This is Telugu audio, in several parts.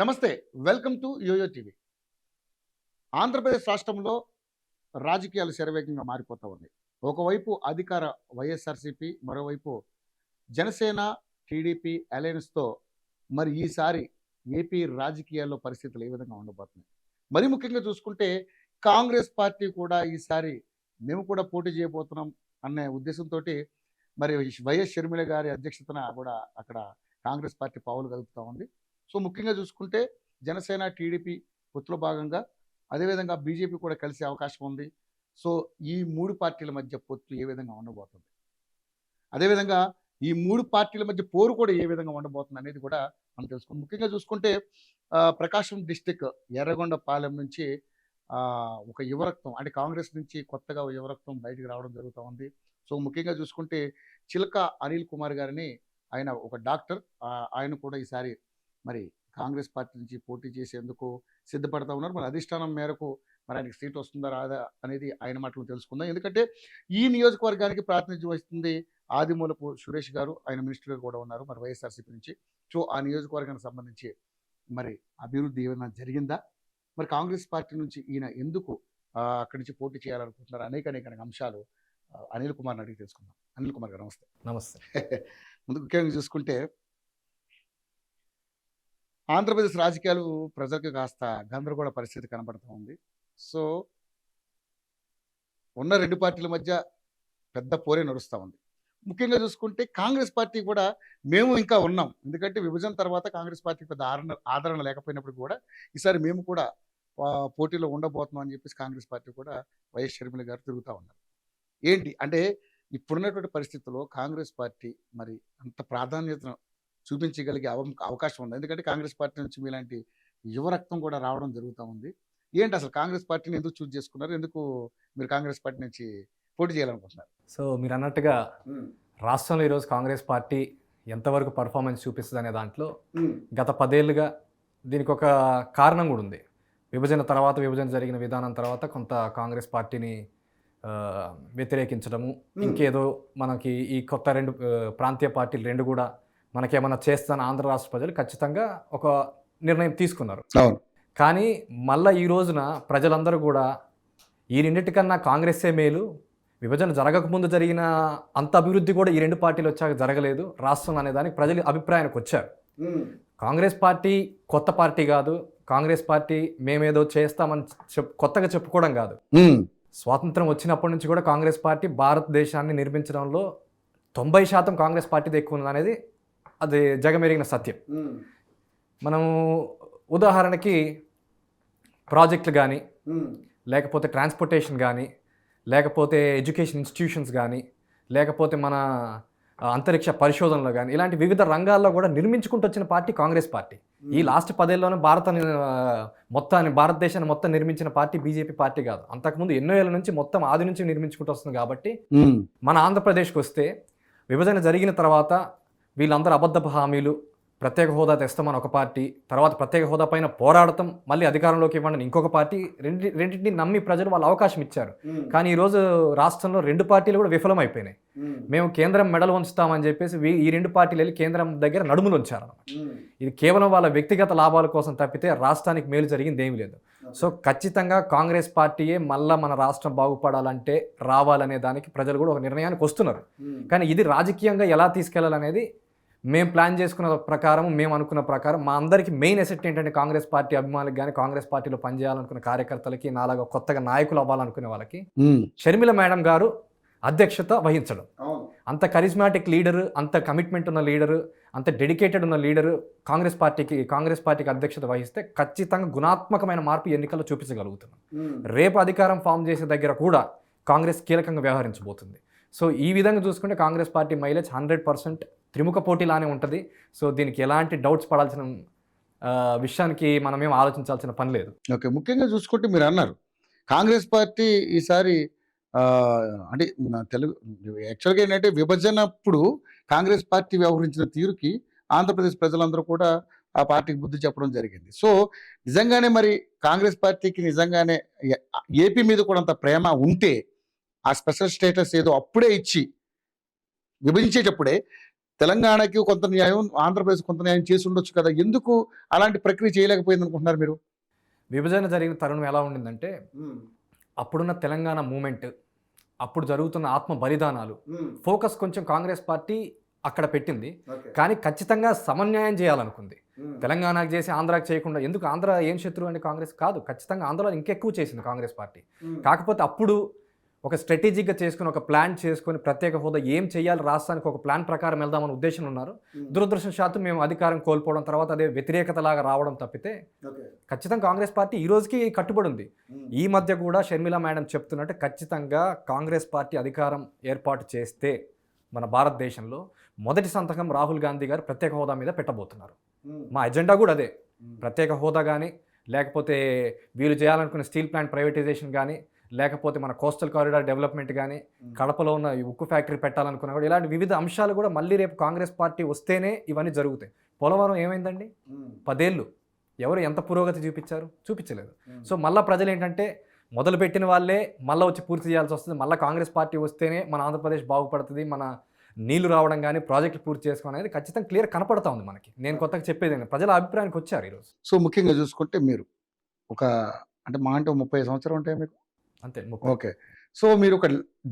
నమస్తే. Welcome to YoYo TV. Andhra Pradesh రాష్ట్రంలో రాజకీయాలు శరవేగంగా మారిపోతా ఉన్నాయి. ఒకవైపు అధికార వైఎస్ఆర్సీపీ, మరోవైపు జనసేన, టీడీపీ అలయన్స్‌తో మరి ఈసారి ఏపీ రాజకీయాల్లో పరిస్థితులు ఏ విధంగా ఉండబోతున్నాయి? మరి ముఖ్యంగా చూసుకుంటే కాంగ్రెస్ పార్టీ కూడా ఈసారి మేము కూడా పోటీ చేయబోతున్నాం అనే ఉద్దేశంతోటి మరి వైఎస్ షర్మిల గారి అధ్యక్షతన కూడా అక్కడ కాంగ్రెస్ పార్టీ పావులు కదుపుతా ఉంది. సో ముఖ్యంగా చూసుకుంటే జనసేన, టీడీపీ పొత్తులో భాగంగా అదేవిధంగా బీజేపీ కూడా కలిసే అవకాశం ఉంది. సో ఈ 3 పార్టీల మధ్య పొత్తు ఏ విధంగా ఉండబోతుంది? అదేవిధంగా ఈ 3 పార్టీల మధ్య పోరు కూడా ఏ విధంగా ఉండబోతుంది అనేది కూడా మనం తెలుసుకుందాం. ముఖ్యంగా చూసుకుంటే ప్రకాశం డిస్ట్రిక్ట్ ఎర్రగొండపాలెం నుంచి ఒక యువరక్తం అంటే కాంగ్రెస్ నుంచి కొత్తగా యువరక్తం బయటికి రావడం జరుగుతూ ఉంది. సో ముఖ్యంగా చూసుకుంటే చిలక అనిల్ కుమార్ గారిని, ఆయన ఒక డాక్టర్, ఆయన కూడా ఈసారి మరి కాంగ్రెస్ పార్టీ నుంచి పోటీ చేసేందుకు సిద్ధపడతా ఉన్నారు. మరి అధిష్టానం మేరకు మరి ఆయనకి సీట్ వస్తుందా రాదా అనేది ఆయన మాటలు తెలుసుకుందాం. ఎందుకంటే ఈ నియోజకవర్గానికి ప్రాతినిధ్యం వహిస్తుంది ఆదిమూలపు సురేష్ గారు, ఆయన మినిస్టర్గా కూడా ఉన్నారు మరి వైఎస్ఆర్సీపీ నుంచి. సో ఆ నియోజకవర్గానికి సంబంధించి మరి అభివృద్ధి ఏమైనా జరిగిందా, మరి కాంగ్రెస్ పార్టీ నుంచి ఈయన ఎందుకు అక్కడి నుంచి పోటీ చేయాలనుకుంటున్నారు, అనేక అంశాలు అనిల్ కుమార్ని అడిగి తెలుసుకుందాం. అనిల్ కుమార్ గారు నమస్తే. నమస్తే. ముందు ముఖ్యంగా చూసుకుంటే ఆంధ్రప్రదేశ్ రాజకీయాలు ప్రజలకు కాస్త గందరగోళ పరిస్థితి కనబడుతూ ఉంది. సో ఉన్న 2 పార్టీల మధ్య పెద్ద పోరే నడుస్తూ ఉంది. ముఖ్యంగా చూసుకుంటే కాంగ్రెస్ పార్టీ కూడా మేము ఇంకా ఉన్నాం, ఎందుకంటే విభజన తర్వాత కాంగ్రెస్ పార్టీకి పెద్ద ఆదరణ లేకపోయినప్పుడు కూడా ఈసారి మేము కూడా పోటీలో ఉండబోతున్నాం అని చెప్పేసి కాంగ్రెస్ పార్టీ కూడా వైఎస్ షర్మిల గారు తిరుగుతూ ఉన్నారు. ఏంటి అంటే ఇప్పుడున్నటువంటి పరిస్థితుల్లో కాంగ్రెస్ పార్టీ మరి అంత ప్రాధాన్యతను చూపించగలిగే అవకాశం ఉంది, ఎందుకంటే కాంగ్రెస్ పార్టీ నుంచి మీలాంటి యువరక్తం కూడా రావడం జరుగుతూ ఉంది. ఏంటి అసలు కాంగ్రెస్ పార్టీని ఎందుకు చూస్ చేసుకున్నారు, ఎందుకు మీరు కాంగ్రెస్ పార్టీ నుంచి పోటీ చేయాలనుకుంటున్నారు? సో మీరు అన్నట్టుగా రాష్ట్రంలో ఈరోజు కాంగ్రెస్ పార్టీ ఎంతవరకు పర్ఫార్మెన్స్ చూపిస్తుంది అనే దాంట్లో గత 10 ఏళ్ళుగా దీనికి ఒక కారణం కూడా ఉంది. విభజన జరిగిన విధానం తర్వాత కొంత కాంగ్రెస్ పార్టీని వ్యతిరేకించడము, ఇంకేదో మనకి ఈ కొత్త 2 ప్రాంతీయ పార్టీలు 2 కూడా మనకేమన్నా చేస్తాను ఆంధ్ర రాష్ట్ర ప్రజలు ఖచ్చితంగా ఒక నిర్ణయం తీసుకున్నారు. కానీ మళ్ళీ ఈ రోజున ప్రజలందరూ కూడా ఈ రెండింటికన్నా కాంగ్రెస్సే మేలు, విభజన జరగకముందు జరిగిన అంత అభివృద్ధి కూడా ఈ 2 పార్టీలు వచ్చాక జరగలేదు రాష్ట్రం అనే దానికి ప్రజలు అభిప్రాయానికి వచ్చారు. కాంగ్రెస్ పార్టీ కొత్త పార్టీ కాదు, కాంగ్రెస్ పార్టీ మేమేదో చేస్తామని కొత్తగా చెప్పుకోవడం కాదు. స్వాతంత్రం వచ్చినప్పటి నుంచి కూడా కాంగ్రెస్ పార్టీ భారతదేశాన్ని నిర్మించడంలో 90% కాంగ్రెస్ పార్టీది ఎక్కువ ఉంది అనేది అది జగమెరిగిన సత్యం. మనము ఉదాహరణకి ప్రాజెక్టులు కానీ, లేకపోతే ట్రాన్స్పోర్టేషన్ కానీ, లేకపోతే ఎడ్యుకేషన్ ఇన్స్టిట్యూషన్స్ కానీ, లేకపోతే మన అంతరిక్ష పరిశోధనలో కానీ, ఇలాంటి వివిధ రంగాల్లో కూడా నిర్మించుకుంటూ వచ్చిన పార్టీ కాంగ్రెస్ పార్టీ. ఈ లాస్ట్ 10 ఏళ్ళలోనే భారతదేశాన్ని మొత్తం నిర్మించిన పార్టీ బీజేపీ పార్టీ కాదు. అంతకుముందు ఎన్నో ఏళ్ళ నుంచి మొత్తం ఆది నుంచి నిర్మించుకుంటూ వస్తుంది. కాబట్టి మన ఆంధ్రప్రదేశ్కి వస్తే విభజన జరిగిన తర్వాత వీళ్ళందరూ అబద్ధపు హామీలు, ప్రత్యేక హోదా తెస్తామని ఒక పార్టీ, తర్వాత ప్రత్యేక హోదా పైన పోరాడతాం, మళ్ళీ అధికారంలోకి ఇవ్వండి ఇంకొక పార్టీ, రెండింటిని నమ్మి ప్రజలు వాళ్ళు అవకాశం ఇచ్చారు. కానీ ఈరోజు రాష్ట్రంలో 2 పార్టీలు కూడా విఫలమైపోయినాయి. మేము కేంద్రం మెడలు ఉంచుతామని చెప్పేసి ఈ 2 పార్టీలు వెళ్ళి కేంద్రం దగ్గర నడుములు ఉంచారు. ఇది కేవలం వాళ్ళ వ్యక్తిగత లాభాల కోసం తప్పితే రాష్ట్రానికి మేలు జరిగింది ఏమీ లేదు. సో ఖచ్చితంగా కాంగ్రెస్ పార్టీయే మళ్ళీ మన రాష్ట్రం బాగుపడాలంటే రావాలనే దానికి ప్రజలు కూడా ఒక నిర్ణయానికి వస్తున్నారు. కానీ ఇది రాజకీయంగా ఎలా తీసుకెళ్లాలనేది మేము ప్లాన్ చేసుకున్న ప్రకారం, మేము అనుకున్న ప్రకారం మా అందరికీ మెయిన్ ఎసెట్ ఏంటంటే కాంగ్రెస్ పార్టీ అభిమానులకు కానీ, కాంగ్రెస్ పార్టీలో పనిచేయాలనుకున్న కార్యకర్తలకి, నాలాగా కొత్తగా నాయకులు అవ్వాలనుకునే వాళ్ళకి షర్మిల మేడం గారు అధ్యక్షత వహించడం. అంత కరిస్మాటిక్ లీడరు, అంత కమిట్మెంట్ ఉన్న లీడరు, అంత డెడికేటెడ్ ఉన్న లీడరు కాంగ్రెస్ పార్టీకి అధ్యక్షత వహిస్తే ఖచ్చితంగా గుణాత్మకమైన మార్పు ఎన్నికల్లో చూపించగలుగుతున్నాం. రేపు అధికారం ఫామ్ చేసే దగ్గర కూడా కాంగ్రెస్ కీలకంగా వ్యవహరించబోతుంది. సో ఈ విధంగా చూసుకుంటే కాంగ్రెస్ పార్టీ మైలేజ్ 100% త్రిముఖ పోటీలానే ఉంటుంది. సో దీనికి ఎలాంటి డౌట్స్ పడాల్సిన విషయానికి మనమేం ఆలోచించాల్సిన పని లేదు. ఓకే, ముఖ్యంగా చూసుకుంటే మీరు అన్నారు కాంగ్రెస్ పార్టీ ఈసారి అంటే తెలుగు యాక్చువల్గా ఏంటంటే విభజనప్పుడు కాంగ్రెస్ పార్టీ వ్యవహరించిన తీరుకి ఆంధ్రప్రదేశ్ ప్రజలందరూ కూడా ఆ పార్టీకి బుద్ధి చెప్పడం జరిగింది. సో నిజంగానే మరి కాంగ్రెస్ పార్టీకి నిజంగానే ఏపీ మీద కూడా అంత ప్రేమ ఉంటే ఆ స్పెషల్ స్టేటస్ ఏదో అప్పుడే ఇచ్చి విభజించేటప్పుడే తెలంగాణకి కొంత న్యాయం, ఆంధ్రప్రదేశ్ కొంత న్యాయం చేసి ఉండొచ్చు కదా, ఎందుకు అలాంటి ప్రక్రియ చేయలేకపోయింది అనుకుంటున్నారు మీరు? విభజన జరిగిన తరుణం ఎలా ఉండిందంటే, అప్పుడున్న తెలంగాణ మూమెంట్, అప్పుడు జరుగుతున్న ఆత్మ బలిదానాలు, ఫోకస్ కొంచెం కాంగ్రెస్ పార్టీ అక్కడ పెట్టింది. కానీ ఖచ్చితంగా సమన్యాయం చేయాలనుకుంది. తెలంగాణకు చేసి ఆంధ్రాకి చేయకుండా, ఎందుకు ఆంధ్ర ఏం శత్రువు అంటే కాంగ్రెస్ కాదు, ఖచ్చితంగా ఆంధ్రలో ఇంకెక్కువ చేసింది కాంగ్రెస్ పార్టీ. కాకపోతే అప్పుడు ఒక స్ట్రాటజిక్గా చేసుకుని, ఒక ప్లాన్ చేసుకొని, ప్రత్యేక హోదా ఏం చేయాలి రాష్ట్రానికి ఒక ప్లాన్ ప్రకారం వెళ్దామని ఉద్దేశం ఉన్నారు. దురదృష్టవశాత్తు మేము అధికారం కోల్పోవడం, తర్వాత అదే వ్యతిరేకతలాగా రావడం తప్పితే ఖచ్చితంగా కాంగ్రెస్ పార్టీ ఈ రోజుకి కట్టుబడి ఉంది. ఈ మధ్య కూడా షర్మిల మేడం చెప్తున్నట్టు ఖచ్చితంగా కాంగ్రెస్ పార్టీ అధికారం ఏర్పాటు చేస్తే మన భారతదేశంలో మొదటి సంతకం రాహుల్ గాంధీ గారు ప్రత్యేక హోదా మీద పెట్టబోతున్నారు. మా ఎజెండా కూడా అదే. ప్రత్యేక హోదా కానీ, లేకపోతే వీళ్ళు చేయాలనుకున్న స్టీల్ ప్లాంట్ ప్రైవేటైజేషన్ కానీ, లేకపోతే మన కోస్టల్ కారిడార్ డెవలప్మెంట్ కానీ, కడపలో ఉన్న ఈ ఉక్కు ఫ్యాక్టరీ పెట్టాలనుకున్నా కూడా, ఇలాంటి వివిధ అంశాలు కూడా మళ్ళీ రేపు కాంగ్రెస్ పార్టీ వస్తేనే ఇవన్నీ జరుగుతాయి. పోలవరం ఏమైందండి? 10 ఏళ్ళు ఎవరు ఎంత పురోగతి చూపించారు? చూపించలేదు. సో మళ్ళీ ప్రజలు ఏంటంటే, మొదలుపెట్టిన వాళ్ళే మళ్ళీ వచ్చి పూర్తి చేయాల్సి వస్తుంది. మళ్ళీ కాంగ్రెస్ పార్టీ వస్తేనే మన ఆంధ్రప్రదేశ్ బాగుపడుతుంది, మన నీళ్లు రావడం కానీ, ప్రాజెక్టులు పూర్తి చేసుకోవడం అనేది ఖచ్చితంగా క్లియర్ కనపడతా ఉంది మనకి. నేను కొత్తగా చెప్పేది ప్రజల అభిప్రాయానికి వచ్చారు ఈరోజు. సో ముఖ్యంగా చూసుకుంటే మీరు ఒక అంటే మా అంటే 30 సంవత్సరం ఉంటాయి మీకు అంతే. ఓకే. సో మీరు ఒక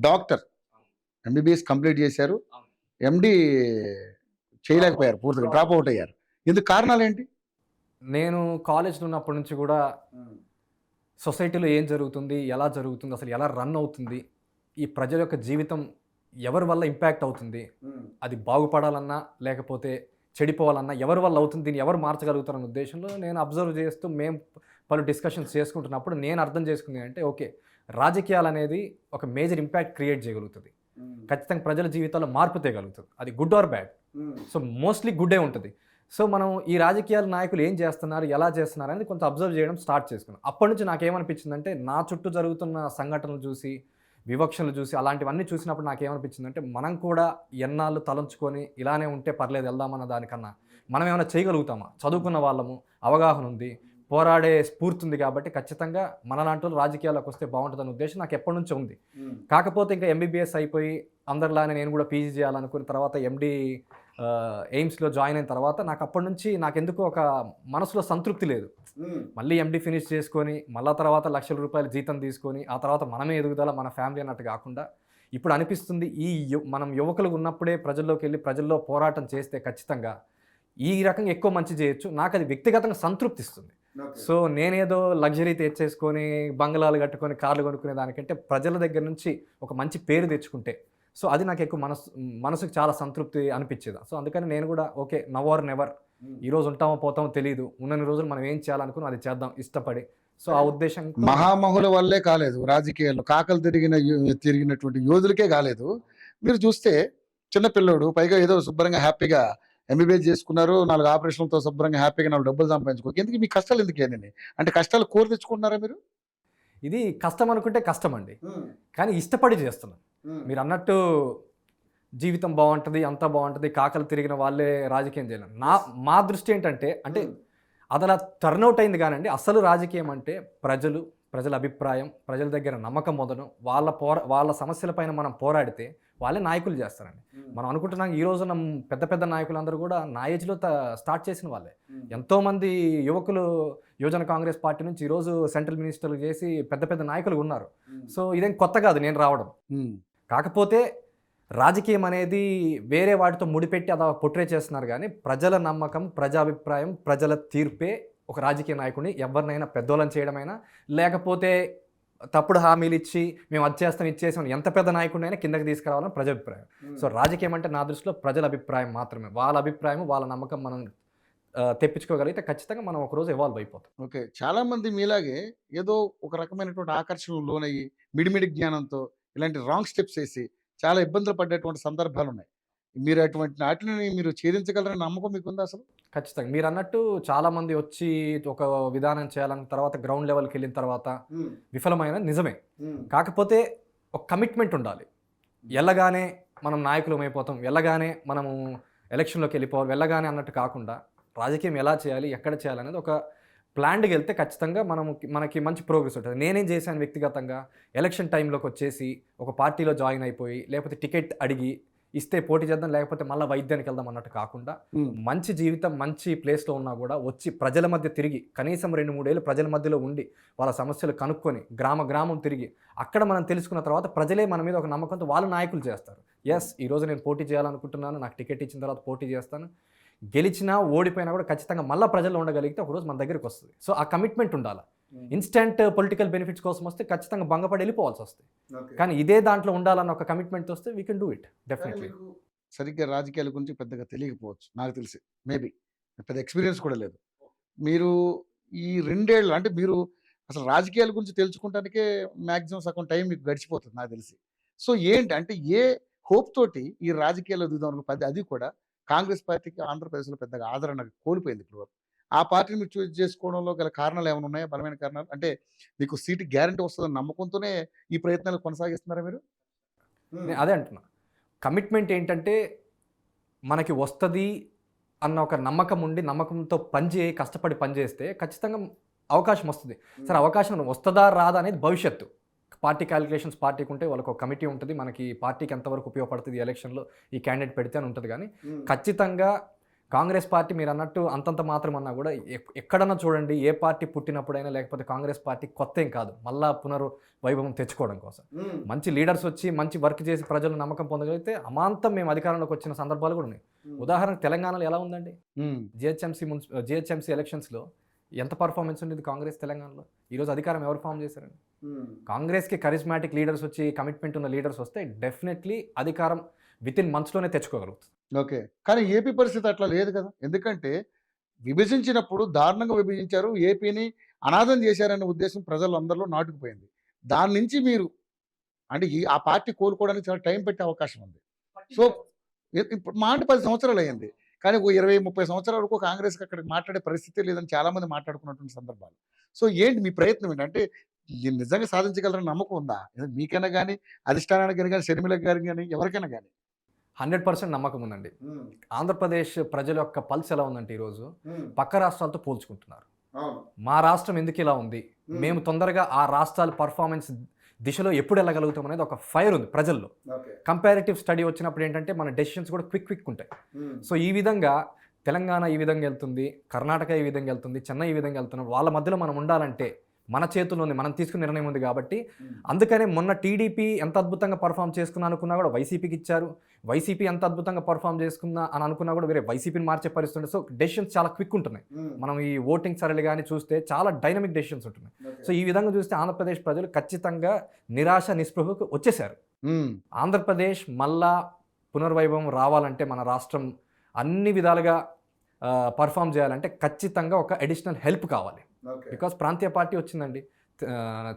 డాక్టర్, ఎంబీబీఎస్ కంప్లీట్ చేశారు, ఎండి చేయలేకపోయారు, పూర్తిగా డ్రాప్ అవుట్ అయ్యారు. ఇందుకు కారణాలు ఏంటి? నేను కాలేజ్లో ఉన్నప్పటి నుంచి కూడా సొసైటీలో ఏం జరుగుతుంది, ఎలా జరుగుతుంది, అసలు ఎలా రన్ అవుతుంది, ఈ ప్రజల యొక్క జీవితం ఎవరి వల్ల ఇంపాక్ట్ అవుతుంది, అది బాగుపడాలన్నా లేకపోతే చెడిపోవాలన్నా ఎవరి వల్ల అవుతుంది, దీన్ని ఎవరు మార్చగలుగుతారన్న ఉద్దేశంలో నేను అబ్జర్వ్ చేస్తూ మేము పలు డిస్కషన్స్ చేసుకుంటున్నప్పుడు నేను అర్థం చేసుకుంది అంటే, ఓకే, రాజకీయాలు అనేది ఒక మేజర్ ఇంపాక్ట్ క్రియేట్ చేయగలుగుతుంది, ఖచ్చితంగా ప్రజల జీవితాల్లో మార్పు తేగలుగుతుంది. అది good or bad. So mostly గుడ్డే ఉంటుంది. సో మనం ఈ రాజకీయాల నాయకులు ఏం చేస్తున్నారు, ఎలా చేస్తున్నారు అనేది కొంచెం అబ్జర్వ్ చేయడం స్టార్ట్ చేసుకున్నాం. అప్పటి నుంచి నాకేమనిపించిందంటే, నా చుట్టూ జరుగుతున్న సంఘటనలు చూసి, వివక్షలు చూసి, అలాంటివన్నీ చూసినప్పుడు నాకేమనిపించిందంటే, మనం కూడా ఎన్నాళ్ళు తలంచుకొని ఇలానే ఉంటే పర్లేదు వెళ్దామన్న దానికన్నా మనం ఏమైనా చేయగలుగుతామా? చదువుకున్న వాళ్ళము, అవగాహన ఉంది, పోరాడే స్ఫూర్తి ఉంది, కాబట్టి ఖచ్చితంగా మనలాంటి వాళ్ళు రాజకీయాల్లోకి వస్తే బాగుంటుందన్న ఉద్దేశం నాకు ఎప్పటి నుంచో ఉంది. కాకపోతే ఇంకా ఎంబీబీఎస్ అయిపోయి అందరిలానే నేను కూడా పీజీ చేయాలనుకున్న తర్వాత ఎండి ఎయిమ్స్లో జాయిన్ అయిన తర్వాత నాకు అప్పటి నుంచి నాకెందుకో ఒక మనసులో సంతృప్తి లేదు. మళ్ళీ ఎండి ఫినిష్ చేసుకొని మళ్ళీ తర్వాత లక్షల రూపాయల జీతం తీసుకొని ఆ తర్వాత మనమే ఎదుగుదల, మన ఫ్యామిలీ అన్నట్టు కాకుండా ఇప్పుడు అనిపిస్తుంది, మనం యువకులు ఉన్నప్పుడే ప్రజల్లోకి వెళ్ళి ప్రజల్లో పోరాటం చేస్తే ఖచ్చితంగా ఈ రకంగా ఎక్కువ మంచి చేయొచ్చు. నాకు అది వ్యక్తిగతంగా సంతృప్తి ఇస్తుంది. సో నేనేదో లగ్జరీ తెచ్చేసుకొని బంగ్లాలు కట్టుకొని కార్లు కొనుక్కునే దానికంటే ప్రజల దగ్గర నుంచి ఒక మంచి పేరు తెచ్చుకుంటే, సో అది నాకు ఎక్కువ మనసుకు చాలా సంతృప్తి అనిపించేది. సో అందుకని నేను కూడా ఓకే, నవ్ ఆర్ నెవర్, ఈరోజు ఉంటామో పోతామో తెలియదు, ఉన్నన్ని రోజులు మనం ఏం చేయాలనుకుని అది చేద్దాం ఇష్టపడి. సో ఆ ఉద్దేశం మహామహుల వల్లే కాలేదు, రాజకీయాల్లో కాకలు తిరిగినటువంటి యోధులకే కాలేదు. మీరు చూస్తే చిన్నపిల్లోడు పైగా ఏదో శుభ్రంగా హ్యాపీగా ఎంబీబీఎస్ చేసుకున్నారు, 4 ఆపరేషన్లతో శుభ్రంగా హ్యాపీగా 4 డబ్బులు సంపాదించుకో. ఎందుకు మీ కష్టాలు ఎందుకు ఏంటండి? అంటే కష్టాలు కోరి తెచ్చుకుంటున్నారా మీరు? ఇది కష్టం అనుకుంటే కష్టం అండి, కానీ ఇష్టపడి చేస్తున్నాం. మీరు అన్నట్టు జీవితం బాగుంటుంది, అంతా బాగుంటుంది, కాకలు తిరిగిన వాళ్ళే రాజకీయం చేయలేం. మా దృష్టి ఏంటంటే, అంటే అది అలా టర్న్అవుట్ అయింది కానండి. అసలు రాజకీయం అంటే ప్రజల అభిప్రాయం, ప్రజల దగ్గర నమ్మకం మొదలు వాళ్ళ సమస్యలపైన మనం పోరాడితే వాళ్ళే నాయకులు చేస్తారండి. మనం అనుకుంటున్నాం ఈ రోజు పెద్ద పెద్ద నాయకులందరూ కూడా నా ఏజ్లో స్టార్ట్ చేసిన వాళ్ళే. ఎంతోమంది యువకులు యువజన కాంగ్రెస్ పార్టీ నుంచి ఈరోజు సెంట్రల్ మినిస్టర్లు చేసి పెద్ద పెద్ద నాయకులు ఉన్నారు. సో ఇదేం కొత్త కాదు నేను రావడం. కాకపోతే రాజకీయం అనేది వేరే వాటితో ముడిపెట్టి అలా పొట్రే చేస్తున్నారు, కానీ ప్రజల నమ్మకం, ప్రజాభిప్రాయం, ప్రజల తీర్పే ఒక రాజకీయ నాయకుడిని ఎవరినైనా పెద్దోళ్ళని చేయడమైనా, లేకపోతే తప్పుడు హామీలు ఇచ్చి మేము అది చేస్తాం ఇది చేసాం ఎంత పెద్ద నాయకుడినైనా కిందకి తీసుకురావాలని ప్రజాభిప్రాయం. సో రాజకీయం అంటే నా దృష్టిలో ప్రజల అభిప్రాయం మాత్రమే. వాళ్ళ అభిప్రాయం, వాళ్ళ నమ్మకం మనం తెప్పించుకోగలిగితే ఖచ్చితంగా మనం ఒకరోజు ఎవాల్వ్ అయిపోతాం. ఓకే. చాలామంది మీలాగే ఏదో ఒక రకమైనటువంటి ఆకర్షణకు లోనయ్యి మిడిమిడి జ్ఞానంతో ఇలాంటి రాంగ్ స్టెప్స్ వేసి చాలా ఇబ్బందులు పడ్డటువంటి సందర్భాలు ఉన్నాయి. మీరు అటువంటి వాటిని మీరు ఛేదించగలరని నమ్మకం మీకుందా అసలు? ఖచ్చితంగా మీరు అన్నట్టు చాలామంది వచ్చి ఒక విధానం చేయాలన్న తర్వాత గ్రౌండ్ లెవెల్కి వెళ్ళిన తర్వాత విఫలమైన నిజమే. కాకపోతే ఒక కమిట్మెంట్ ఉండాలి. వెళ్ళగానే మనం నాయకులం అయిపోతాం, వెళ్ళగానే మనము ఎలక్షన్లోకి వెళ్ళిపోవాలి, వెళ్ళగానే అన్నట్టు కాకుండా రాజకీయం ఎలా చేయాలి, ఎక్కడ చేయాలనేది ఒక ప్లాన్డ్కి వెళ్తే ఖచ్చితంగా మనకి మంచి ప్రోగ్రెస్ ఉంటుంది. నేనేం చేశాను వ్యక్తిగతంగా, ఎలక్షన్ టైంలోకి వచ్చేసి ఒక పార్టీలో జాయిన్ అయిపోయి లేకపోతే టికెట్ అడిగి ఇస్తే పోటీ చేద్దాం, లేకపోతే మళ్ళీ వైద్యానికి వెళ్దాం అన్నట్టు కాకుండా మంచి జీవితం, మంచి ప్లేస్లో ఉన్నా కూడా వచ్చి ప్రజల మధ్య తిరిగి కనీసం 2-3 ఏళ్ళు ప్రజల మధ్యలో ఉండి వాళ్ళ సమస్యలు కనుక్కొని గ్రామం తిరిగి అక్కడ మనం తెలుసుకున్న తర్వాత ప్రజలే మన మీద ఒక నమ్మకంతో వాళ్ళ నాయకులు చేస్తారు. ఈరోజు నేను పోటీ చేయాలనుకుంటున్నాను, నాకు టికెట్ ఇచ్చిన తర్వాత పోటీ చేస్తాను, గెలిచినా ఓడిపోయినా కూడా ఖచ్చితంగా మళ్ళీ ప్రజల్లో ఉండగలిగితే ఒకరోజు మన దగ్గరికి వస్తుంది. సో ఆ కమిట్మెంట్ ఉండాలి. ఇన్స్టెంట్ పొలిటికల్ బెనిఫిట్స్ కోసం వస్తే ఖచ్చితంగా భంగపడి వెళ్ళిపోవాల్సి వస్తుంది. కానీ ఇదే దాంట్లో ఉండాలన్న ఒక కమిట్మెంట్ వస్తే we can do it definitely. సరిగ్గా రాజకీయాల గురించి పెద్దగా తెలియకపోవచ్చు నాకు తెలిసి, మేబీ పెద్ద ఎక్స్పీరియన్స్ కూడా లేదు. మీరు ఈ 2 ఏళ్ళు అంటే మీరు అసలు రాజకీయాల గురించి తెలుసుకుంటానికే మ్యాక్సిమం సగం టైం మీకు గడిచిపోతుంది నాకు తెలిసి. సో ఏంటి అంటే ఏ హోప్ తోటి ఈ రాజకీయాల్లో దిగుదాం అనుకో, అది కూడా కాంగ్రెస్ పార్టీకి ఆంధ్రప్రదేశ్లో పెద్దగా ఆదరణ కోల్పోయింది ఇప్పుడు వరకు. ఆ పార్టీని మీరు చూస్ చేసుకోవడంలో గల కారణాలు ఏమైనా ఉన్నాయా, బలమైన కారణాలు? అంటే మీకు సీటు గ్యారంటీ వస్తుందని నమ్మకంతోనే ఈ ప్రయత్నాలు కొనసాగిస్తున్నారా మీరు? నేను అదే అంటున్నా, కమిట్మెంట్ ఏంటంటే మనకి వస్తుంది అన్న ఒక నమ్మకం ఉండి నమ్మకంతో కష్టపడి పనిచేస్తే ఖచ్చితంగా అవకాశం వస్తుంది. సరే, అవకాశం వస్తుందా రాదా అనేది భవిష్యత్తు. పార్టీ క్యాలిక్యులేషన్స్ పార్టీకి ఉంటే వాళ్ళకి ఒక కమిటీ ఉంటుంది, మనకి పార్టీకి ఎంతవరకు ఉపయోగపడుతుంది ఎలక్షన్లో ఈ క్యాండిడేట్ పెడితే అని ఉంటుంది. కానీ ఖచ్చితంగా కాంగ్రెస్ పార్టీ మీరు అన్నట్టు అంతంత మాత్రం అన్నా కూడా ఎక్కడన్నా చూడండి, ఏ పార్టీ పుట్టినప్పుడైనా లేకపోతే కాంగ్రెస్ పార్టీ కొత్త ఏం కాదు, మళ్ళా పునర్వైభవం తెచ్చుకోవడం కోసం మంచి లీడర్స్ వచ్చి మంచి వర్క్ చేసి ప్రజలు నమ్మకం పొందగలిగితే అమాంతం మేము అధికారంలోకి వచ్చిన సందర్భాలు కూడా ఉన్నాయి. ఉదాహరణకు తెలంగాణలో ఎలా ఉందండి, జిహెచ్ఎంసీ ఎలక్షన్స్లో ఎంత పర్ఫార్మెన్స్ ఉండేది కాంగ్రెస్ తెలంగాణలో. ఈరోజు అధికారం ఎవరు ఫామ్ చేశారండి? కాంగ్రెస్కి కరిస్మాటిక్ లీడర్స్ వచ్చి కమిట్మెంట్ ఉన్న లీడర్స్ వస్తే డెఫినెట్లీ అధికారం విత్ ఇన్ మంత్స్లోనే తెచ్చుకోగలుగుతుంది. ఓకే, కానీ ఏపీ పరిస్థితి అట్లా లేదు కదా. ఎందుకంటే విభజించినప్పుడు దారుణంగా విభజించారు, ఏపీని అనాథం చేశారనే ఉద్దేశం ప్రజలందరిలో నాటుకుపోయింది. దాని నుంచి మీరు అంటే ఆ పార్టీ కోలుకోవడానికి చాలా టైం పెట్టే అవకాశం ఉంది. సో ఇప్పుడు మా అంటే 10 సంవత్సరాలు అయ్యింది, కానీ ఒక 20-30 సంవత్సరాల వరకు కాంగ్రెస్కి అక్కడ మాట్లాడే పరిస్థితి లేదని చాలామంది మాట్లాడుకున్నటువంటి సందర్భాలు. సో ఏంటి మీ ప్రయత్నం ఏంటంటే దీన్ని నిజంగా సాధించగలరని నమ్మకం ఉందా మీకైనా కానీ, అధిష్టానానికి కానీ, షర్మిల గారికి కానీ, ఎవరికైనా కానీ? 100% నమ్మకం ఉందండి. ఆంధ్రప్రదేశ్ ప్రజల యొక్క పల్స్ ఎలా ఉందంటే ఈరోజు పక్క రాష్ట్రాలతో పోల్చుకుంటున్నారు. మా రాష్ట్రం ఎందుకు ఇలా ఉంది, మేము తొందరగా ఆ రాష్ట్రాల పర్ఫార్మెన్స్ దిశలో ఎప్పుడు వెళ్ళగలుగుతాం అనేది ఒక ఫైర్ ఉంది ప్రజల్లో. కంపారిటివ్ స్టడీ వచ్చినప్పుడు ఏంటంటే మన డెసిషన్స్ కూడా క్విక్ ఉంటాయి. సో ఈ విధంగా తెలంగాణ ఈ విధంగా వెళ్తుంది, కర్ణాటక ఈ విధంగా వెళ్తుంది, చెన్నై ఈ విధంగా వెళ్తున్నాం. వాళ్ళ మధ్యలో మనం ఉండాలంటే మన చేతుల్లోనే మనం తీసుకున్న నిర్ణయం ఉంది కాబట్టి అందుకనే మొన్న టీడీపీ ఎంత అద్భుతంగా పర్ఫామ్ చేసుకున్నా అనుకున్నా కూడా వైసీపీకి ఇచ్చారు, వైసీపీ ఎంత అద్భుతంగా పర్ఫామ్ చేసుకున్నా అని అనుకున్నా కూడా వేరే వైసీపీని మార్చే పరిస్థితి. సో డెసిషన్స్ చాలా క్విక్ ఉంటున్నాయి. మనం ఈ ఓటింగ్ సరళి కానీ చూస్తే చాలా డైనమిక్ డెసిషన్స్ ఉంటున్నాయి. సో ఈ విధంగా చూస్తే ఆంధ్రప్రదేశ్ ప్రజలు ఖచ్చితంగా నిరాశ నిస్పృహకు వచ్చేసారు. ఆంధ్రప్రదేశ్ మళ్ళా పునర్వైభవం రావాలంటే మన రాష్ట్రం అన్ని విధాలుగా పర్ఫామ్ చేయాలంటే ఖచ్చితంగా ఒక అడిషనల్ హెల్ప్ కావాలి. బికాస్ ప్రాంతీయ పార్టీ వచ్చిందండి,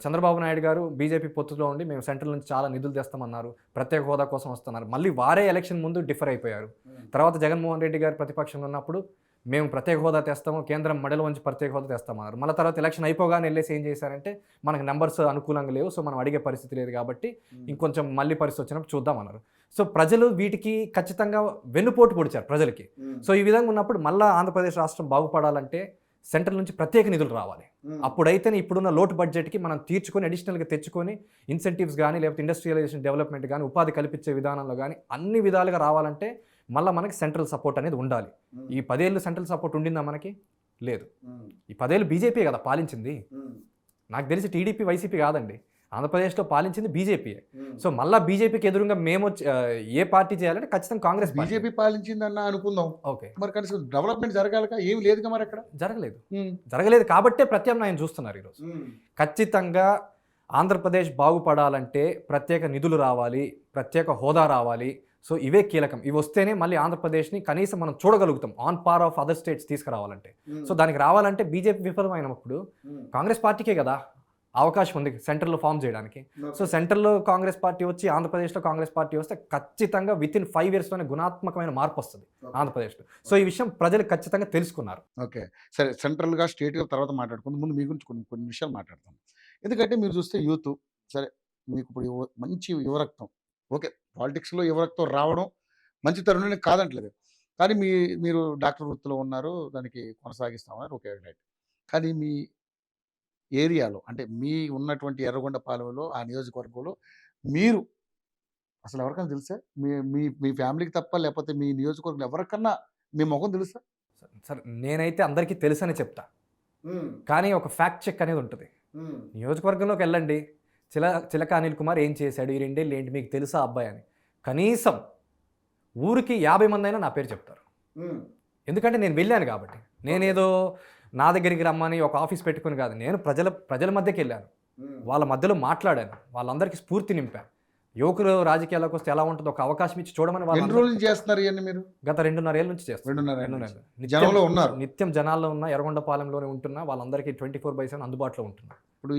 చంద్రబాబు నాయుడు గారు బీజేపీ పొత్తులో ఉండి మేము సెంట్రల్ నుంచి చాలా నిధులు తెస్తామన్నారు, ప్రత్యేక హోదా కోసం వస్తున్నారు. మళ్ళీ వారే ఎలక్షన్ ముందు డిఫర్ అయిపోయారు. తర్వాత జగన్మోహన్ రెడ్డి గారు ప్రతిపక్షంలో ఉన్నప్పుడు మేము ప్రత్యేక హోదా తెస్తాము, కేంద్రం మెడలో ఉంచి ప్రత్యేక హోదా తెస్తామన్నారు. మళ్ళీ తర్వాత ఎలక్షన్ అయిపోగానే వెళ్ళేసి ఏం చేశారంటే మనకు నెంబర్స్ అనుకూలంగా లేవు, సో మనం అడిగే పరిస్థితి లేదు కాబట్టి ఇంకొంచెం మళ్ళీ పరిస్థితి వచ్చినప్పుడు చూద్దామన్నారు. సో ప్రజలు వీటికి ఖచ్చితంగా వెన్నుపోటు పొడిచారు ప్రజలకి. సో ఈ విధంగా ఉన్నప్పుడు మళ్ళీ ఆంధ్రప్రదేశ్ రాష్ట్రం బాగుపడాలంటే సెంట్రల్ నుంచి ప్రత్యేక నిధులు రావాలి. అప్పుడైతేనే ఇప్పుడున్న లోటు బడ్జెట్కి మనం తీర్చుకొని అడిషనల్గా తెచ్చుకొని ఇన్సెంటివ్స్ కానీ లేకపోతే ఇండస్ట్రియలైజేషన్ డెవలప్మెంట్ కానీ ఉపాధి కల్పించే విధానంలో కానీ అన్ని విధాలుగా రావాలంటే మళ్ళీ మనకి సెంట్రల్ సపోర్ట్ అనేది ఉండాలి. ఈ 10 ఏళ్ళు సెంట్రల్ సపోర్ట్ ఉండిందా మనకి? లేదు. ఈ 10 ఏళ్ళు బీజేపీ కదా పాలించింది. నాకు తెలిసి టీడీపీ వైసీపీ కాదండి, ఆంధ్రప్రదేశ్లో పాలించింది బీజేపీయే. సో మళ్ళీ బీజేపీకి ఎదురుగా మేము ఏ పార్టీ చేయాలంటే ఖచ్చితంగా కాంగ్రెస్. బీజేపీ పాలించిందన్న అనుకుందాం, ఓకే, మరి కనీసం డెవలప్మెంట్ జరగాలిగా, ఏం లేదుగా మరి అక్కడ. జరగలేదు కాబట్టే ప్రత్యామ్నాయం చూస్తున్నారు ఈరోజు. ఖచ్చితంగా ఆంధ్రప్రదేశ్ బాగుపడాలంటే ప్రత్యేక నిధులు రావాలి, ప్రత్యేక హోదా రావాలి. సో ఇవే కీలకం. ఇవి వస్తేనే మళ్ళీ ఆంధ్రప్రదేశ్ని కనీసం మనం చూడగలుగుతాం on par of other states తీసుకురావాలంటే. సో దానికి రావాలంటే బీజేపీ విఫలమైనప్పుడు కాంగ్రెస్ పార్టీకే కదా అవకాశం ఉంది సెంట్రల్లో ఫామ్ చేయడానికి. సో సెంట్రల్లో కాంగ్రెస్ పార్టీ వచ్చి ఆంధ్రప్రదేశ్లో కాంగ్రెస్ పార్టీ వస్తే ఖచ్చితంగా విత్ ఇన్ 5 yearsలోనే గుణాత్మకమైన మార్పు వస్తుంది ఆంధ్రప్రదేశ్లో. సో ఈ విషయం ప్రజలు ఖచ్చితంగా తెలుసుకున్నారు. ఓకే, సరే, సెంట్రల్గా స్టేట్గా తర్వాత మాట్లాడుకుందాం. ముందు మీ గురించి కొన్ని విషయాలు మాట్లాడతాం. ఎందుకంటే మీరు చూస్తే యూత్, సరే మీకు ఇప్పుడు మంచి యువరక్తం, ఓకే, పాలిటిక్స్లో యువరక్తం రావడం మంచి తరుణాన్ని కాదంటలేదు. కానీ మీరు డాక్టర్ వృత్తిలో ఉన్నారు, దానికి కొనసాగిస్తామన్నారు, ఓకే రైట్. కానీ మీ ఏరియాలో అంటే మీ ఉన్నటువంటి ఎర్రగొండపాలెంలో ఆ నియోజకవర్గంలో మీరు అసలు ఎవరికైనా తెలుసా? మీ మీ మీ ఫ్యామిలీకి తప్ప లేకపోతే మీ నియోజకవర్గంలో ఎవరికన్నా మీ మొఖం తెలుసా? సరే నేనైతే అందరికీ తెలుసని చెప్తా. కానీ ఒక ఫ్యాక్ట్ చెక్ అనేది ఉంటుంది. నియోజకవర్గంలోకి వెళ్ళండి. చిలక అనిల్ కుమార్ ఏం చేశాడు? ఈ 2 ఏళ్ళు ఏంటి మీకు తెలుసా అబ్బాయి అని? కనీసం ఊరికి 50 మంది అయినా నా పేరు చెప్తారు. ఎందుకంటే నేను వెళ్ళాను కాబట్టి. నేనేదో నా దగ్గరికి రమ్మని ఒక ఆఫీస్ పెట్టుకుని కాదు. నేను ప్రజల మధ్యకి వెళ్ళాను. వాళ్ళ మధ్యలో మాట్లాడాను. వాళ్ళందరికీ స్ఫూర్తి నింపాను. యువకులు రాజకీయాల్లోకి వస్తే ఎలా ఉంటుందో ఒక అవకాశం ఇచ్చి చూడమని ఎన్ని రోజుల నుంచి చేస్తున్నారు ఇవన్నీ మీరు? గత 2.5 ఏళ్ళ నుంచి చేస్తాను. 2.5 ఏళ్ళ నుంచి. జనంలో ఉన్నారు. నిత్యం జనాల్లో ఉన్న, ఎర్రగొండపాలెంలోనే ఉంటున్నా. వాళ్ళందరికీ 24/7 అందుబాటులో ఉంటున్నా. ఇప్పుడు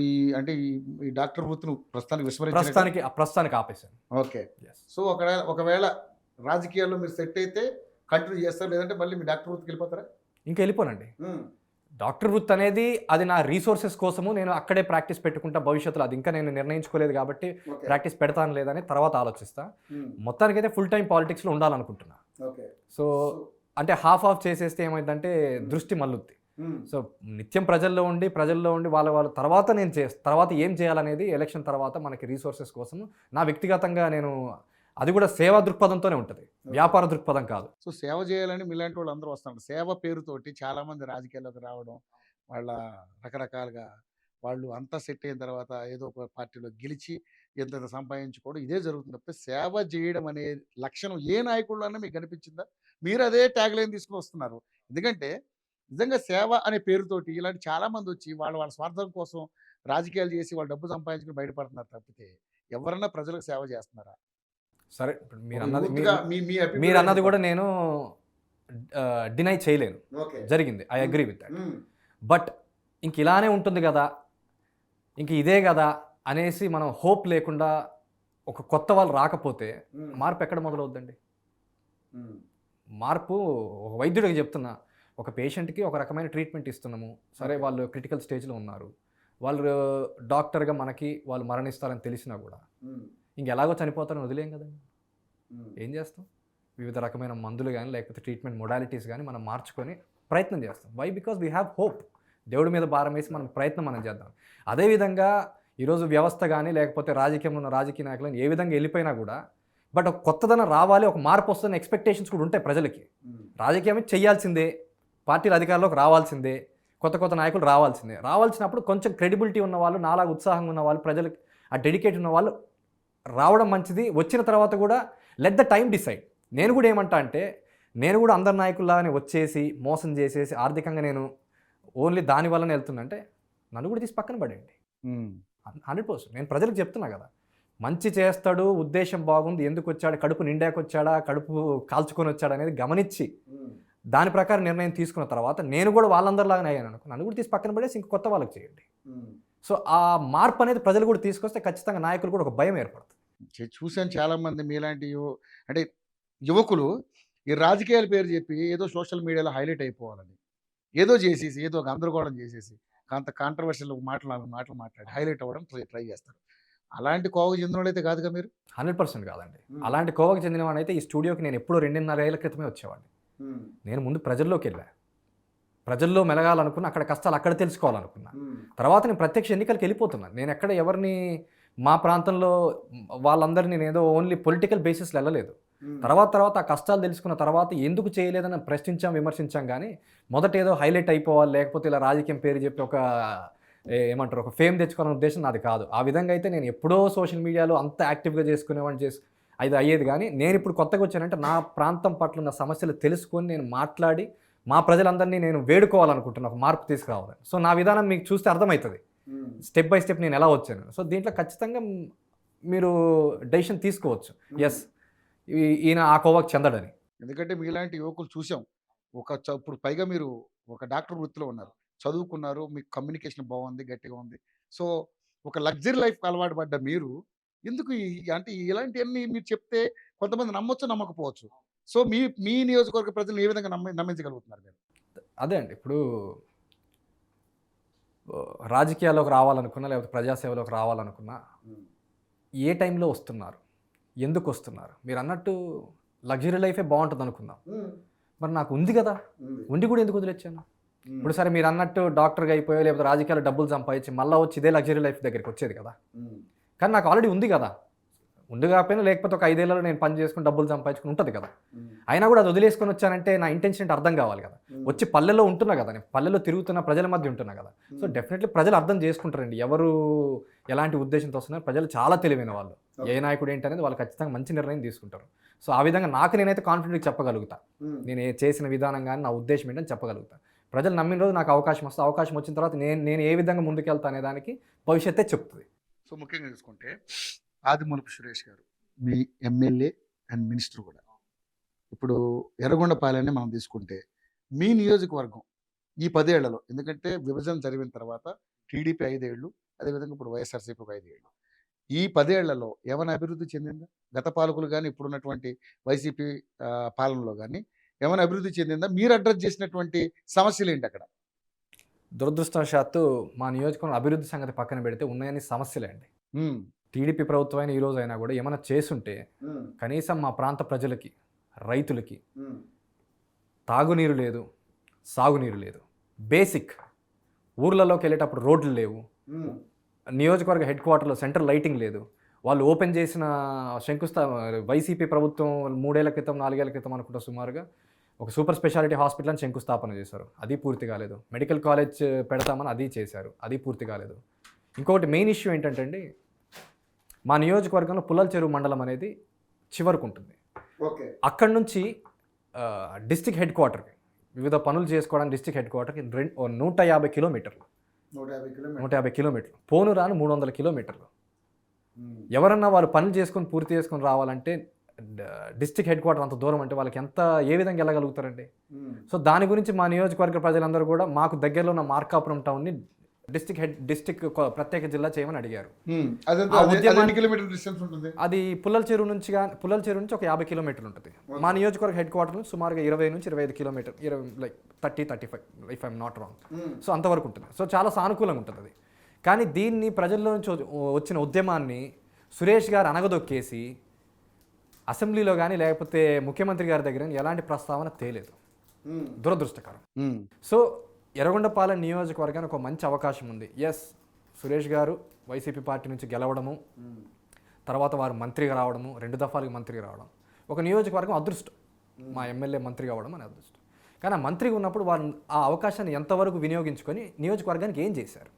ఈ డాక్టర్ వృత్తిని ప్రస్తుతానికి ప్రస్తుతానికి ఆపేశాను. ఓకే. సో ఒకవేళ రాజకీయాల్లో మీరు సెట్ అయితే కంటిన్యూ చేస్తారు, లేదంటే మళ్ళీ మీ డాక్టర్ వృత్తికి వెళ్ళిపోతారా? ఇంకా వెళ్ళిపోనండి. డాక్టర్ వృత్తి అనేది అది నా రీసోర్సెస్ కోసము నేను అక్కడే ప్రాక్టీస్ పెట్టుకుంటా భవిష్యత్తులో. అది ఇంకా నేను నిర్ణయించుకోలేదు కాబట్టి ప్రాక్టీస్ పెడతాను లేదని తర్వాత ఆలోచిస్తా. మొత్తానికైతే ఫుల్ టైం పాలిటిక్స్లో ఉండాలనుకుంటున్నా. సో అంటే హాఫ్ చేసేస్తే ఏమైందంటే దృష్టి మల్లుద్ది. సో నిత్యం ప్రజల్లో ఉండి వాళ్ళ తర్వాత తర్వాత ఏం చేయాలనేది ఎలక్షన్ తర్వాత మనకి రీసోర్సెస్ కోసం నా వ్యక్తిగతంగా నేను అది కూడా సేవా దృక్పథంతోనే ఉంటుంది, వ్యాపార దృక్పథం కాదు. సో సేవ చేయాలని మీలాంటి వాళ్ళు అందరూ వస్తున్నారు. సేవ పేరుతోటి చాలామంది రాజకీయాల్లోకి రావడం, వాళ్ళ రకరకాలుగా వాళ్ళు అంతా సెట్ అయిన తర్వాత ఏదో ఒక పార్టీలో గెలిచి ఎంత సంపాదించుకోవడం ఇదే జరుగుతుంది తప్పితే సేవ చేయడం అనే లక్షణం ఏ నాయకుల్లోనే మీకు కనిపించిందా? మీరు అదే ట్యాగ్ లైన్ తీసుకుని వస్తున్నారు. ఎందుకంటే నిజంగా సేవ అనే పేరుతోటి ఇలాంటి చాలామంది వచ్చి వాళ్ళ స్వార్థం కోసం రాజకీయాలు చేసి వాళ్ళు డబ్బు సంపాదించుకుని బయటపడుతున్నారు తప్పితే ఎవరన్నా ప్రజలకు సేవ చేస్తున్నారా? సరే మీరు అన్నది కూడా నేను డినై చేయలేను, జరిగింది. I agree with that. But ఇంక ఇలానే ఉంటుంది కదా, ఇంక ఇదే కదా అనేసి మనం హోప్ లేకుండా ఒక కొత్త వాళ్ళు రాకపోతే మార్పు ఎక్కడ మొదలవుద్దండి? మార్పు ఒక వైద్యుడికి చెప్తున్నా, ఒక పేషెంట్కి ఒక రకమైన ట్రీట్మెంట్ ఇస్తున్నాము, సరే వాళ్ళు క్రిటికల్ స్టేజ్లో ఉన్నారు, వాళ్ళు డాక్టర్గా మనకి వాళ్ళు మరణిస్తారని తెలిసినా కూడా ఇంకెలాగో చనిపోతారని వదిలేం కదండి. ఏం చేస్తాం? వివిధ రకమైన మందులు కానీ లేకపోతే ట్రీట్మెంట్ మొడాలిటీస్ కానీ మనం మార్చుకొని ప్రయత్నం చేస్తాం. Why? Because we have hope. దేవుడి మీద భారం వేసి మనం చేద్దాం. అదేవిధంగా ఈరోజు వ్యవస్థ కానీ లేకపోతే రాజకీయంలో ఉన్న రాజకీయ నాయకులను ఏ విధంగా వెళ్ళిపోయినా కూడా బట్ ఒక కొత్తదనం రావాలి, ఒక మార్పు వస్తున్న ఎక్స్పెక్టేషన్స్ కూడా ఉంటాయి ప్రజలకి. రాజకీయం చేయాల్సిందే, పార్టీల అధికారంలోకి రావాల్సిందే, కొత్త నాయకులు రావాల్సిందే. రావాల్సినప్పుడు కొంచెం క్రెడిబిలిటీ ఉన్న వాళ్ళు, నాలాగా ఉత్సాహంగా ఉన్న వాళ్ళు, ప్రజలకు ఆ డెడికేట్ ఉన్న వాళ్ళు రావడం మంచిది. వచ్చిన తర్వాత కూడా లెట్ ద టైం డిసైడ్. నేను కూడా ఏమంటా అంటే, నేను కూడా అందరి నాయకుల్లాగానే వచ్చేసి మోసం చేసేసి ఆర్థికంగా నేను ఓన్లీ దాని వల్లనే వెళ్తున్నంటే నన్ను కూడా తీసి పక్కన పడేయండి. 100%. నేను ప్రజలకు చెప్తున్నా కదా, మంచి చేస్తాడు, ఉద్దేశం బాగుంది, ఎందుకు వచ్చాడు, కడుపు నిండాక వచ్చాడా, కడుపు కాల్చుకొని వచ్చాడా అనేది గమనించి దాని ప్రకారం నిర్ణయం తీసుకున్న తర్వాత నేను కూడా వాళ్ళందరిలాగానే అయ్యాను అనుకో, నన్ను కూడా తీసి పక్కన పడేసి ఇంక కొత్త వాళ్ళకి చేయండి. సో ఆ మార్పు అనేది ప్రజలు కూడా తీసుకొస్తే ఖచ్చితంగా నాయకులు కూడా ఒక భయం ఏర్పడుతుంది. చూశాను చాలామంది మీలాంటి అంటే యువకులు ఈ రాజకీయాల పేరు చెప్పి ఏదో సోషల్ మీడియాలో హైలైట్ అయిపోవాలని ఏదో చేసేసి ఏదో గందరగోళం చేసేసి అంత కాంట్రవర్షియల్ మాటలు మాట్లాడి హైలైట్ అవ్వడం ట్రై చేస్తారు. అలాంటి కోవకు చెందిన వాళ్ళైతే కాదుగా మీరు? 100% కాదండి. అలాంటి కోవకు చెందిన వాడైతే ఈ స్టూడియోకి నేను ఎప్పుడో 2.5 ఏళ్ల క్రితమే వచ్చేవాడిని. నేను ముందు ప్రజల్లోకి వెళ్ళా, ప్రజల్లో మెలగాలనుకున్నా, అక్కడ కష్టాలు అక్కడ తెలుసుకోవాలనుకున్నా. తర్వాత నేను ప్రత్యక్ష ఎన్నికలకు వెళ్ళిపోతున్నాను. నేను ఎక్కడ ఎవరిని మా ప్రాంతంలో వాళ్ళందరినీ నేను ఏదో ఓన్లీ పొలిటికల్ బేసిస్లో వెళ్ళలేదు. తర్వాత ఆ కష్టాలు తెలుసుకున్న తర్వాత ఎందుకు చేయలేదని ప్రశ్నించాం, విమర్శించాం. కానీ మొదట ఏదో హైలైట్ అయిపోవాలి, లేకపోతే ఇలా రాజకీయం పేరు చెప్పి ఒక ఫేమ్ తెచ్చుకోవాలనే ఉద్దేశం నాది కాదు. ఆ విధంగా అయితే నేను ఎప్పుడో సోషల్ మీడియాలో అంత యాక్టివ్గా చేసుకునేవాడిని అది అయ్యేది. కానీ నేను ఇప్పుడు కొత్తగా వచ్చానంటే నా ప్రాంతం పట్ల ఉన్న సమస్యలు తెలుసుకొని నేను మాట్లాడి మా ప్రజలందరినీ నేను వేడుకోవాలనుకుంటున్నాను, ఒక మార్పు తీసుకురావాలని. సో నా విధానం మీకు చూస్తే అర్థమవుతుంది, స్టెప్ బై స్టెప్ నేను ఎలా వచ్చాను. సో దీంట్లో ఖచ్చితంగా మీరు డెసిషన్ తీసుకోవచ్చు, ఎస్ ఈయన ఆ కోవకు చెందడని. ఎందుకంటే మీలాంటి యువకులు చూసాం. ఇప్పుడు పైగా మీరు ఒక డాక్టర్ వృత్తిలో ఉన్నారు, చదువుకున్నారు, మీకు కమ్యూనికేషన్ బాగుంది, గట్టిగా ఉంది. సో ఒక లగ్జరీ లైఫ్కి అలవాటు పడ్డ మీరు ఎందుకు అంటే ఇలాంటివన్నీ మీరు చెప్తే కొంతమంది నమ్మొచ్చు, నమ్మకపోవచ్చు. సో మీ నియోజకవర్గ ప్రజలు ఏ విధంగా నమ్మించగలుగుతున్నారు మీరు? అదే అండి, ఇప్పుడు రాజకీయాల్లోకి రావాలనుకున్నా లేకపోతే ప్రజాసేవలోకి రావాలనుకున్నా ఏ టైంలో వస్తున్నారు, ఎందుకు వస్తున్నారు? మీరు అన్నట్టు లగ్జరీ లైఫే బాగుంటుంది అనుకుందాం, మరి నాకు ఉంది కదా, ఉండి కూడా ఎందుకు వదిలేచ్చాను? ఇప్పుడు సరే మీరు అన్నట్టు డాక్టర్గా అయిపోయా లేకపోతే రాజకీయాలు డబ్బులు సంపాదించి మళ్ళీ వచ్చి ఇదే లగ్జరీ లైఫ్ దగ్గరికి వచ్చేది కదా. కానీ నాకు ఆల్రెడీ ఉంది కదా, ఉండు కాకపోయినా లేకపోతే ఒక 5 ఏళ్లలో నేను పని చేసుకుని డబ్బులు సంపాదించుకుని ఉంటుంది కదా. అయినా కూడా అది వదిలేసుకొని వచ్చానంటే నా ఇంటెన్షన్ ఏంటి అర్థం కావాలి కదా. వచ్చి పల్లెల్లో ఉంటున్నా కదా, నేను పల్లెల్లో తిరుగుతున్న ప్రజల మధ్య ఉంటున్నా కదా. సో డెఫినెట్లీ ప్రజలు అర్థం చేసుకుంటారండి ఎవరు ఎలాంటి ఉద్దేశంతో వస్తున్నారు. ప్రజలు చాలా తెలివైన వాళ్ళు, ఏ నాయకుడు ఏంటి అనేది వాళ్ళు ఖచ్చితంగా మంచి నిర్ణయం తీసుకుంటారు. సో ఆ విధంగా నాకు నేనైతే కాన్ఫిడెంట్గా చెప్పగలుగుతా, నేను చేసిన విధానం కానీ నా ఉద్దేశం ఏంటని చెప్పగలుగుతా. ప్రజలు నమ్మిన రోజు నాకు అవకాశం వస్తుంది, అవకాశం వచ్చిన తర్వాత నేను ఏ విధంగా ముందుకెళ్తా అనే దానికి భవిష్యత్తే చెప్తుంది. సో ముఖ్యంగా చూసుకుంటే ఆదిమూలపు సురేష్ గారు మీ ఎమ్మెల్యే అండ్ మినిస్టర్ కూడా. ఇప్పుడు ఎర్రగొండపాలెన్ని మనం తీసుకుంటే మీ నియోజకవర్గం ఈ 10 ఏళ్లలో, ఎందుకంటే విభజన జరిగిన తర్వాత టీడీపీ 5 ఏళ్ళు, అదేవిధంగా ఇప్పుడు వైఎస్ఆర్సీపీ 5 ఏళ్ళు, ఈ 10 ఏళ్లలో ఏమైనా అభివృద్ధి చెందిందా? గత పాలకులు కానీ ఇప్పుడున్నటువంటి వైసీపీ పాలనలో కానీ ఏమైనా అభివృద్ధి చెందిందా? మీరు అడ్రస్ చేసినటువంటి సమస్యలు ఏంటి అక్కడ? దురదృష్టవశాత్తు మా నియోజకవర్గం అభివృద్ధి సంగతి పక్కన పెడితే ఉన్నాయని సమస్యలే అండి. టీడీపీ ప్రభుత్వం అయినా ఈ రోజు అయినా కూడా ఏమైనా చేసుంటే కనీసం మా ప్రాంత ప్రజలకి, రైతులకి తాగునీరు లేదు, సాగునీరు లేదు, బేసిక్ ఊర్లలోకి వెళ్ళేటప్పుడు రోడ్లు లేవు, నియోజకవర్గ హెడ్ క్వార్టర్లో సెంట్రల్ లైటింగ్ లేదు. వాళ్ళు ఓపెన్ చేసిన వైసీపీ ప్రభుత్వం 3 ఏళ్ల క్రితం 4 ఏళ్ల క్రితం అనుకుంటా సుమారుగా ఒక సూపర్ స్పెషాలిటీ హాస్పిటల్ని శంకుస్థాపన చేశారు, అది పూర్తి కాలేదు. మెడికల్ కాలేజ్ పెడతామని అది చేశారు, అది పూర్తి కాలేదు. ఇంకొకటి మెయిన్ ఇష్యూ ఏంటంటే అండి, మా నియోజకవర్గంలో పుల్లల చెరువు మండలం అనేది చివరకు ఉంటుంది. అక్కడి నుంచి డిస్టిక్ హెడ్ క్వార్టర్కి వివిధ పనులు చేసుకోవడానికి డిస్టిక్ హెడ్ క్వార్టర్కి 150 కిలోమీటర్లు, 150 కిలోమీటర్లు, పోను రాను 300 కిలోమీటర్లు. ఎవరన్నా వాళ్ళు పనులు చేసుకొని పూర్తి చేసుకొని రావాలంటే డిస్టిక్ హెడ్ క్వార్టర్ అంత దూరం అంటే వాళ్ళకి ఏ విధంగా వెళ్ళగలుగుతారండి? సో దాని గురించి మా నియోజకవర్గ ప్రజలందరూ కూడా మాకు దగ్గరలో ఉన్న మార్కాపురం టౌన్ని డిస్టిక్ ప్రత్యేక జిల్లా చేయమని అడిగారు. అది పుల్లల చెరువు నుంచి ఒక 50 కిలోమీటర్లు ఉంటుంది. మా నియోజకవర్గ హెడ్ క్వార్టర్ సుమారుగా 20 నుంచి 25 kilometre, 30-35 if I'm not wrong. So అంతవరకు ఉంటుంది. సో చాలా సానుకూలంగా ఉంటుంది అది. కానీ దీన్ని ప్రజల్లో నుంచి వచ్చిన ఉద్యమాన్ని సురేష్ గారు అనగదొక్కేసి అసెంబ్లీలో కానీ లేకపోతే ముఖ్యమంత్రి గారి దగ్గర ఎలాంటి ప్రస్తావన తేలేదు. దురదృష్టకరం. సో ఎర్రగొండపాలెం నియోజకవర్గానికి ఒక మంచి అవకాశం ఉంది. ఎస్, సురేష్ గారు వైసీపీ పార్టీ నుంచి గెలవడము, తర్వాత వారు మంత్రిగా రావడము, 2 దఫాలుగా మంత్రిగా రావడం ఒక నియోజకవర్గం అదృష్టం. మా ఎమ్మెల్యే మంత్రి కావడం అని అదృష్టం. కానీ ఆ మంత్రిగా ఉన్నప్పుడు వారు ఆ అవకాశాన్ని ఎంతవరకు వినియోగించుకొని నియోజకవర్గానికి ఏం చేశారు?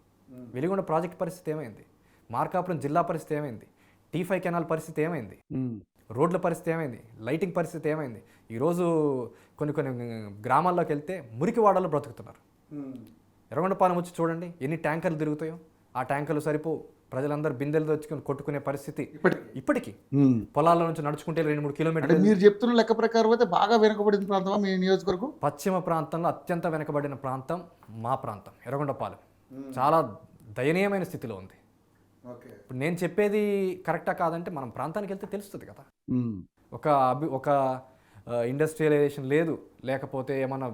వెలిగొండ ప్రాజెక్ట్ పరిస్థితి ఏమైంది? మార్కాపురం జిల్లా పరిస్థితి ఏమైంది? T5 కెనాల్ పరిస్థితి ఏమైంది? రోడ్ల పరిస్థితి ఏమైంది? లైటింగ్ పరిస్థితి ఏమైంది? ఈరోజు కొన్ని గ్రామాల్లోకి వెళ్తే మురికి వాడల్లో బ్రతుకుతున్నారు. ఎర్రగొండపాలెం వచ్చి చూడండి ఎన్ని ట్యాంకర్లు తిరుగుతాయో. ఆ ట్యాంకర్లు సరిపో, ప్రజలందరూ బిందెలు తెచ్చుకొని కొట్టుకునే పరిస్థితి ఇప్పటికీ. పొలాల నుంచి నడుచుకుంటే 2-3 కిలోమీటర్లు. మీరు చెప్తున్న లెక్క ప్రకారం అయితే బాగా వెనుకబడిన ప్రాంతం మీ నియోజకవర్గం. పశ్చిమ ప్రాంతంలో అత్యంత వెనుకబడిన ప్రాంతం మా ప్రాంతం ఎర్రగొండపాలెం. చాలా దయనీయమైన స్థితిలో ఉంది. ఇప్పుడు నేను చెప్పేది కరెక్టా కాదంటే మనం ప్రాంతానికి వెళ్తే తెలుస్తుంది కదా. ఒక ఇండస్ట్రియలైజేషన్ లేదు, లేకపోతే ఏమన్నా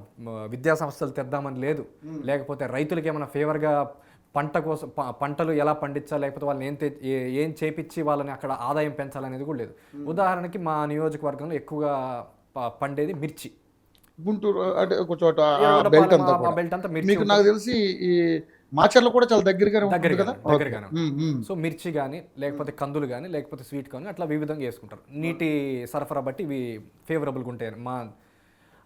విద్యా సంస్థలు తెద్దామని లేదు, లేకపోతే రైతులకి ఏమైనా ఫేవర్గా పంటలు ఎలా పండించాలి, లేకపోతే వాళ్ళని ఏం చేపించి వాళ్ళని అక్కడ ఆదాయం పెంచాలనేది కూడా లేదు. ఉదాహరణకి మా నియోజకవర్గంలో ఎక్కువగా పండేది మిర్చి. గుంటూరు అంటే ఒక చోట బెల్ట్ అంతా మిర్చి. నాకు తెలిసి ఈ మాచర్ల కూడా చాలా దగ్గరగానే. సో మిర్చి కానీ, లేకపోతే కందులు కానీ, లేకపోతే స్వీట్ కానీ అట్లా వివిధంగా వేసుకుంటారు. నీటి సరఫరా బట్టి ఇవి ఫేవరబుల్గా ఉంటాయి.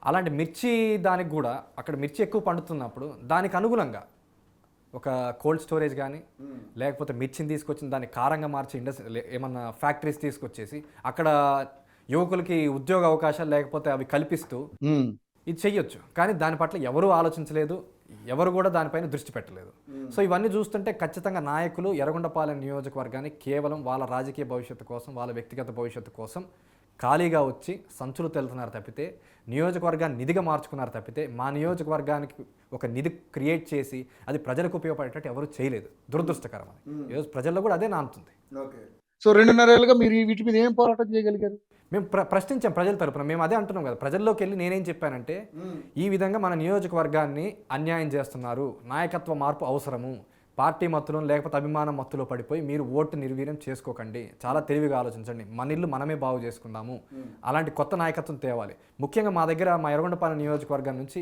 అలాంటి మిర్చి దానికి కూడా అక్కడ మిర్చి ఎక్కువ పండుతున్నప్పుడు దానికి అనుగుణంగా ఒక కోల్డ్ స్టోరేజ్ కానీ, లేకపోతే మిర్చిని తీసుకొచ్చి దాన్ని కారంగా మార్చి ఏమన్నా ఫ్యాక్టరీస్ తీసుకొచ్చేసి అక్కడ యువకులకి ఉద్యోగ అవకాశాలు లేకపోతే అవి కల్పిస్తూ ఇది చెయ్యొచ్చు. కానీ దాని పట్ల ఎవరూ ఆలోచించలేదు, ఎవరు కూడా దానిపైన దృష్టి పెట్టలేదు. సో ఇవన్నీ చూస్తుంటే ఖచ్చితంగా నాయకులు ఎర్రగొండపాలెం నియోజకవర్గాన్ని కేవలం వాళ్ళ రాజకీయ భవిష్యత్తు కోసం, వాళ్ళ వ్యక్తిగత భవిష్యత్తు కోసం ఖాళీగా వచ్చి సంచులు తెలుతున్నారు తప్పితే, నియోజకవర్గాన్ని నిధిగా మార్చుకున్నారు తప్పితే, మా నియోజకవర్గానికి ఒక నిధి క్రియేట్ చేసి అది ప్రజలకు ఉపయోగపడేటట్టు ఎవరు చేయలేదు. దురదృష్టకరం. అది ఈరోజు ప్రజల్లో కూడా అదే నానుతుంది. సో 2.5 ఏళ్ళుగా మీరు వీటి మీద ఏం పోరాటం చేయగలిగారు? మేము ప్రశ్నించాం ప్రజల తరపున. మేము అదే అంటున్నాం కదా, ప్రజల్లోకి వెళ్ళి నేనేం చెప్పానంటే, ఈ విధంగా మన నియోజకవర్గాన్ని అన్యాయం చేస్తున్నారు, నాయకత్వ మార్పు అవసరము, పార్టీ మత్తులో లేకపోతే అభిమానం మత్తులో పడిపోయి మీరు ఓటు నిర్వీర్యం చేసుకోకండి, చాలా తెలివిగా ఆలోచించండి, మన ఇల్లు మనమే బాగు చేసుకుందాము, అలాంటి కొత్త నాయకత్వం తేవాలి. ముఖ్యంగా మా దగ్గర మా ఎర్రగొండపాలెం నియోజకవర్గం నుంచి,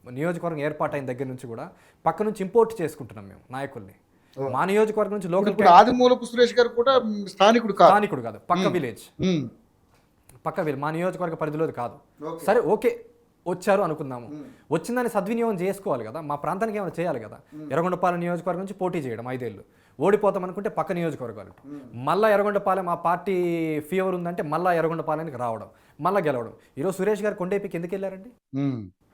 నియోజకవర్గం ఏర్పాటైన దగ్గర నుంచి కూడా పక్క నుంచి ఇంపోర్ట్ చేసుకుంటున్నాం మేము నాయకుల్ని. మా నియోజకవర్గం నుంచి లోకల్ ఇప్పుడు ఆదిమూలపు సురేష్ గారు కూడా స్థానికుడు కాదు. స్థానికుడు కాదు, పక్క విలేజ్, మా నియోజకవర్గ పరిధిలోది కాదు. సరే ఓకే, వచ్చారు అనుకుందాము. వచ్చిందని సద్వినియోగం చేసుకోవాలి కదా, మా ప్రాంతానికి ఏమైనా చేయాలి కదా. ఎర్రగొండపాలెం నియోజకవర్గం నుంచి పోటీ చేయడం 5 ఏళ్ళు, ఓడిపోతాం అనుకుంటే పక్క నియోజకవర్గాలు, మళ్ళీ ఎర్రగొండపాలెం ఆ పార్టీ ఫీవర్ ఉందంటే మళ్ళీ ఎర్రగొండపాలెనికి రావడం, మళ్ళీ గెలవడం. ఈరోజు సురేష్ గారు కొండేపికి ఎందుకు వెళ్ళారండి?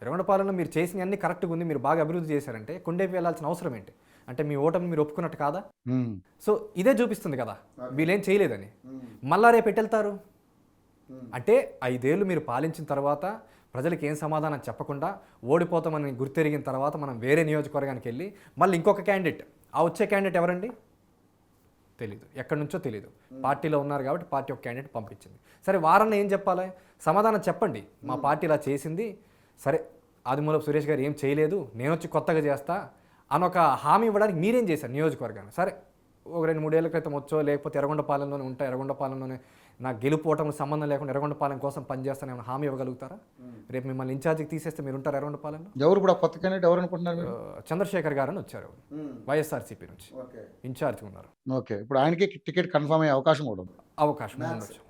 ఎర్రగొండపాలెంలో మీరు చేసిన అన్ని కరెక్ట్గా ఉంది, మీరు బాగా అభివృద్ధి చేశారంటే కొండేపి వెళ్ళాల్సిన అవసరం ఏంటి? అంటే మీ ఓటమి మీరు ఒప్పుకున్నట్టు కాదా? సో ఇదే చూపిస్తుంది కదా వీళ్ళేం చేయలేదని. మళ్ళా రేపు ఎట్టెళ్తారు అంటే 5 ఏళ్ళు మీరు పాలించిన తర్వాత ప్రజలకు ఏం సమాధానం చెప్పకుండా ఓడిపోతామని గుర్తెరిగిన తర్వాత మనం వేరే నియోజకవర్గానికి వెళ్ళి మళ్ళీ ఇంకొక క్యాండిడేట్, ఆ వచ్చే క్యాండిడేట్ ఎవరండి తెలీదు, ఎక్కడి నుంచో తెలీదు. పార్టీలో ఉన్నారు కాబట్టి పార్టీ ఒక క్యాండిడేట్ పంపించింది. సరే వారన్నా ఏం చెప్పాలి? సమాధానం చెప్పండి, మా పార్టీ ఇలా చేసింది, సరే ఆదిమూలపు సురేష్ గారు ఏం చేయలేదు, నేను వచ్చి కొత్తగా చేస్తా అని ఒక హామీ ఇవ్వడానికి మీరేం చేశారు నియోజకవర్గాన్ని? సరే ఒక 2-3 ఏళ్ల క్రితం వచ్చో, లేకపోతే ఎర్రగొండపాలెంలోనే ఉంటా, ఎర్రగొండపాలెంలోనే నాకు గెలుపోవటం సంబంధం లేకుండా ఎర్రగొండపాలెం కోసం పనిచేస్తాను ఏమైనా హామీ ఇవ్వగలుగుతారా? రేపు మిమ్మల్ని ఇన్ఛార్జికి తీసేస్తే మీరు ఉంటారు ఎర్రగొండపాలెంలో? ఎవరు కూడా కొత్త క్యాండిడేట్ ఎవరు అనుకుంటున్నారు? చంద్రశేఖర్ గారు అని వచ్చారు వైఎస్ఆర్సీపీ నుంచి, ఇన్ఛార్జ్ ఉన్నారు. ఓకే, ఇప్పుడు ఆయనకి టికెట్ కన్ఫర్మ్ అయ్యే అవకాశం కూడా ఉంది. అవకాశం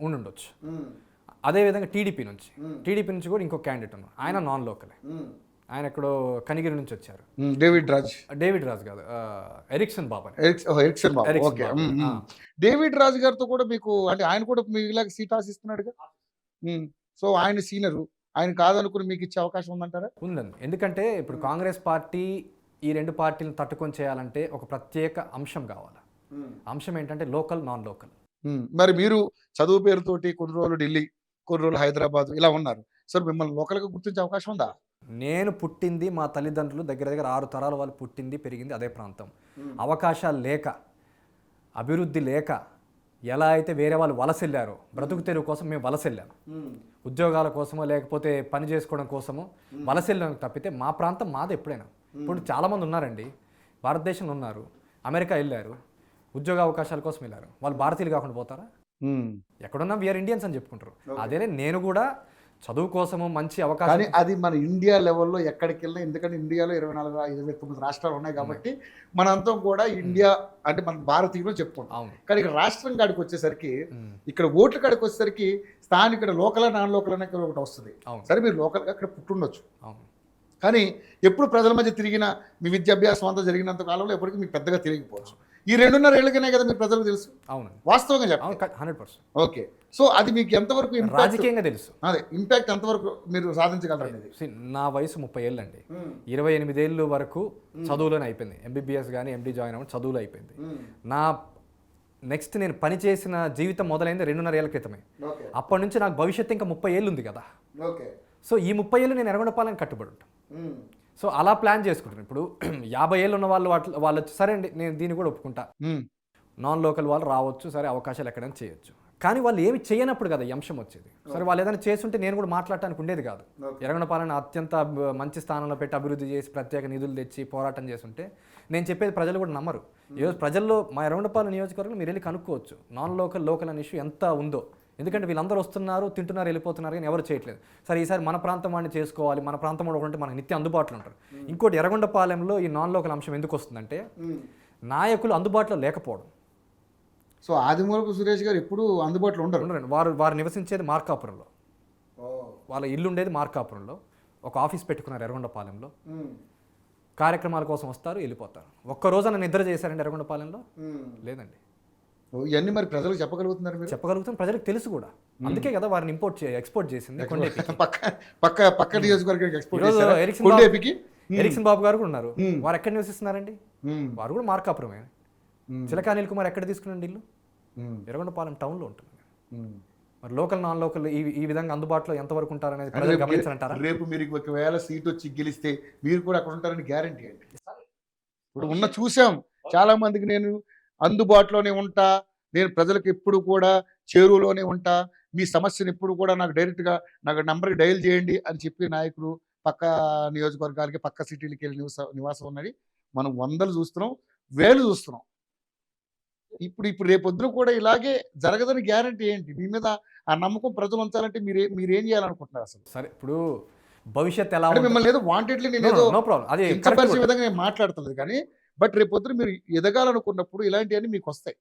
ఉండుండొచ్చు. అదేవిధంగా టీడీపీ నుంచి కూడా ఇంకో క్యాండిడేట్ ఉన్నారు, ఆయన నాన్ లోకలే, ఆయన ఎక్కడో కనిగిరి నుంచి వచ్చారు. డేవిడ్ రాజ్ కాదు, ఎరిక్సన్ బాబు. ఓకే, డేవిడ్ రాజ్ గారితో కూడా మీకు అంటే ఆయన కూడా మీలాగా సీట్ ఆశిస్తున్నాడుగా. సో ఆయన సీనియర్, ఆయన కాదనుకుని మీకు ఇచ్చే అవకాశం ఉందంటారా? ఉందండి, ఎందుకంటే ఇప్పుడు కాంగ్రెస్ పార్టీ ఈ 2 పార్టీలను తట్టుకొని చేయాలంటే ఒక ప్రత్యేక అంశం కావాలి. అంశం ఏంటంటే లోకల్, నాన్ లోకల్. మరి మీరు చదువు పేరుతోటి కొన్ని రోజులు ఢిల్లీ, కొన్ని రోజులు హైదరాబాద్ ఇలా ఉన్నారు. సార్ మిమ్మల్ని లోకల్గా గుర్తించే అవకాశం ఉందా? నేను పుట్టింది, మా తల్లిదండ్రులు దగ్గర 6 తరాల వాళ్ళు పుట్టింది పెరిగింది అదే ప్రాంతం. అవకాశాలు లేక, అభివృద్ధి లేక ఎలా అయితే వేరే వాళ్ళు వలస వెళ్ళారో, బ్రతుకు తెరువు కోసం మేము వలస వెళ్ళాము. ఉద్యోగాల కోసమో లేకపోతే పని చేసుకోవడం కోసమో వలస వెళ్ళడానికి తప్పితే మా ప్రాంతం మాది ఎప్పుడైనా. ఇప్పుడు చాలామంది ఉన్నారండి భారతదేశంలో ఉన్నారు, అమెరికా వెళ్ళారు, ఉద్యోగ అవకాశాల కోసం వెళ్ళారు. వాళ్ళు భారతీయులు కాకుండా పోతారా? ఎక్కడున్నా వీఆర్ ఇండియన్స్ అని చెప్పుకుంటారు. అదే నేను కూడా చదువు కోసము మంచి అవకాశం. కానీ అది మన ఇండియా లెవెల్లో ఎక్కడికి వెళ్ళినా, ఎందుకంటే ఇండియాలో 24-29 రాష్ట్రాలు ఉన్నాయి కాబట్టి మనంతా కూడా ఇండియా అంటే మన భారతీయులు చెప్పుకుంటాం. కానీ ఇక్కడ రాష్ట్రం కాడికి వచ్చేసరికి, ఇక్కడ ఓట్ల కాడికి వచ్చేసరికి స్థానిక లోకల్, నాన్ లోకల్ అనే ఒకటి వస్తుంది. సరే మీరు లోకల్గా అక్కడ పుట్టుండొచ్చు, కానీ ఎప్పుడు ప్రజల మధ్య తిరిగిన మీ విద్యాభ్యాసం అంతా జరిగినంత కాలంలో ఎప్పటికీ మీకు పెద్దగా తెలియకపోవచ్చు. ఈ 2.5 ఏళ్ళకనే కదా మీరు ప్రజలకు తెలుసు. అవును, వాస్తవంగా చెప్పండి. 100%. ఓకే, సో అది మీకు ఎంతవరకు రాజకీయంగా తెలుసు, అదే ఇంపాక్ట్ ఎంతవరకు మీరు సాధించగలరు? నా వయసు 30 ఏళ్ళు అండి, 28 ఏళ్ళు వరకు చదువులోనే అయిపోయింది. ఎంబీబీఎస్ కానీ ఎండి జాయిన్ అవ్వడం చదువులో అయిపోయింది. నా నెక్స్ట్ నేను పని చేసిన జీవితం మొదలైంది 2.5 ఏళ్ల క్రితమే. అప్పటి నుంచి నాకు భవిష్యత్తు ఇంకా 30 ఏళ్ళు ఉంది కదా. సో ఈ 30 ఏళ్ళు నేను ఎర్రగొండపాలెం కట్టుబడి ఉంటాను. సో అలా ప్లాన్ చేసుకుంటాను. ఇప్పుడు 50 ఏళ్ళు ఉన్న వాళ్ళు వచ్చి సరే అండి నేను దీన్ని కూడా ఒప్పుకుంటా, నాన్ లోకల్ వాళ్ళు రావచ్చు, సరే అవకాశాలు ఎక్కడైనా చేయొచ్చు. కానీ వాళ్ళు ఏమి చేయనప్పుడు కదా ఈ అంశం వచ్చేది. సరే వాళ్ళు ఏదైనా చేస్తుంటే నేను కూడా మాట్లాడటానికి ఉండేది కాదు. ఎర్రగొండపాలెం అత్యంత మంచి స్థానంలో పెట్టి అభివృద్ధి చేసి ప్రత్యేక నిధులు తెచ్చి పోరాటం చేస్తుంటే నేను చెప్పేది ప్రజలు కూడా నమ్మరు. ఈరోజు ప్రజల్లో మా ఎర్రగొండపాలెం నియోజకవర్గంలో మీరు వెళ్ళి కనుక్కోవచ్చు నాన్ లోకల్ అనే ఇష్యూ ఎంత ఉందో. ఎందుకంటే వీళ్ళందరూ వస్తున్నారు, తింటున్నారు, వెళ్ళిపోతున్నారు, కానీ ఎవరు చేయట్లేదు. సరే ఈసారి మన ప్రాంతం వాడిని చేసుకోవాలి, మన ప్రాంతం వాడు ఒకటి మనకు నిత్యం అందుబాటులో ఉంటారు. ఇంకోటి ఎర్రగొండపాలెంలో ఈ నాన్ లోకల్ అంశం ఎందుకు వస్తుందంటే నాయకులు అందుబాటులో లేకపోవడం. సో ఆదిమూలపు సురేష్ గారు ఎప్పుడు అందుబాటులో ఉండరు. వారు నివసించేది మార్కాపురంలో, వాళ్ళ ఇల్లు ఉండేది మార్కాపురంలో. ఒక ఆఫీస్ పెట్టుకున్నారు ఎర్రగొండపాలెంలో, కార్యక్రమాల కోసం వస్తారు, వెళ్ళిపోతారు. ఒక్కరోజు నిద్ర చేశారండి ఎర్రగొండపాలెంలో? లేదండి. ఇవన్నీ మరి ప్రజలకు చెప్పగలుగుతున్నారు మీరు? చెప్పగలుగుతాం, ప్రజలకు తెలుసు కూడా. అందుకే కదా వారిని ఎక్స్పోర్ట్ చేసింది కొండేపికి. పక్క నియోజకవర్గానికి ఎక్స్పోర్ట్. ఎరిక్సన్ బాబు గారు కూడా ఉన్నారు, వారు ఎక్కడ నివసిస్తున్నారండి? వారు కూడా మార్కాపురమే. చిలకా అనిల్ కుమార్ ఎక్కడ తీసుకున్నాండి ఇల్లు? ఎర్రగొండపాలెం టౌన్లో ఉంటుంది. మరి లోకల్ నాన్ లోకల్ ఈ విధంగా అందుబాటులో ఎంతవరకు ఉంటారనేది ప్రజలు గమనించాలంటారా? రేపు మీరు ఒకవేళ సీట్ వచ్చి గెలిస్తే మీరు కూడా అక్కడ ఉంటారని గ్యారంటీ అండి. ఇప్పుడు చూసాం చాలా మందికి, నేను అందుబాటులోనే ఉంటా, నేను ప్రజలకు ఎప్పుడు కూడా చేరువలోనే ఉంటా, మీ సమస్యను ఎప్పుడు కూడా నాకు డైరెక్ట్గా నాకు నంబర్కి డయల్ చేయండి అని చెప్పి నాయకులు పక్క నియోజకవర్గాలకి పక్క సిటీలకి వెళ్ళి నివాసం ఉన్నది మనం 100 చూస్తున్నాం, 1000 చూస్తున్నాం. ఇప్పుడు రేపొద్దున కూడా ఇలాగే జరగదని గ్యారంటీ ఏంటి? మీ మీద ఆ నమ్మకం ప్రజలు ఉంచాలంటే మీరేం చేయాలనుకుంటున్నారు అసలు? సరే ఇప్పుడు భవిష్యత్ ఎలా మిమ్మల్ని ఏదో వాంటెడ్లీ నేను ఏదో విధంగా నేను మాట్లాడుతున్నది, కానీ బట్ రేపు పొద్దున మీరు ఎదగాలనుకున్నప్పుడు ఇలాంటివన్నీ మీకు వస్తాయి.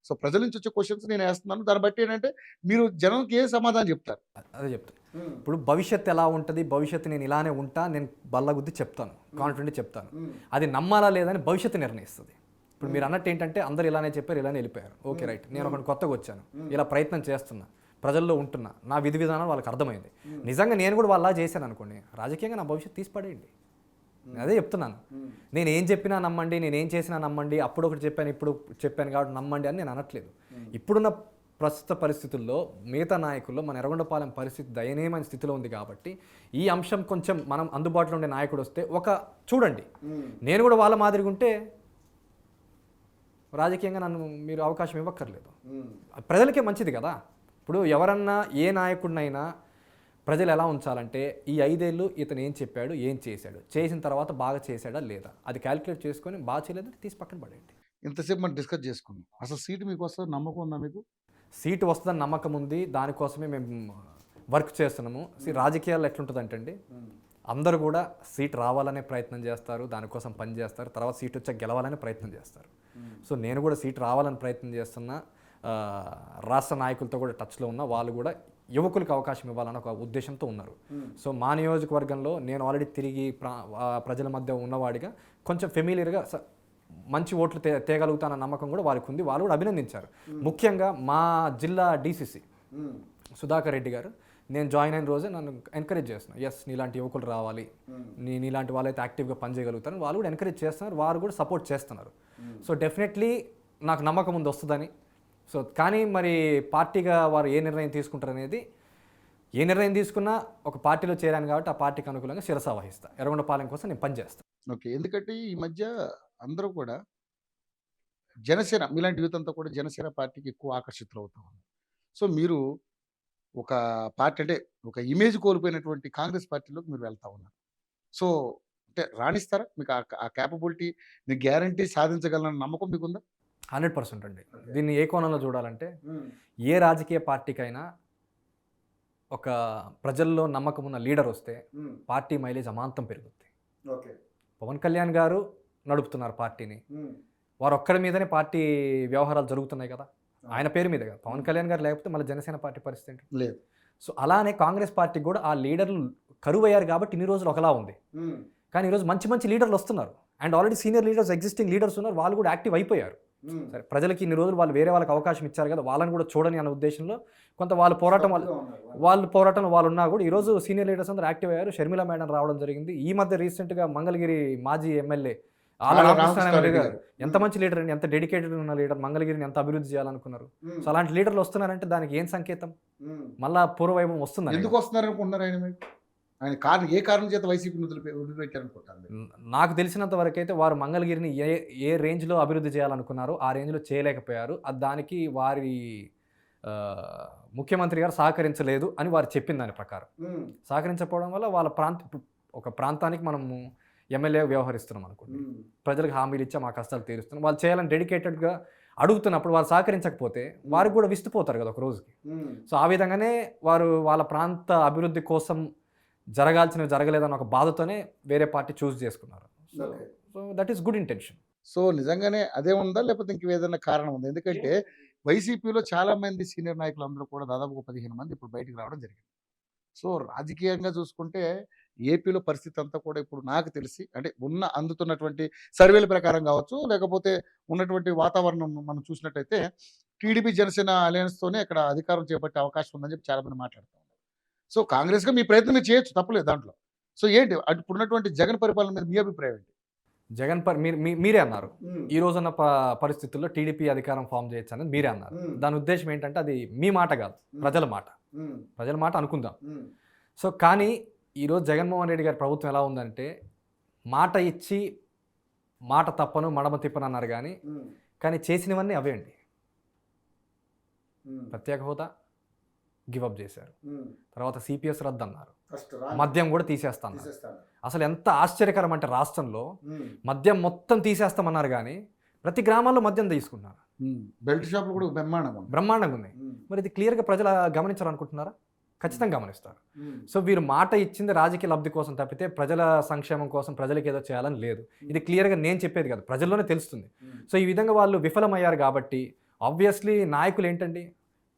సో ప్రజల నుంచి వచ్చే క్వశ్చన్స్ నేను వేస్తున్నాను. దాన్ని బట్టి ఏంటంటే మీరు జనంకి ఏ సమాధానం చెప్తారు? అదే చెప్తాను. ఇప్పుడు భవిష్యత్తు ఎలా ఉంటుంది, భవిష్యత్తు నేను ఇలానే ఉంటా, నేను బల్లగుద్ది చెప్తాను, కాన్ఫిడెంట్ చెప్తాను. అది నమ్మాలా లేదని భవిష్యత్తు నిర్ణయిస్తుంది. ఇప్పుడు మీరు అన్నట్టు ఏంటంటే అందరు ఇలానే చెప్పారు, ఇలానే వెళ్ళిపోయారు. ఓకే రైట్, నేను ఒకటి కొత్తగా వచ్చాను, ఇలా ప్రయత్నం చేస్తున్నా, ప్రజల్లో ఉంటున్నా, నా విధి విధానాలు వాళ్ళకి అర్థమైంది. నిజంగా నేను కూడా వాళ్ళ చేశాను అనుకోండి, రాజకీయంగా నా భవిష్యత్తు తీసిపడేయండి. అదే చెప్తున్నాను. నేను ఏం చెప్పినా నమ్మండి, నేను ఏం చేసినా నమ్మండి, అప్పుడు ఒకటి చెప్పాను ఇప్పుడు చెప్పాను కాబట్టి నమ్మండి అని నేను అనట్లేదు. ఇప్పుడున్న ప్రస్తుత పరిస్థితుల్లో మిగతా నాయకుల్లో మన ఎర్రగొండపాలెం పరిస్థితి దయనీయమైన స్థితిలో ఉంది కాబట్టి ఈ అంశం కొంచెం మనం అందుబాటులో ఉండే నాయకుడు వస్తే ఒక చూడండి, నేను కూడా వాళ్ళ మాదిరిగా ఉంటే రాజకీయంగా నన్ను మీరు అవకాశం ఇవ్వక్కర్లేదు. ప్రజలకే మంచిది కదా. ఇప్పుడు ఎవరన్నా ఏ నాయకుడినైనా ప్రజలు ఎలా ఉంచాలంటే ఈ 5 ఏళ్ళు ఇతను ఏం చెప్పాడు, ఏం చేశాడు, చేసిన తర్వాత బాగా చేశాడా లేదా, అది క్యాలిక్యులేట్ చేసుకొని బాగా చేయలేదని తీసి పక్కన పడేయండి. ఇంతసేపు మనం డిస్కస్ చేసుకున్నాం. అసలు సీటు మీకు వస్తుంది నమ్మకం ఉందా మీకు? సీటు వస్తుందని నమ్మకం ఉంది, దానికోసమే మేము వర్క్ చేస్తున్నాము. రాజకీయాల్లో ఎట్లుంటుందంటే అండి, అందరూ కూడా సీట్ రావాలనే ప్రయత్నం చేస్తారు, దానికోసం పని చేస్తారు, తర్వాత సీట్ వచ్చాక గెలవాలనే ప్రయత్నం చేస్తారు. సో నేను కూడా సీట్ రావాలని ప్రయత్నం చేస్తున్నా, రాష్ట్ర నాయకులతో కూడా టచ్లో ఉన్న వాళ్ళు కూడా యువకులకు అవకాశం ఇవ్వాలని ఒక ఉద్దేశంతో ఉన్నారు. సో మా నియోజకవర్గంలో నేను ఆల్రెడీ తిరిగి ప్రజల మధ్య ఉన్నవాడిగా కొంచెం ఫెమిలియర్గా మంచి ఓట్లు తేగలుగుతానన్న నమ్మకం కూడా వారికి ఉంది. వాళ్ళు కూడా అభినందించారు. ముఖ్యంగా మా జిల్లా డీసీసీ సుధాకర్ రెడ్డి గారు నేను జాయిన్ అయిన రోజే నన్ను ఎంకరేజ్ చేస్తున్నారు. ఎస్, నీలాంటి యువకులు రావాలి, నీలాంటి వాళ్ళైతే యాక్టివ్గా పనిచేయగలుగుతారు, వాళ్ళు కూడా ఎంకరేజ్ చేస్తున్నారు, వారు కూడా సపోర్ట్ చేస్తున్నారు. సో డెఫినెట్లీ నాకు నమ్మకం ఉంది వస్తుందని. సో కానీ మరి పార్టీగా వారు ఏ నిర్ణయం తీసుకుంటారు అనేది, ఏ నిర్ణయం తీసుకున్నా ఒక పార్టీలో చేరాను కాబట్టి ఆ పార్టీకి అనుకూలంగా శిరస వహిస్తా. ఎర్రగొండపాలెం కోసం నేను పనిచేస్తాను. ఓకే. ఎందుకంటే ఈ మధ్య అందరూ కూడా జనసేన, మీలాంటి యూత్ అంతా కూడా జనసేన పార్టీకి ఎక్కువ ఆకర్షితులు అవుతా ఉన్నారు. సో మీరు ఒక పార్టీ అంటే ఒక ఇమేజ్ కోల్పోయినటువంటి కాంగ్రెస్ పార్టీలోకి మీరు వెళ్తా ఉన్నారు. సో అంటే రాణిస్తారా? మీకు ఆ క్యాపబిలిటీ, మీ గ్యారంటీ సాధించగలన నమ్మకం మీకుందా? 100% అండి. దీన్ని ఏ కోణంలో చూడాలంటే, ఏ రాజకీయ పార్టీకైనా ఒక ప్రజల్లో నమ్మకం ఉన్న లీడర్ వస్తే పార్టీ మైలేజ్ అమాంతం పెరుగుతుంది. పవన్ కళ్యాణ్ గారు నడుపుతున్నారు పార్టీని, వారు ఒక్కడి మీదనే పార్టీ వ్యవహారాలు జరుగుతున్నాయి కదా, ఆయన పేరు మీద కదా. పవన్ కళ్యాణ్ గారు లేకపోతే మళ్ళీ జనసేన పార్టీ పరిస్థితి ఏంటి? లేదు. సో అలానే కాంగ్రెస్ పార్టీకి కూడా ఆ లీడర్లు కరువు అయ్యారు కాబట్టి ఇన్ని రోజులు ఒకలా ఉంది. కానీ ఈరోజు మంచి మంచి లీడర్లు వస్తున్నారు, and already senior leaders, existing leaders ఉన్నారు, వాళ్ళు కూడా యాక్టివ్ అయిపోయారు. సరే, ప్రజలకి ఇన్ని రోజులు వాళ్ళు వేరే వాళ్ళకి అవకాశం ఇచ్చారు కదా, వాళ్ళని కూడా చూడని అన్న ఉద్దేశంలో కొంత వాళ్ళ పోరాటం వాళ్ళు ఉన్నా కూడా ఈరోజు సీనియర్ లీడర్స్ అందరూ యాక్టివ్ అయ్యారు. షర్మిల మేడం రావడం జరిగింది. ఈ మధ్య రీసెంట్గా మంగళగిరి మాజీ ఎమ్మెల్యే రామకృష్ణ గారు ఎంత మంచి లీడర్ అండి, ఎంత డెడికేటెడ్ ఉన్న లీడర్, మంగళగిరిని ఎంత అభివృద్ధి చేయాలనుకున్నారు. సో అలాంటి లీడర్లు వస్తున్నారంటే దానికి ఏం సంకేతం? మళ్ళా పూర్వవైభవం వస్తుంది. ఎందుకు వస్తున్నారు అనుకుంటున్నారు ఆయన? మీకు ఆయన కారణం, ఏ కారణం చేత వైసీపీ వదిలిపెట్టారనుకుంటారు? నాకు తెలిసినంత వరకు అయితే వారు మంగళగిరిని ఏ రేంజ్లో అభివృద్ధి చేయాలనుకున్నారో ఆ రేంజ్లో చేయలేకపోయారు. దానికి వారి ముఖ్యమంత్రి గారు సహకరించలేదు అని వారు చెప్పిన దాని ప్రకారం. సహకరించకపోవడం వల్ల వాళ్ళ ఒక ప్రాంతానికి మనము ఎమ్మెల్యే వ్యవహరిస్తున్నాం అనుకోండి, ప్రజలకు హామీలు ఇచ్చా మా కష్టాలు తీరుస్తున్నాం, వాళ్ళు చేయాలని డెడికేటెడ్గా అడుగుతున్నప్పుడు వారు సహకరించకపోతే వారికి కూడా విస్తుపోతారు కదా ఒక రోజుకి. సో ఆ విధంగానే వారు వాళ్ళ ప్రాంత అభివృద్ధి కోసం జరగాల్సినవి జరగలేదన్న ఒక బాధతోనే వేరే పార్టీ చూస్ చేసుకున్నారు. So that is good intention. So నిజంగానే అదే ఉందా, లేకపోతే ఇంకేదైనా కారణం ఉందా? ఎందుకంటే వైసీపీలో చాలా మంది సీనియర్ నాయకులు అందరూ కూడా దాదాపు 15 మంది ఇప్పుడు బయటికి రావడం జరిగింది. సో రాజకీయంగా చూసుకుంటే ఏపీలో పరిస్థితి అంతా కూడా ఇప్పుడు నాకు తెలిసి అంటే అందుతున్నటువంటి సర్వేల ప్రకారం కావచ్చు, లేకపోతే ఉన్నటువంటి వాతావరణం మనం చూసినట్టయితే టీడీపీ జనసేన అలయన్స్తోనే ఇక్కడ అధికారం చేపట్టే అవకాశం ఉందని చెప్పి చాలా మంది మాట్లాడుతూ ఉన్నారు. సో కాంగ్రెస్గా మీ ప్రయత్నం మీరు చేయొచ్చు, తప్పలేదు దాంట్లో. సో ఏంటి ఇప్పుడున్నటువంటి జగన్ పరిపాలన మీద మీ అభిప్రాయం ఏంటి? జగన్ మీరే అన్నారు ఈ రోజున్న పరిస్థితుల్లో టీడీపీ అధికారం ఫామ్ చేయొచ్చు అనేది మీరే అన్నారు. దాని ఉద్దేశం ఏంటంటే అది మీ మాట కాదు, ప్రజల మాట అనుకుందాం. సో కానీ ఈరోజు జగన్మోహన్ రెడ్డి గారి ప్రభుత్వం ఎలా ఉందంటే, మాట ఇచ్చి మాట తప్పను మడమ తిప్పను అన్నారు కానీ చేసినవన్నీ అవే అండి. ప్రత్యేక హోదా గివప్ చేశారు, తర్వాత సిపిఎస్ రద్దు అన్నారు, మద్యం కూడా తీసేస్తాను. అసలు ఎంత ఆశ్చర్యకరం అంటే రాష్ట్రంలో మద్యం మొత్తం తీసేస్తామన్నారు కానీ ప్రతి గ్రామాల్లో మద్యం తీసుకున్నారు. బెల్ట్ షాపులు కూడా బ్రహ్మాండంగా ఉన్నాయి. మరి ఇది క్లియర్గా ప్రజలు గమనించాలనుకుంటున్నారా? ఖచ్చితంగా గమనిస్తారు. సో వీరు మాట ఇచ్చింది రాజకీయ లబ్ధి కోసం తప్పితే ప్రజల సంక్షేమం కోసం ప్రజలకి ఏదో చేయాలని లేదు. ఇది క్లియర్గా నేను చెప్పేది కాదు, ప్రజల్లోనే తెలుస్తుంది. సో ఈ విధంగా వాళ్ళు విఫలమయ్యారు కాబట్టి ఆబ్వియస్లీ నాయకులు ఏంటండి,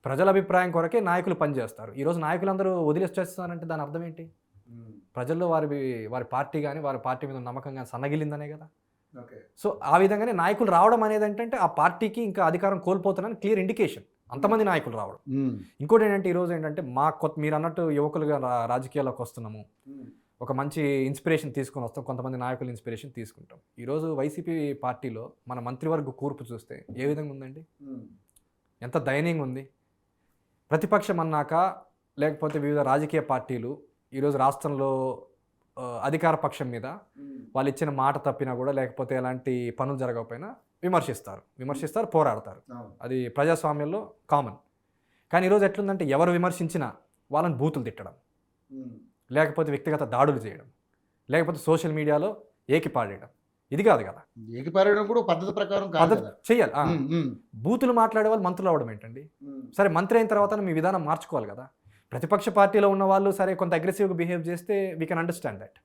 ప్రజల అభిప్రాయం కొరకే నాయకులు పనిచేస్తారు. ఈరోజు నాయకులందరూ వదిలేసేస్తారంటే దాని అర్థం ఏంటి? ప్రజల్లో వారి పార్టీ కానీ వారి పార్టీ మీద నమ్మకం కానీ సన్నగిలిందనే కదా. సో ఆ విధంగానే నాయకులు రావడం అనేది ఏంటంటే ఆ పార్టీకి ఇంకా అధికారం కోల్పోతున్నారని క్లియర్ ఇండికేషన్ అంతమంది నాయకులు రావడం. ఇంకోటి ఏంటంటే ఈరోజు ఏంటంటే మీరు అన్నట్టు యువకులుగా రాజకీయాల్లోకి వస్తున్నాము, ఒక మంచి ఇన్స్పిరేషన్ తీసుకొని వస్తాం, కొంతమంది నాయకులు ఇన్స్పిరేషన్ తీసుకుంటాం. ఈరోజు వైసీపీ పార్టీలో మన మంత్రివర్గ కూర్పు చూస్తే ఏ విధంగా ఉందండి, ఎంత దయనీయంగా ఉంది. ప్రతిపక్షం అన్నాక లేకపోతే వివిధ రాజకీయ పార్టీలు ఈరోజు రాష్ట్రంలో అధికార పక్షం మీద వాళ్ళు ఇచ్చిన మాట తప్పినా కూడా లేకపోతే ఎలాంటి పనులు జరగకపోయినా విమర్శిస్తారు, పోరాడతారు. అది ప్రజాస్వామ్యంలో కామన్. కానీ ఈరోజు ఎట్లుందంటే ఎవరు విమర్శించినా వాళ్ళని బూతులు తిట్టడం, లేకపోతే వ్యక్తిగత దాడులు చేయడం, లేకపోతే సోషల్ మీడియాలో ఏకిపాడేయడం. ఇది కాదు కదా, ఏకిపాడేయడం కూడా పద్ధతి ప్రకారం చెయ్యాలి. బూతులు మాట్లాడే వాళ్ళు మంత్రులు అవ్వడం ఏంటండి? సరే మంత్రి అయిన తర్వాత మీ విధానం మార్చుకోవాలి కదా. ప్రతిపక్ష పార్టీలో ఉన్న వాళ్ళు సరే కొంత అగ్రెసివ్గా బిహేవ్ చేస్తే వీ కెన్ అండర్స్టాండ్ దట్.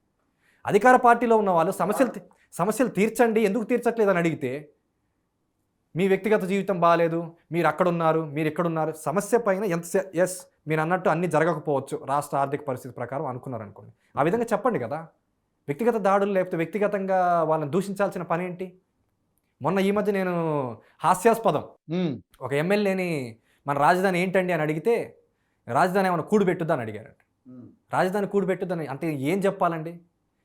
అధికార పార్టీలో ఉన్న వాళ్ళు సమస్యలు తీర్చండి, ఎందుకు తీర్చట్లేదు అని అడిగితే మీ వ్యక్తిగత జీవితం బాగాలేదు, మీరు అక్కడ ఉన్నారు, మీరు ఇక్కడ ఉన్నారు, సమస్య పైన ఎస్ మీరు అన్నట్టు అన్నీ జరగకపోవచ్చు రాష్ట్ర ఆర్థిక పరిస్థితి ప్రకారం అనుకున్నారనుకోండి, ఆ విధంగా చెప్పండి కదా. వ్యక్తిగత దాడులు లేకపోతే వ్యక్తిగతంగా వాళ్ళని దూషించాల్సిన పని ఏంటి? మొన్న ఈ మధ్య నేను హాస్యాస్పదం ఒక ఎమ్మెల్యేని మన రాజధాని ఏంటండి అని అడిగితే రాజధాని ఏమైనా కూడుబెట్టుద్దా అని అడిగారు. రాజధాని కూడుబెట్టుద్దని అంటే ఏం చెప్పాలండి?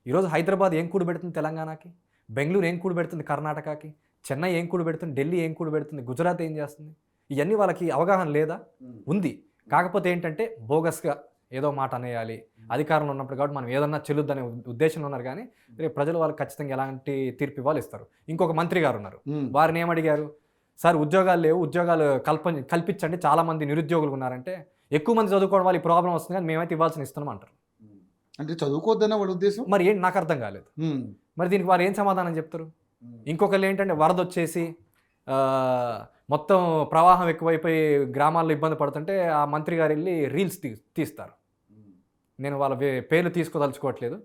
ఈరోజు హైదరాబాద్ ఏం కూడుబెడుతుంది తెలంగాణకి, బెంగళూరు ఏం కూడుబెడుతుంది కర్ణాటకకి, చెన్నై ఏం కూడుబెడుతుంది, ఢిల్లీ ఏం కూడుబెడుతుంది, గుజరాత్ ఏం చేస్తుంది? ఇవన్నీ వాళ్ళకి అవగాహన లేదా? ఉంది. కాకపోతే ఏంటంటే బోగస్గా ఏదో మాట అనేయాలి, అధికారంలో ఉన్నప్పుడు కాబట్టి మనం ఏదన్నా చెల్లుద్దనే ఉద్దేశంలో ఉన్నారు. కానీ రేపు ప్రజలు వాళ్ళకి ఖచ్చితంగా ఎలాంటి తీర్పు ఇవ్వాలి ఇస్తారు. ఇంకొక మంత్రి గారు ఉన్నారు, వారిని ఏమడిగారు, సార్ ఉద్యోగాలు లేవు, ఉద్యోగాలు కల్పించండి, చాలామంది నిరుద్యోగులు ఉన్నారంటే ఎక్కువ మంది చదువుకోవడం వల్ల ఈ ప్రాబ్లం వస్తుంది కానీ మేమైతే ఇవ్వాల్సిన ఇస్తున్నాం అంటారు. అంటే చదువుకోవద్దన్న వాళ్ళ ఉద్దేశం మరి ఏంటి నాకు అర్థం కాలేదు. మరి దీనికి వారు ఏం సమాధానం చెప్తారు? ఇంకొకరు ఏంటంటే వరద వచ్చేసి మొత్తం ప్రవాహం ఎక్కువైపోయి గ్రామాల్లో ఇబ్బంది పడుతుంటే ఆ మంత్రి గారు వెళ్ళి రీల్స్ తీస్తారు. నేను వాళ్ళ పేర్లు తీసుకోదలుచుకోవట్లేదు.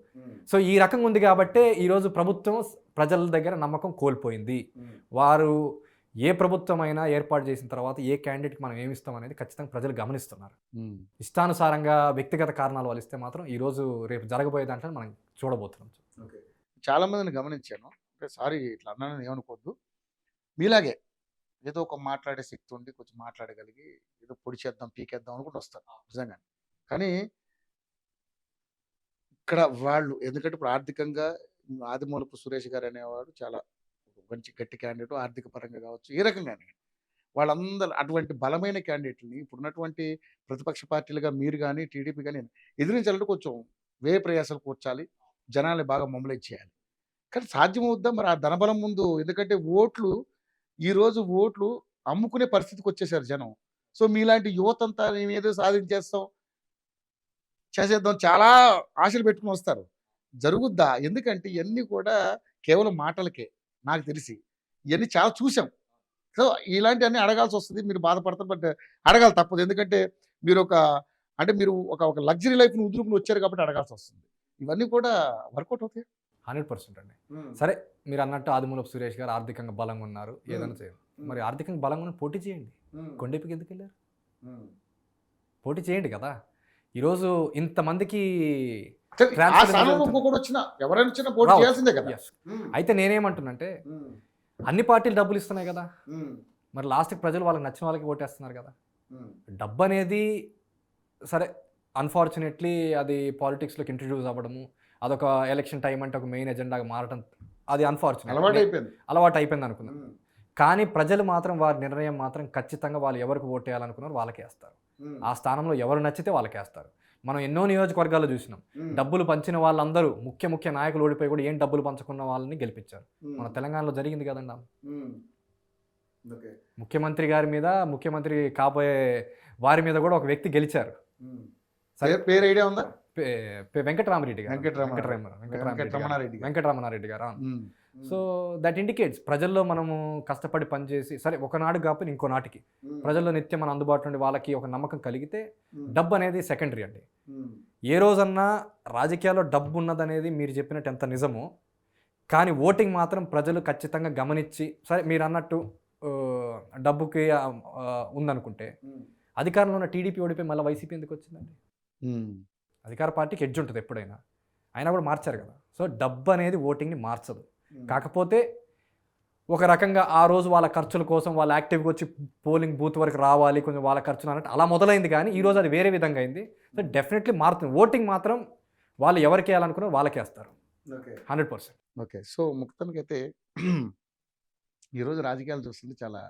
సో ఈ రకంగా ఉంది కాబట్టే ఈరోజు ప్రభుత్వం ప్రజల దగ్గర నమ్మకం కోల్పోయింది. వారు ఏ ప్రభుత్వం అయినా ఏర్పాటు చేసిన తర్వాత ఏ క్యాండిడేట్కి మనం ఏమి ఇస్తాం అనేది ఖచ్చితంగా ప్రజలు గమనిస్తున్నారు. ఇష్టానుసారంగా వ్యక్తిగత కారణాలు వాళ్ళు ఇస్తే మాత్రం ఈరోజు రేపు జరగబోయే దాంట్లో మనం చూడబోతున్నాం. చాలా మందిని గమనించాను, అంటే సారీ ఇట్లా అన్నానని ఏమనుకోవద్దు, మీలాగే ఏదో ఒక మాట్లాడే శక్తి ఉండి కొంచెం మాట్లాడగలిగి ఏదో పొడి చేద్దాం పీకేద్దాం అనుకుంటూ వస్తారు నిజంగా. కానీ ఇక్కడ వాళ్ళు ఎందుకంటే ఇప్పుడు ఆర్థికంగా ఆదిమూలపు సురేష్ గారు అనేవాడు చాలా మంచి గట్టి క్యాండిడేట్, ఆర్థిక పరంగా కావచ్చు ఏ రకంగానే వాళ్ళందరూ అటువంటి బలమైన క్యాండిడేట్ని ఇప్పుడున్నటువంటి ప్రతిపక్ష పార్టీలుగా మీరు కానీ టీడీపీ కానీ ఎదిరించాలంటే కొంచెం వ్యయ ప్రయాసాలు కూర్చాలి, జనాల్ని బాగా మొబలైజ్ చేయాలి. కానీ సాధ్యమవుద్దా మరి ఆ ధనబలం ముందు? ఎందుకంటే ఈరోజు ఓట్లు అమ్ముకునే పరిస్థితికి వచ్చేసారు జనం. సో మీలాంటి యువత అంతా మేము ఏదో సాధించేస్తాం చేసేద్దాం చాలా ఆశలు పెట్టుకుని వస్తారు. జరుగుద్దా? ఎందుకంటే ఇవన్నీ కూడా కేవలం మాటలకే నాకు తెలిసి. ఇవన్నీ చాలా చూసాం. సో ఇలాంటివన్నీ అడగాల్సి వస్తుంది, మీరు బాధపడతారు, బట్ అడగాలి తప్పదు. ఎందుకంటే మీరు ఒక లగ్జరీ లైఫ్ని ఉదురుకుని వచ్చారు కాబట్టి అడగాల్సి వస్తుంది. ఇవన్నీ కూడా వర్కౌట్ అవుతాయి 100% అండి. సరే మీరు అన్నట్టు ఆదిమూలపు సురేష్ గారు ఆర్థికంగా బలంగా ఉన్నారు, ఏదైనా చేయండి. మరి ఆర్థికంగా బలంగా ఉన్న పోటీ చేయండి. కొండెపికి ఎందుకు వెళ్ళారు? పోటీ చేయండి కదా. ఈరోజు ఇంతమందికి అయితే నేనేమంటున్నంటే అన్ని పార్టీలు డబ్బులు ఇస్తున్నాయి కదా, మరి లాస్ట్కి ప్రజలు వాళ్ళకి నచ్చిన వాళ్ళకి ఓటేస్తున్నారు కదా. డబ్బు అనేది సరే అన్ఫార్చునేట్లీ అది పాలిటిక్స్లోకి ఇంట్రడ్యూస్ అవ్వడము, అదొక ఎలక్షన్ టైం అంటే ఒక మెయిన్ ఎజెండాగా మారడం, అది అన్ఫార్చునేట్ అలవాటు అయిపోయింది అనుకున్నాం. కానీ ప్రజలు మాత్రం వారి నిర్ణయం మాత్రం ఖచ్చితంగా వాళ్ళు ఎవరికి ఓటేయాలనుకున్నారో వాళ్ళకే వేస్తారు. ఆ స్థానంలో ఎవరు నచ్చితే వాళ్ళకే వేస్తారు. మనం ఎన్నో నియోజకవర్గాల్లో చూసినాం, డబ్బులు పంచిన వాళ్ళందరూ ముఖ్య నాయకులు ఓడిపోయి కూడా ఏం డబ్బులు పంచుకున్న వాళ్ళని గెలిపించారు. మన తెలంగాణలో జరిగింది కదండి. ముఖ్యమంత్రి గారి మీద, ముఖ్యమంత్రి కాబోయే వారి మీద కూడా ఒక వ్యక్తి గెలిచారు. పేరు ఐడియా ఉందా? వెంకటరామరెడ్డి గారు వెంకటరమణారెడ్డి గారు. వెంకటరమణారెడ్డి గారు ఉమ్, సో దట్ ఇండికేట్స్ ప్రజల్లో మనము కష్టపడి పనిచేసి సరే ఒకనాడు కాకపోతే ఇంకో నాటికి ఉమ్, ప్రజల్లో నిత్యం మన అందుబాటులో ఉండి వాళ్ళకి ఒక నమ్మకం కలిగితే ఉమ్, డబ్బు అనేది సెకండరీ అండి. ఉమ్, ఏ రోజన్నా రాజకీయాల్లో డబ్బు ఉన్నదనేది మీరు చెప్పినట్టు ఎంత నిజమో, కానీ ఓటింగ్ మాత్రం ప్రజలు ఖచ్చితంగా గమనించి సరే మీరు అన్నట్టు ఆ, డబ్బుకి ఉందనుకుంటే ఉమ్, అధికారంలో ఉన్న టీడీపీ ఓడిపోయి మళ్ళీ వైసీపీ ఎందుకు వచ్చిందండి? ఉమ్, అధికార పార్టీకి ఎడ్జ్ ఉంటుంది ఎప్పుడైనా, అయినా కూడా మార్చారు కదా. సో డబ్బు అనేది ఓటింగ్ని మార్చదు. ఉమ్. కాకపోతే ఒక రకంగా ఆ రోజు వాళ్ళ ఖర్చుల కోసం వాళ్ళు యాక్టివ్గా వచ్చి పోలింగ్ బూత్ వరకు రావాలి కొంచెం వాళ్ళ ఖర్చులు అన్నట్టు అలా మొదలైంది, కానీ ఈ రోజు అది వేరే విధంగా అయింది. సో డెఫినెట్లీ మారుతుంది. ఓటింగ్ మాత్రం వాళ్ళు ఎవరికి వేయాలనుకున్నారో వాళ్ళకే వేస్తారు ఓకే 100%. ఓకే సో మొత్తానికైతే ఈరోజు రాజకీయాలు చూస్తుంటే చాలా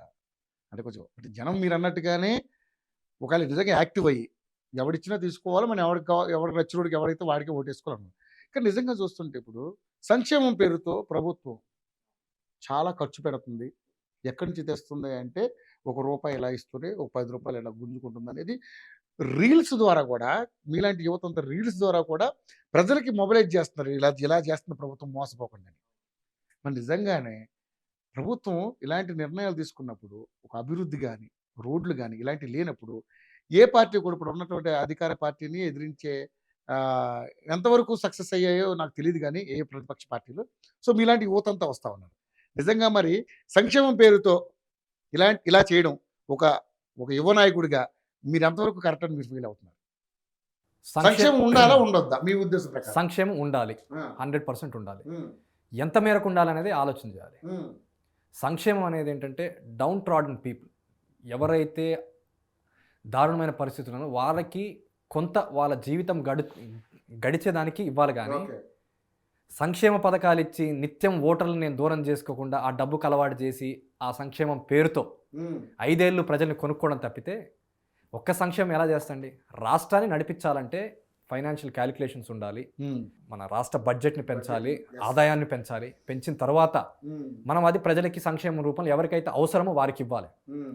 అంటే కొంచెం అంటే జనం మీరు అన్నట్టుగానే ఒకవేళ నిజంగా యాక్టివ్ అయ్యి ఎవడిచ్చినా తీసుకోవాలి మనం ఎవరికి నచ్చినోడికి ఎవరైతే వాడికి ఓటేసుకోవాలన్నమాట. కానీ నిజంగా చూస్తుంటే ఇప్పుడు సంక్షేమం పేరుతో ప్రభుత్వం చాలా ఖర్చు పెడుతుంది. ఎక్కడి నుంచి తెస్తుంది అంటే ₹1 ఇలా ఇస్తుంది, ఒక ₹10 ఇలా గుంజుకుంటుంది అనేది రీల్స్ ద్వారా కూడా మీలాంటి యువత అంతా రీల్స్ ద్వారా కూడా ప్రజలకి మొబిలైజ్ చేస్తున్నారు. ఇలా ఇలా చేస్తున్న ప్రభుత్వం మోసపోకుండా. మరి నిజంగానే ప్రభుత్వం ఇలాంటి నిర్ణయాలు తీసుకున్నప్పుడు ఒక అభివృద్ధి కానీ రోడ్లు కానీ ఇలాంటివి లేనప్పుడు ఏ పార్టీ కూడా ఇప్పుడు ఉన్నటువంటి అధికార పార్టీని ఎదిరించే ఆ, ఎంతవరకు సక్సెస్ అయ్యాయో నాకు తెలియదు కానీ ఏ ప్రతిపక్ష పార్టీలు. సో మీలాంటి యువత అంతా వస్తూ ఉన్నారు. నిజంగా మరి సంక్షేమం పేరుతో ఇలా చేయడం ఒక ఒక యువ నాయకుడిగా మీరు ఎంతవరకు కరెక్ట్ అని మీరు ఫీల్ అవుతున్నారు? సంక్షేమం ఉండాలా ఉండొద్దా మీ ఉద్దేశం ప్రకారం? సంక్షేమం ఉండాలి, 100% ఉండాలి. ఎంత మేరకు ఉండాలనేది ఆలోచన చేయాలి. సంక్షేమం అనేది ఏంటంటే డౌన్ ట్రాడన్ పీపుల్ ఎవరైతే దారుణమైన పరిస్థితులను వాళ్ళకి కొంత వాళ్ళ జీవితం గడిచేదానికి ఇవ్వాలి. కానీ సంక్షేమ పథకాలు ఇచ్చి నిత్యం ఓటర్లు నేను దూరం చేసుకోకుండా ఆ డబ్బుకు అలవాటు చేసి ఆ సంక్షేమం పేరుతో 5 ఏళ్ళు ప్రజల్ని కొనుక్కోవడం తప్పితే ఒక్క సంక్షేమం ఎలా చేస్తండి? రాష్ట్రాన్ని నడిపించాలంటే ఫైనాన్షియల్ క్యాలిక్యులేషన్స్ ఉండాలి, మన రాష్ట్ర బడ్జెట్ని పెంచాలి, ఆదాయాన్ని పెంచాలి. పెంచిన తర్వాత మనం అది ప్రజలకి సంక్షేమం రూపంలో ఎవరికైతే అవసరమో వారికి ఇవ్వాలి.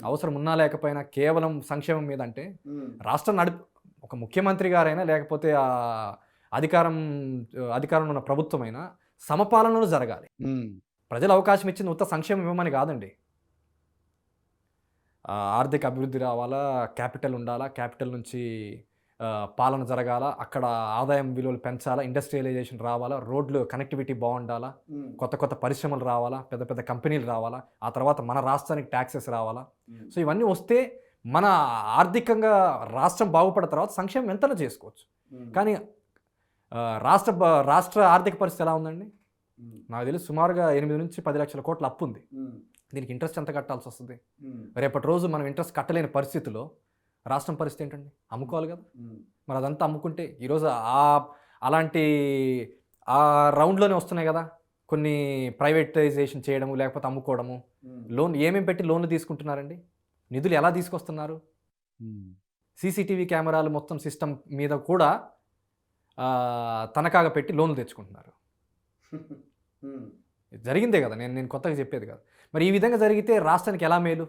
అవసరం ఉన్నా లేకపోయినా కేవలం సంక్షేమం మీద అంటే రాష్ట్రం ఒక ముఖ్యమంత్రి గారైనా లేకపోతే ఆ అధికారంలో ఉన్న ప్రభుత్వమైనా సమపాలనలో జరగాలి. ప్రజలు అవకాశం ఇచ్చింది ఉత్త సంక్షేమం ఇవ్వమని కాదండి. ఆర్థిక అభివృద్ధి రావాలా, క్యాపిటల్ ఉండాలా, క్యాపిటల్ నుంచి పాలన జరగాల, అక్కడ ఆదాయం విలువలు పెంచాలా, ఇండస్ట్రియలైజేషన్ రావాలా, రోడ్లు కనెక్టివిటీ బాగుండాలా, కొత్త కొత్త పరిశ్రమలు రావాలా, పెద్ద పెద్ద కంపెనీలు రావాలా, ఆ తర్వాత మన రాష్ట్రానికి ట్యాక్సెస్ రావాలా. సో ఇవన్నీ వస్తే మన ఆర్థికంగా రాష్ట్రం బాగుపడిన తర్వాత సంక్షేమం ఎంతలో చేసుకోవచ్చు. కానీ రాష్ట్ర ఆర్థిక పరిస్థితి ఎలా ఉందండి? నాకు తెలిసి సుమారుగా 8 నుంచి 10 లక్షల కోట్ల అప్పు ఉంది. దీనికి ఇంట్రెస్ట్ ఎంత కట్టాల్సి వస్తుంది? రేపటి రోజు మనం ఇంట్రెస్ట్ కట్టలేని పరిస్థితిలో రాష్ట్రం పరిస్థితి ఏంటండి? అమ్ముకోవాలి కదా. మరి అదంతా అమ్ముకుంటే ఈరోజు అలాంటి ఆ రౌండ్లోనే వస్తున్నాయి కదా కొన్ని ప్రైవేటైజేషన్ చేయడము లేకపోతే అమ్ముకోవడము. లోన్ ఏమేమి పెట్టి లోన్లు తీసుకుంటున్నారండి? నిధులు ఎలా తీసుకొస్తున్నారు? సీసీటీవీ కెమెరాలు మొత్తం సిస్టమ్ మీద కూడా తనఖాగా పెట్టి లోన్లు తెచ్చుకుంటున్నారు. జరిగిందే కదా, నేను కొత్తగా చెప్పేది కదా. మరి ఈ విధంగా జరిగితే రాష్ట్రానికి ఎలా మేలు?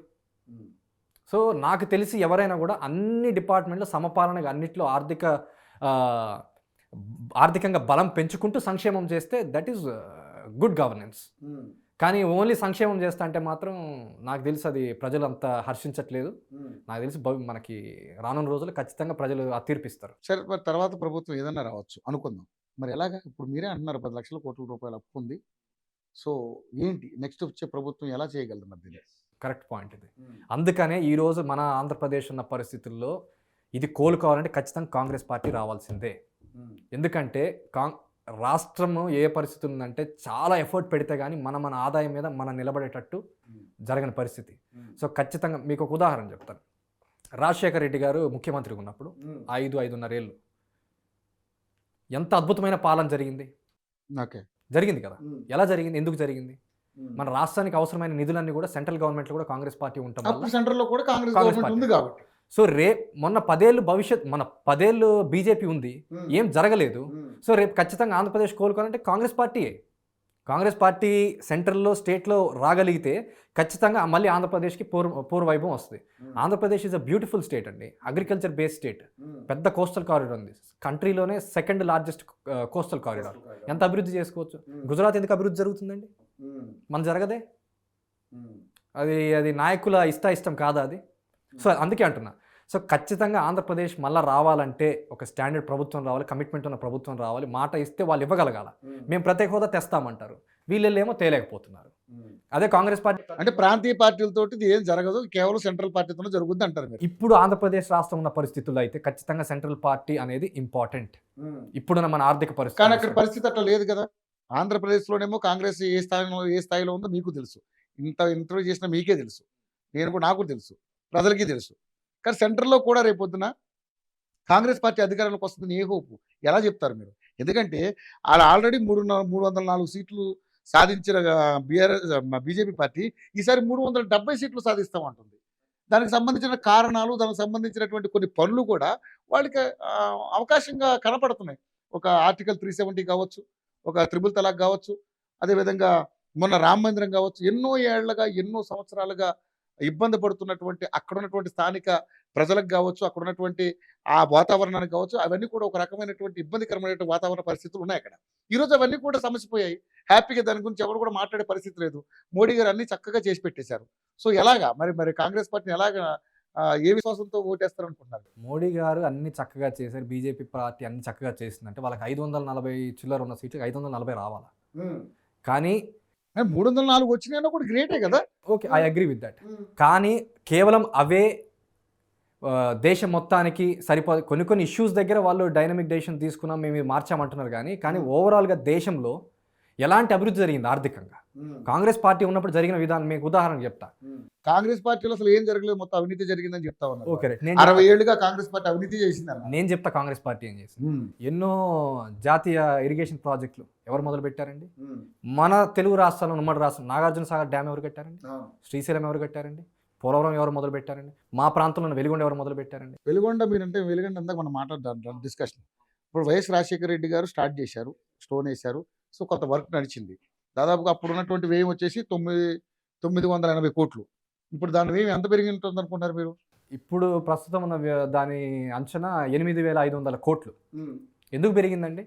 సో నాకు తెలిసి ఎవరైనా కూడా అన్ని డిపార్ట్మెంట్లో సమపాలనగా అన్నిట్లో ఆర్థికంగా బలం పెంచుకుంటూ సంక్షేమం చేస్తే దట్ ఈస్ గుడ్ గవర్నెన్స్. కానీ ఓన్లీ సంక్షేమం చేస్తా అంటే మాత్రం నాకు తెలిసి అది ప్రజలు అంత హర్షించట్లేదు. నాకు తెలిసి మనకి రానున్న రోజులు ఖచ్చితంగా ప్రజలు తీర్పిస్తారు. సరే మరి తర్వాత ప్రభుత్వం ఏదన్నా రావచ్చు అనుకుందాం. మరి ఎలాగా? ఇప్పుడు మీరే అంటున్నారు 10 లక్షల కోట్ల రూపాయలు అప్పు ఉంది. సో ఏంటి నెక్స్ట్ వచ్చే ప్రభుత్వం ఎలా చేయగలదు? మరి కరెక్ట్ పాయింట్ ఇది. అందుకనే ఈరోజు మన ఆంధ్రప్రదేశ్ ఉన్న పరిస్థితుల్లో ఇది కోలుకోవాలంటే ఖచ్చితంగా కాంగ్రెస్ పార్టీ రావాల్సిందే. ఎందుకంటే రాష్ట్రం ఏ పరిస్థితి ఉందంటే చాలా ఎఫర్ట్ పెడితే కానీ మన ఆదాయం మీద మనం నిలబడేటట్టు జరగని పరిస్థితి. సో ఖచ్చితంగా మీకు ఒక ఉదాహరణ చెప్తాను. రాజశేఖర రెడ్డి గారు ముఖ్యమంత్రిగా ఉన్నప్పుడు 5.5.5 ఏళ్ళు ఎంత అద్భుతమైన పాలన జరిగింది కదా. ఎలా జరిగింది? ఎందుకు జరిగింది? మన రాష్ట్రానికి అవసరమైన నిధులన్నీ కూడా సెంట్రల్ గవర్నమెంట్లో కూడా కాంగ్రెస్ పార్టీ ఉంటుంది. సెంట్రల్లో కూడా కాంగ్రెస్ ఉంది కాబట్టి. సో మొన్న 10 ఏళ్ళు మన 10 ఏళ్ళు బీజేపీ ఉంది, ఏం జరగలేదు. సో రేపు ఖచ్చితంగా ఆంధ్రప్రదేశ్ కోలుకోవాలంటే కాంగ్రెస్ పార్టీయే. కాంగ్రెస్ పార్టీ సెంట్రల్లో స్టేట్లో రాగలిగితే ఖచ్చితంగా మళ్ళీ ఆంధ్రప్రదేశ్కి పూర్వవైభవం వస్తుంది. Andhra Pradesh is a beautiful state అండి, అగ్రికల్చర్ బేస్డ్ స్టేట్, పెద్ద కోస్టల్ కారిడార్ ఉంది, కంట్రీలోనే సెకండ్ లార్జెస్ట్ కోస్టల్ కారిడార్. ఎంత అభివృద్ధి చేసుకోవచ్చు. గుజరాత్ ఎందుకు అభివృద్ధి జరుగుతుందండి? మన జరగదే. అది నాయకుల ఇష్టం కాదా అది? సో అందుకే అంటున్నా. సో ఖచ్చితంగా ఆంధ్రప్రదేశ్ మళ్ళీ రావాలంటే ఒక స్టాండర్డ్ ప్రభుత్వం రావాలి, కమిట్మెంట్ ఉన్న ప్రభుత్వం రావాలి. మాట ఇస్తే వాళ్ళు ఇవ్వగలగాల. మేము ప్రత్యేక హోదా తెస్తామంటారు, వీళ్ళేమో తేలేకపోతున్నారు. అదే కాంగ్రెస్ పార్టీ అంటే ప్రాంతీయ పార్టీలతోటి ఇది ఏం జరగదు, కేవలం సెంట్రల్ పార్టీతోనే జరుగుద్ది అంటారు మీరు. ఇప్పుడు ఆంధ్రప్రదేశ్ రాష్ట్రం ఉన్న పరిస్థితుల్లో అయితే ఖచ్చితంగా సెంట్రల్ పార్టీ అనేది ఇంపార్టెంట్. ఇప్పుడున్న మన ఆర్థిక కానీ పరిస్థితి అక్కడ పరిస్థితి అట్లా లేదు కదా. ఆంధ్రప్రదేశ్లోనేమో కాంగ్రెస్ ఏ స్థాయిలో ఉందో మీకు తెలుసు, ఇంత ఇంటర్వ్యూ చేసినా మీకే తెలుసు, నాకు తెలుసు, ప్రజలకి తెలుసు. కానీ సెంటర్లో కూడా రేపొద్దున కాంగ్రెస్ పార్టీ అధికారంలోకి వస్తుందని ఏ హోపు ఎలా చెప్తారు మీరు? ఎందుకంటే వాళ్ళు ఆల్రెడీ 304 సీట్లు సాధించిన బీజేపీ పార్టీ ఈసారి 370 సీట్లు సాధిస్తామంటుంది. దానికి సంబంధించిన కారణాలు, దానికి సంబంధించినటువంటి కొన్ని పనులు కూడా వాళ్ళకి అవకాశంగా కనపడుతున్నాయి. ఒక ఆర్టికల్ 370 కావచ్చు, ఒక త్రిబుల్ తలాక్ కావచ్చు, అదేవిధంగా మొన్న రామ మందిరం కావచ్చు, ఎన్నో ఏళ్లుగా ఎన్నో సంవత్సరాలుగా ఇబ్బంది పడుతున్నటువంటి అక్కడ ఉన్నటువంటి స్థానిక ప్రజలకు కావచ్చు, అక్కడ ఉన్నటువంటి ఆ వాతావరణానికి కావచ్చు, అవన్నీ కూడా ఒక రకమైనటువంటి ఇబ్బందికరమైనటువంటి వాతావరణ పరిస్థితులు ఉన్నాయి అక్కడ. ఈరోజు అవన్నీ కూడా సమసిపోయాయి. హ్యాపీగా దాని గురించి ఎవరు కూడా మాట్లాడే పరిస్థితి లేదు. మోడీ గారు అన్ని చక్కగా చేసి పెట్టేశారు. సో ఎలాగా మరి కాంగ్రెస్ పార్టీని ఎలాగా ఏ విశ్వాసంతో ఓటేస్తారు అనుకుంటున్నారు? మోడీ గారు అన్ని చక్కగా చేశారు, బీజేపీ పార్టీ అన్ని చక్కగా చేసిందంటే వాళ్ళకి 540 చిల్లర ఉన్న సీట్లు 540 రావాలా. కానీ 304 వచ్చినా కూడా గ్రేటే కదా. Okay, I agree with that. కానీ కేవలం అవే దేశం మొత్తానికి సరిపోదు. కొన్ని ఇష్యూస్ దగ్గర వాళ్ళు డైనమిక్ డెసిషన్ తీసుకున్నాం, మేము ఇది మార్చామంటున్నారు. కానీ ఓవరాల్గా దేశంలో ఎలాంటి అభివృద్ధి జరిగింది ఆర్థికంగా కాంగ్రెస్ పార్టీ ఉన్నప్పుడు జరిగిన విధానం మీకు ఉదాహరణ చెప్తా. కాంగ్రెస్ పార్టీలో అసలు ఏం జరగలేదు, మొత్తం అవినీతి జరిగిందని చెప్తా ఉన్నారు. ఓకే, 60 ఏళ్ళుగా కాంగ్రెస్ పార్టీ అవినీతి చేసింది. నేను చెప్తా కాంగ్రెస్ పార్టీ ఏం చేసింది. ఎన్నో జాతీయ ఇరిగేషన్ ప్రాజెక్టులు ఎవరు మొదలు పెట్టారండి? మన తెలుగు రాష్ట్రాల్లో ఉమ్మడి రాష్ట్రం నాగార్జున సాగర్ డ్యామ్ ఎవరు కట్టారండి? శ్రీశైలం ఎవరు కట్టారండి? పోలవరం ఎవరు మొదలు పెట్టారండి? మా ప్రాంతంలో వెలిగొండ ఎవరు మొదలు పెట్టారండి? వెలిగొండ మీరంటే వెలిగొండ అంతా మనం మాట్లాడదాం డిస్కషన్. ఇప్పుడు వైఎస్ రాజశేఖర రెడ్డి గారు స్టార్ట్ చేశారు, స్టోన్ వేశారు. సో కొంత వర్క్ నడిచింది. దాదాపుగా అప్పుడు ఉన్నటువంటి వ్యయం వచ్చేసి 980 కోట్లు. ఇప్పుడు దాని వ్యయం ఎంత పెరిగి ఉంటుంది అనుకుంటున్నారు మీరు? ఇప్పుడు ప్రస్తుతం ఉన్న దాని అంచనా 8500 కోట్లు. ఎందుకు పెరిగిందండి?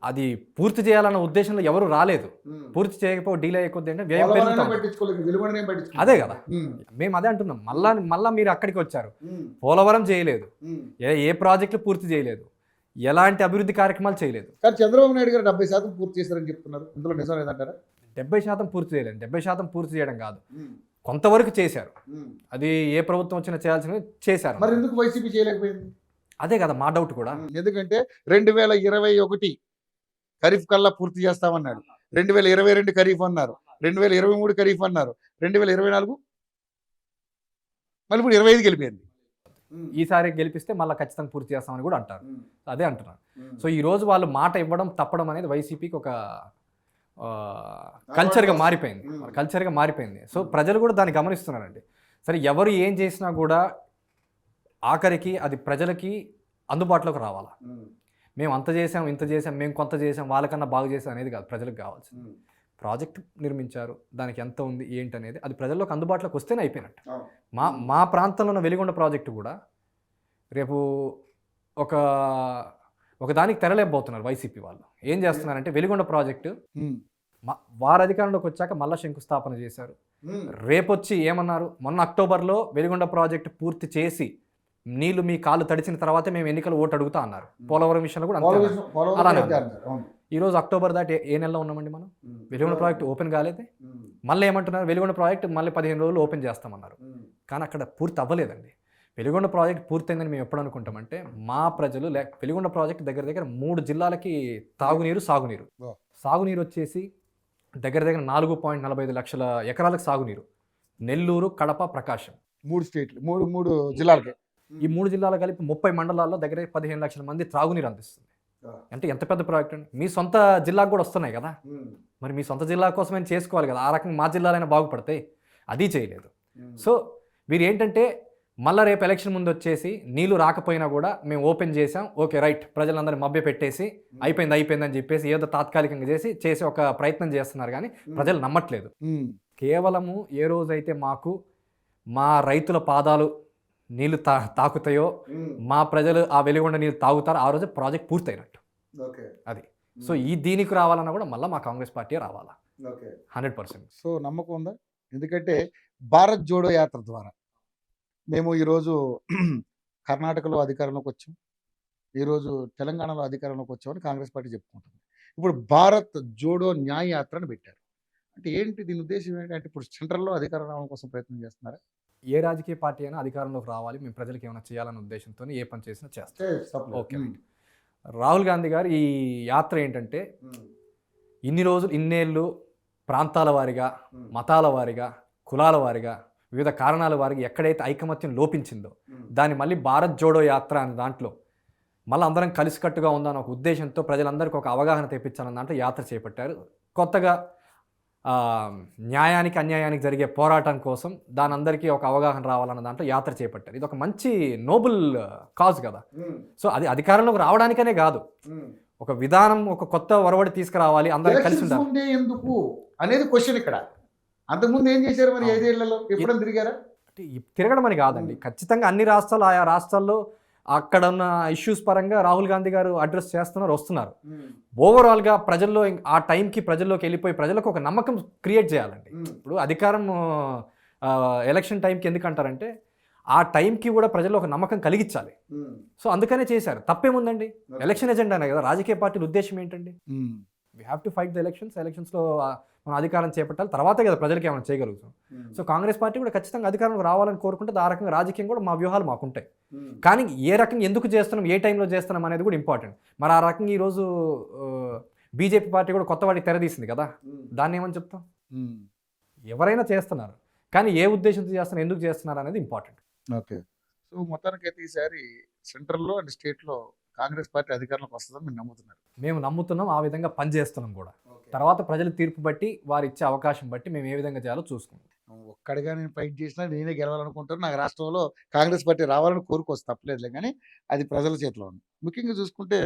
అది పూర్తి చేయాలన్న ఉద్దేశంలో ఎవరు రాలేదు. పూర్తి చేయకపోతే డీలే అయిపోద్ది అంటే వ్యయం పెరుగుతుంది. అదే కదా మేము అదే అంటున్నాం. మళ్ళా మీరు అక్కడికి వచ్చారు. పోలవరం చేయలేదు, ఏ ప్రాజెక్టులు పూర్తి చేయలేదు, ఎలాంటి అభివృద్ధి కార్యక్రమాలు చేయలేదు. కానీ చంద్రబాబు నాయుడు గారు 70% పూర్తి చేశారని చెప్తున్నారు. ఇందులో నిజం లేదంటారా? 70% పూర్తి చేయలేదు. 70% పూర్తి చేయడం కాదు, కొంతవరకు చేశారు. అది ఏ ప్రభుత్వం వచ్చినా చేయాల్సినవి చేశారు. మరి ఎందుకు వైసీపీ చేయలేకపోయింది? అదే కదా మా డౌట్ కూడా. ఎందుకంటే 2021 ఖరీఫ్ కల్లా పూర్తి చేస్తామన్నాడు, 2022 ఖరీఫ్ అన్నారు, 2023 ఖరీఫ్ అన్నారు, 2024 మళ్ళీ ఇప్పుడు 25 గెలిపోయింది. ఈసారి గెలిపిస్తే మళ్ళీ ఖచ్చితంగా పూర్తి చేస్తామని కూడా అంటారు. అదే అంటున్నారు. సో ఈ రోజు వాళ్ళు మాట ఇవ్వడం తప్పడం అనేది వైసీపీకి ఒక కల్చర్గా మారిపోయింది. సో ప్రజలు కూడా దాన్ని గమనిస్తున్నారండి. సరే ఎవరు ఏం చేసినా కూడా ఆఖరికి అది ప్రజలకి అందుబాటులోకి రావాలా. మేము అంత చేసాం, ఇంత చేసాం, మేము కొంత చేసాం, వాళ్ళకన్నా బాగా చేసాం అనేది కాదు ప్రజలకు కావాల్సింది. ప్రాజెక్ట్ నిర్మించారు, దానికి ఎంత ఉంది ఏంటి అనేది అది ప్రజల్లోకి అందుబాటులోకి వస్తేనే అయిపోయినట్టు. మా ప్రాంతంలో ఉన్న వెలిగొండ ప్రాజెక్టు కూడా రేపు ఒక దానికి తెరలేకపోతున్నారు వైసీపీ వాళ్ళు. ఏం చేస్తున్నారంటే వెలిగొండ ప్రాజెక్టు వారు అధికారంలోకి వచ్చాక మళ్ళా శంకుస్థాపన చేశారు. రేపొచ్చి ఏమన్నారు, మొన్న అక్టోబర్లో వెలిగొండ ప్రాజెక్టు పూర్తి చేసి నీళ్లు మీ కాళ్ళు తడిచిన తర్వాతే మేము ఎన్నికలు ఓటు అడుగుతా అన్నారు. పోలవరం విషయంలో కూడా అలానే ఈరోజు అక్టోబర్ దాటి ఏ నెలలో ఉన్నామండి మనం? వెలిగొండ ప్రాజెక్ట్ ఓపెన్ కాలేదే. మళ్ళీ ఏమంటున్నారు, వెలిగొండ ప్రాజెక్ట్ మళ్ళీ 15 రోజులు ఓపెన్ చేస్తామన్నారు. కానీ అక్కడ పూర్తి అవ్వలేదండి. వెలిగొండ ప్రాజెక్ట్ పూర్తయిందని మేము ఎప్పుడు అనుకుంటామంటే మా ప్రజలు వెలిగొండ ప్రాజెక్ట్ దగ్గర 3 జిల్లాలకి తాగునీరు, సాగునీరు వచ్చేసి దగ్గర 4.45 లక్షల ఎకరాలకు సాగునీరు. నెల్లూరు, కడప, ప్రకాశం 3 స్టేట్లు, 3 జిల్లాలకి. ఈ 3 జిల్లాలు కలిపి 30 మండలాల్లో దగ్గర 15 లక్షల మంది త్రాగునీరు అందిస్తుంది. అంటే ఎంత పెద్ద ప్రాజెక్ట్ అండి. మీ సొంత జిల్లాకు కూడా వస్తున్నాయి కదా, మరి మీ సొంత జిల్లా కోసమైనా చేసుకోవాలి కదా. ఆ రకంగా మా జిల్లాలైనా బాగుపడతాయి, అది చేయలేదు. సో వీరు ఏంటంటే మళ్ళీ రేపు ఎలక్షన్ ముందు వచ్చేసి నీళ్లు రాకపోయినా కూడా మేము ఓపెన్ చేసాం, ఓకే రైట్, ప్రజలందరినీ మభ్య పెట్టేసి అయిపోయిందని చెప్పేసి ఏదో తాత్కాలికంగా చేసి ఒక ప్రయత్నం చేస్తున్నారు. కానీ ప్రజలు నమ్మట్లేదు. కేవలము ఏ రోజైతే మా రైతుల పాదాలు నీళ్లు తాకుతాయో, మా ప్రజలు ఆ వెలిగొండ నీళ్ళు తాగుతారో, ఆ రోజు ప్రాజెక్ట్ పూర్తయినట్టు. అది సో దీనికి రావాలన్నా కూడా మళ్ళీ మా కాంగ్రెస్ పార్టీ రావాలా 100%. సో నమ్మకం ఉందా? ఎందుకంటే భారత్ జోడో యాత్ర ద్వారా మేము ఈరోజు కర్ణాటకలో అధికారంలోకి వచ్చాం, ఈరోజు తెలంగాణలో అధికారంలోకి వచ్చామని కాంగ్రెస్ పార్టీ చెప్పుకుంటుంది. ఇప్పుడు భారత్ జోడో న్యాయ యాత్రను పెట్టారు. అంటే ఏంటి దీని ఉద్దేశం ఏంటి? అంటే ఇప్పుడు సెంట్రల్లో అధికారం రావడం కోసం ప్రయత్నం చేస్తున్నారా? ఏ రాజకీయ పార్టీ అయినా అధికారంలోకి రావాలి, మేము ప్రజలకు ఏమైనా చేయాలనే ఉద్దేశంతో ఏ పని చేసినా చేస్తాం. ఓకే. రాహుల్ గాంధీ గారు ఈ యాత్ర ఏంటంటే ఇన్నేళ్ళు ప్రాంతాల వారిగా, మతాల వారిగా, కులాల వారిగా, వివిధ కారణాల వారికి ఎక్కడైతే ఐకమత్యం లోపించిందో దాన్ని మళ్ళీ భారత్ జోడో యాత్ర అనే దాంట్లో మళ్ళీ అందరం కలిసికట్టుగా ఉందన్న ఒక ఉద్దేశంతో ప్రజలందరికీ ఒక అవగాహన తెప్పించాలన్న దాంట్లో యాత్ర చేపట్టారు. కొత్తగా న్యాయానికి అన్యాయానికి జరిగే పోరాటం కోసం దాని అందరికీ ఒక అవగాహన రావాలన్న దాంట్లో యాత్ర చేపట్టారు. ఇది ఒక మంచి నోబుల్ కాజ్ కదా. సో అది అధికారంలోకి రావడానికనే కాదు, ఒక విధానం, ఒక కొత్త ఒరవడి తీసుకురావాలి, అందరూ కలిసి ఉండాలి ఎందుకు అనేది క్వశ్చన్ ఇక్కడ. అంతకుముందు ఏం చేశారు మరి 5 ఏళ్లలో? ఎప్పుడైనా తిరిగారా? అంటే తిరగడం అని కాదండి, ఖచ్చితంగా అన్ని రాష్ట్రాలు, ఆయా రాష్ట్రాల్లో అక్కడ ఉన్న ఇష్యూస్ పరంగా రాహుల్ గాంధీ గారు అడ్రస్ చేస్తున్నారు, వస్తున్నారు. ఓవరాల్గా ప్రజల్లో ఆ టైంకి ప్రజల్లోకి వెళ్ళిపోయి ప్రజలకు ఒక నమ్మకం క్రియేట్ చేయాలండి. ఇప్పుడు అధికారం ఎలక్షన్ టైంకి ఎందుకు అంటారంటే ఆ టైంకి కూడా ప్రజల్లో ఒక నమ్మకం కలిగించాలి. సో అందుకనే చేశారు. తప్పేముందండి? ఎలక్షన్ ఎజెండానే కదా. రాజకీయ పార్టీల ఉద్దేశం ఏంటండి? We have to fight the ఎలక్షన్స్లో మనం అధికారం చేపట్టాలి, తర్వాతే కదా ప్రజలకి ఏమైనా చేయగలుగుతాం. సో కాంగ్రెస్ పార్టీ కూడా ఖచ్చితంగా అధికారంలో రావాలని కోరుకుంటే ఆ రకంగా రాజకీయం కూడా మా వ్యూహాలు మాకుంటాయి. కానీ ఏ రకంగా ఎందుకు చేస్తున్నాం, ఏ టైంలో చేస్తున్నాం అనేది కూడా ఇంపార్టెంట్. మరి ఆ రకంగా ఈరోజు బీజేపీ పార్టీ కూడా కొత్త వాటికి తెరదీసింది కదా, దాన్ని ఏమని చెప్తాం? ఎవరైనా చేస్తున్నారు, కానీ ఏ ఉద్దేశంతో చేస్తున్నారు, ఎందుకు చేస్తున్నారు అనేది ఇంపార్టెంట్. ఓకే. సో మొత్తానికైతే ఈసారి సెంట్రల్లో అండ్ స్టేట్లో కాంగ్రెస్ పార్టీ అధికారంలోకి వస్తుందని మీరు నమ్ముతున్నారు? మేము నమ్ముతున్నాం, ఆ విధంగా పనిచేస్తున్నాం కూడా. తర్వాత ప్రజల తీర్పు బట్టి, వారు ఇచ్చే అవకాశం బట్టి మేము ఏ విధంగా చేయాలో చూసుకుంటాం. ఒక్కడిగా నేను ఫైట్ చేసినా నేనే గెలవాలనుకుంటాను, నాకు రాష్ట్రంలో కాంగ్రెస్ పార్టీ రావాలని కోరుకోవచ్చు, తప్పలేదులే. కానీ అది ప్రజల చేతిలో ఉంది. ముఖ్యంగా చూసుకుంటే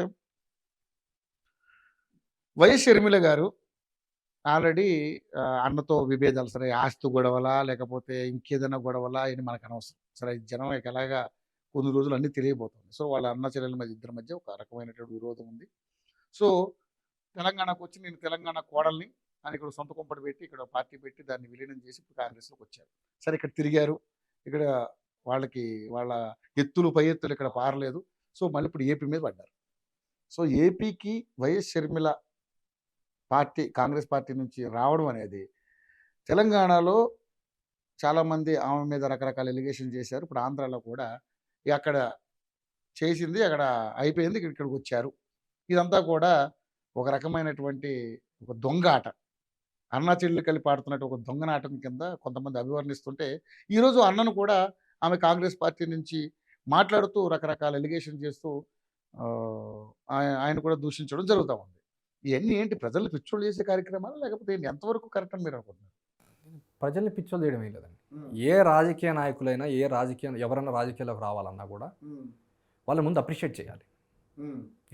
వైఎస్ షర్మిల గారు ఆల్రెడీ అన్నతో విభేదాలు, సరే ఆస్తి గొడవలా లేకపోతే ఇంకేదైనా గొడవలా అని మనకు అనవసరం. సరే జనం ఎలాగా కొన్ని రోజులు అన్నీ తెలియబోతుంది. సో వాళ్ళ అన్న చెల్లెల మధ్య, ఇద్దరి మధ్య ఒక రకమైనటువంటి విరోధం ఉంది. సో తెలంగాణకు వచ్చి నేను తెలంగాణ కోడల్ని అని ఇక్కడ సొంత కుంపటి పెట్టి ఇక్కడ పార్టీ పెట్టి దాన్ని విలీనం చేసి ఇప్పుడు కాంగ్రెస్లోకి వచ్చారు. సరే ఇక్కడ తిరిగారు, ఇక్కడ వాళ్ళ ఎత్తులు పై ఎత్తులు ఇక్కడ పారలేదు. సో మళ్ళీ ఇప్పుడు ఏపీ మీద పడ్డారు. సో ఏపీకి YS Sharmila party Congress party నుంచి రావడం అనేది తెలంగాణలో చాలామంది ఆమె మీద రకరకాల ఎలిగేషన్ చేశారు. ఇప్పుడు ఆంధ్రాలో కూడా అక్కడ చేసింది అక్కడ అయిపోయింది, ఇక్కడికి వచ్చారు. ఇదంతా కూడా ఒక రకమైనటువంటి ఒక దొంగ ఆట, అన్నా చెల్లెలు కలిపి ఆడుతున్నట్టు ఒక దొంగ నాటకం కింద కొంతమంది అభివర్ణిస్తుంటే, ఈరోజు అన్నను కూడా ఆమె కాంగ్రెస్ పార్టీ నుంచి మాట్లాడుతూ రకరకాల ఎలిగేషన్ చేస్తూ ఆయన కూడా దూషించడం జరుగుతూ ఉంది. ఇవన్నీ ఏంటి, ప్రజలు పిచ్చోళ్ళు చేసే కార్యక్రమాలు లేకపోతే ఎంతవరకు కరెక్ట్ అని మీరు అనుకుంటున్నారు? ప్రజల్ని పిచ్చోళ్ళు చేయడం ఏం లేదండి. ఏ రాజకీయ నాయకులైనా, ఎవరైనా రాజకీయాలకు రావాలన్నా కూడా వాళ్ళ ముందు అప్రిషియేట్ చేయాలి.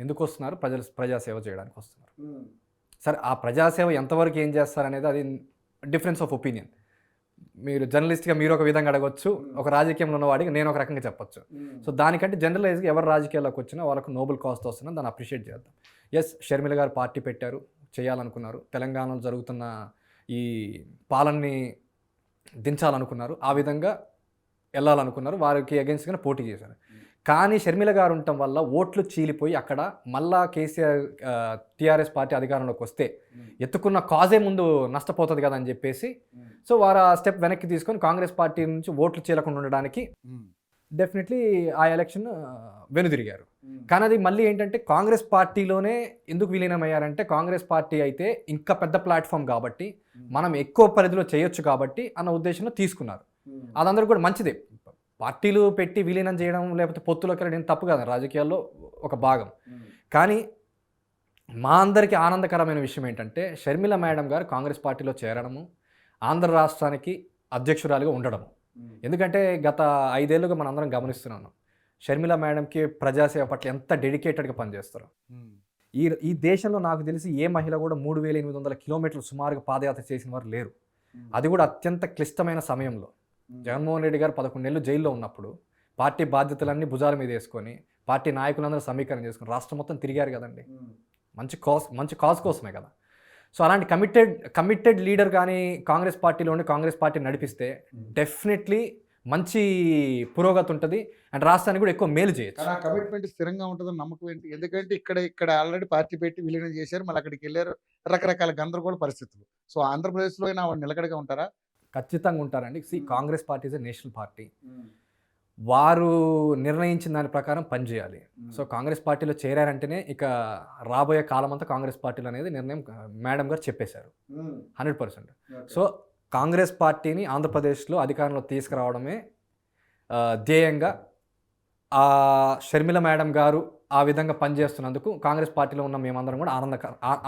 ఎందుకు వస్తున్నారు? ప్రజాసేవ చేయడానికి వస్తున్నారు. సరే, ఆ ప్రజాసేవ ఎంతవరకు ఏం చేస్తారనేది అది డిఫరెన్స్ ఆఫ్ ఒపీనియన్. మీరు జర్నలిస్ట్గా మీరు ఒక విధంగా అడగవచ్చు, ఒక రాజకీయంలో ఉన్నవాడికి నేను ఒక రకంగా చెప్పొచ్చు. సో దానికంటే జనరలైజ్గా ఎవరు రాజకీయాల్లోకి వచ్చినా వాళ్ళకు నోబెల్ కాస్ట్ వస్తున్నా దాన్ని అప్రిషియేట్ చేద్దాం. ఎస్, షర్మిల గారు పార్టీ పెట్టారు, చేయాలనుకున్నారు, తెలంగాణలో జరుగుతున్న ఈ పాలనని దించాలనుకున్నారు, ఆ విధంగా వెళ్ళాలనుకున్నారు, వారికి అగెన్స్ట్గానే పోటీ చేశారు. కానీ షర్మిల గారు ఉండటం వల్ల ఓట్లు చీలిపోయి అక్కడ మళ్ళా కేసీఆర్ టీఆర్ఎస్ పార్టీ అధికారంలోకి వస్తే ఎత్తుకున్న కాజే ముందు నష్టపోతుంది కదా అని చెప్పేసి సో వారు ఆ స్టెప్ వెనక్కి తీసుకొని కాంగ్రెస్ పార్టీ నుంచి ఓట్లు చీలకుండా ఉండడానికి డెఫినెట్లీ ఆ ఎలక్షన్ వెనుదిరిగారు. కానీ అది మళ్ళీ ఏంటంటే కాంగ్రెస్ పార్టీలోనే ఎందుకు విలీనమయ్యారంటే, కాంగ్రెస్ పార్టీ అయితే ఇంకా పెద్ద ప్లాట్ఫామ్ కాబట్టి మనం ఎక్కువ పరిధిలో చేయొచ్చు కాబట్టి అన్న ఉద్దేశంలో తీసుకున్నారు. అదందరూ కూడా మంచిదే. పార్టీలు పెట్టి విలీనం చేయడం లేకపోతే పొత్తులోకి వెళ్ళడం తప్పు కాదు, రాజకీయాల్లో ఒక భాగం. కానీ మా అందరికీ ఆనందకరమైన విషయం ఏంటంటే షర్మిల మేడం గారు కాంగ్రెస్ పార్టీలో చేరడము, ఆంధ్ర రాష్ట్రానికి అధ్యక్షురాలిగా ఉండడము. ఎందుకంటే గత 5 ఏళ్ళుగా మనందరం గమనిస్తున్నాను షర్మిల మేడంకి ప్రజాసేవ పట్ల ఎంత డెడికేటెడ్గా పనిచేస్తారు. ఈ దేశంలో నాకు తెలిసి ఏ మహిళ కూడా 3,800 కిలోమీటర్లు సుమారుగా పాదయాత్ర చేసిన వారు లేరు. అది కూడా అత్యంత క్లిష్టమైన సమయంలో. జగన్మోహన్ రెడ్డి గారు 11 నెలలు జైల్లో ఉన్నప్పుడు పార్టీ బాధ్యతలన్నీ భుజాల మీద వేసుకొని పార్టీ నాయకులందరూ సమీకరణ చేసుకుని రాష్ట్రం మొత్తం తిరిగారు కదండి. మంచి కాజ్ కోసమే కదా. సో అలాంటి కమిటెడ్ లీడర్ కానీ కాంగ్రెస్ పార్టీలో ఉండి కాంగ్రెస్ పార్టీ నడిపిస్తే డెఫినెట్లీ మంచి పురోగతి ఉంటుంది అండ్ రాష్ట్రానికి కూడా ఎక్కువ మేలు చేయొచ్చు. కానీ ఆ కమిట్మెంట్ స్థిరంగా ఉంటుందని నమ్మకం ఏంటి? ఎందుకంటే ఇక్కడ ఆల్రెడీ పార్టీ పెట్టి విలీనం చేశారు, మళ్ళీ అక్కడికి వెళ్ళారు, రకరకాల గందరగోళ పరిస్థితులు. సో ఆంధ్రప్రదేశ్లో అయినా ఆవిడ నిలకడగా ఉంటారా? ఖచ్చితంగా ఉంటారండి. Congress party is a national party. వారు నిర్ణయించిన దాని ప్రకారం పనిచేయాలి. సో కాంగ్రెస్ పార్టీలో చేరారంటేనే ఇక రాబోయే కాలం అంతా కాంగ్రెస్ పార్టీలో అనేది నిర్ణయం మేడం గారు చెప్పేశారు 100%. సో కాంగ్రెస్ పార్టీని ఆంధ్రప్రదేశ్లో అధికారంలో తీసుకురావడమే ధ్యేయంగా షర్మిల మేడం గారు ఆ విధంగా పనిచేస్తున్నందుకు కాంగ్రెస్ పార్టీలో ఉన్న మేమందరం కూడా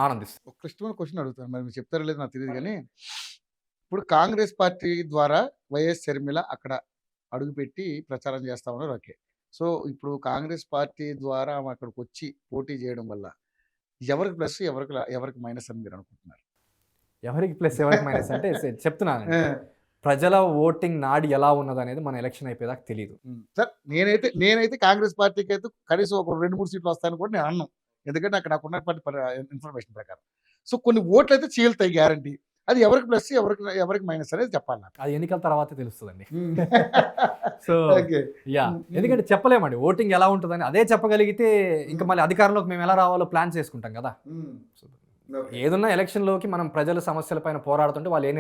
ఆనందిస్తాం. ఒక క్లిష్టమైన క్వశ్చన్ అడుగుతాను, మరి మీరు చెప్తారో లేదో నాకు తెలియదు. కానీ ఇప్పుడు కాంగ్రెస్ పార్టీ ద్వారా వైఎస్ షర్మిల అక్కడ అడుగుపెట్టి ప్రచారం చేస్తా ఉన్నారు. ఓకే. సో ఇప్పుడు కాంగ్రెస్ పార్టీ ద్వారా ఆమె అక్కడికి వచ్చి పోటీ చేయడం వల్ల ఎవరికి ప్లస్ ఎవరికి మైనస్ అని మీరు అనుకుంటున్నారు? ఎవరికి ప్లస్ ఎవరికి మైనస్ అంటే చెప్తున్నాను, ప్రజల ఓటింగ్ నాడి ఎలా ఉన్నది అనేది మన ఎలక్షన్ అయిపోయేదాకా తెలియదు. సార్ నేనైతే కాంగ్రెస్ పార్టీకి అయితే కనీసం ఒక 2-3 సీట్లు వస్తాయని కూడా నేను అన్నాను. ఎందుకంటే అక్కడ నాకు ఉన్నటువంటి ఇన్ఫర్మేషన్ ప్రకారం. సో కొన్ని ఓట్లు అయితే చీలుతాయి గ్యారంటీ. అది ఎవరికి ప్లస్ ఎవరికి మైనస్ అనేది చెప్పాలి నాకు. అది ఎన్నికల తర్వాతే తెలుస్తుందండి. సో యా, ఎందుకంటే చెప్పలేమండి ఓటింగ్ ఎలా ఉంటుందని. అదే చెప్పగలిగితే ఇంకా మళ్ళీ అధికారంలోకి మేము ఎలా రావాలో ప్లాన్ చేసుకుంటాం కదా. ఏదన్నా ఎలక్షన్లోకి మనం ప్రజల సమస్యలపైన పోరాడుతుంటే వాళ్ళు ఏ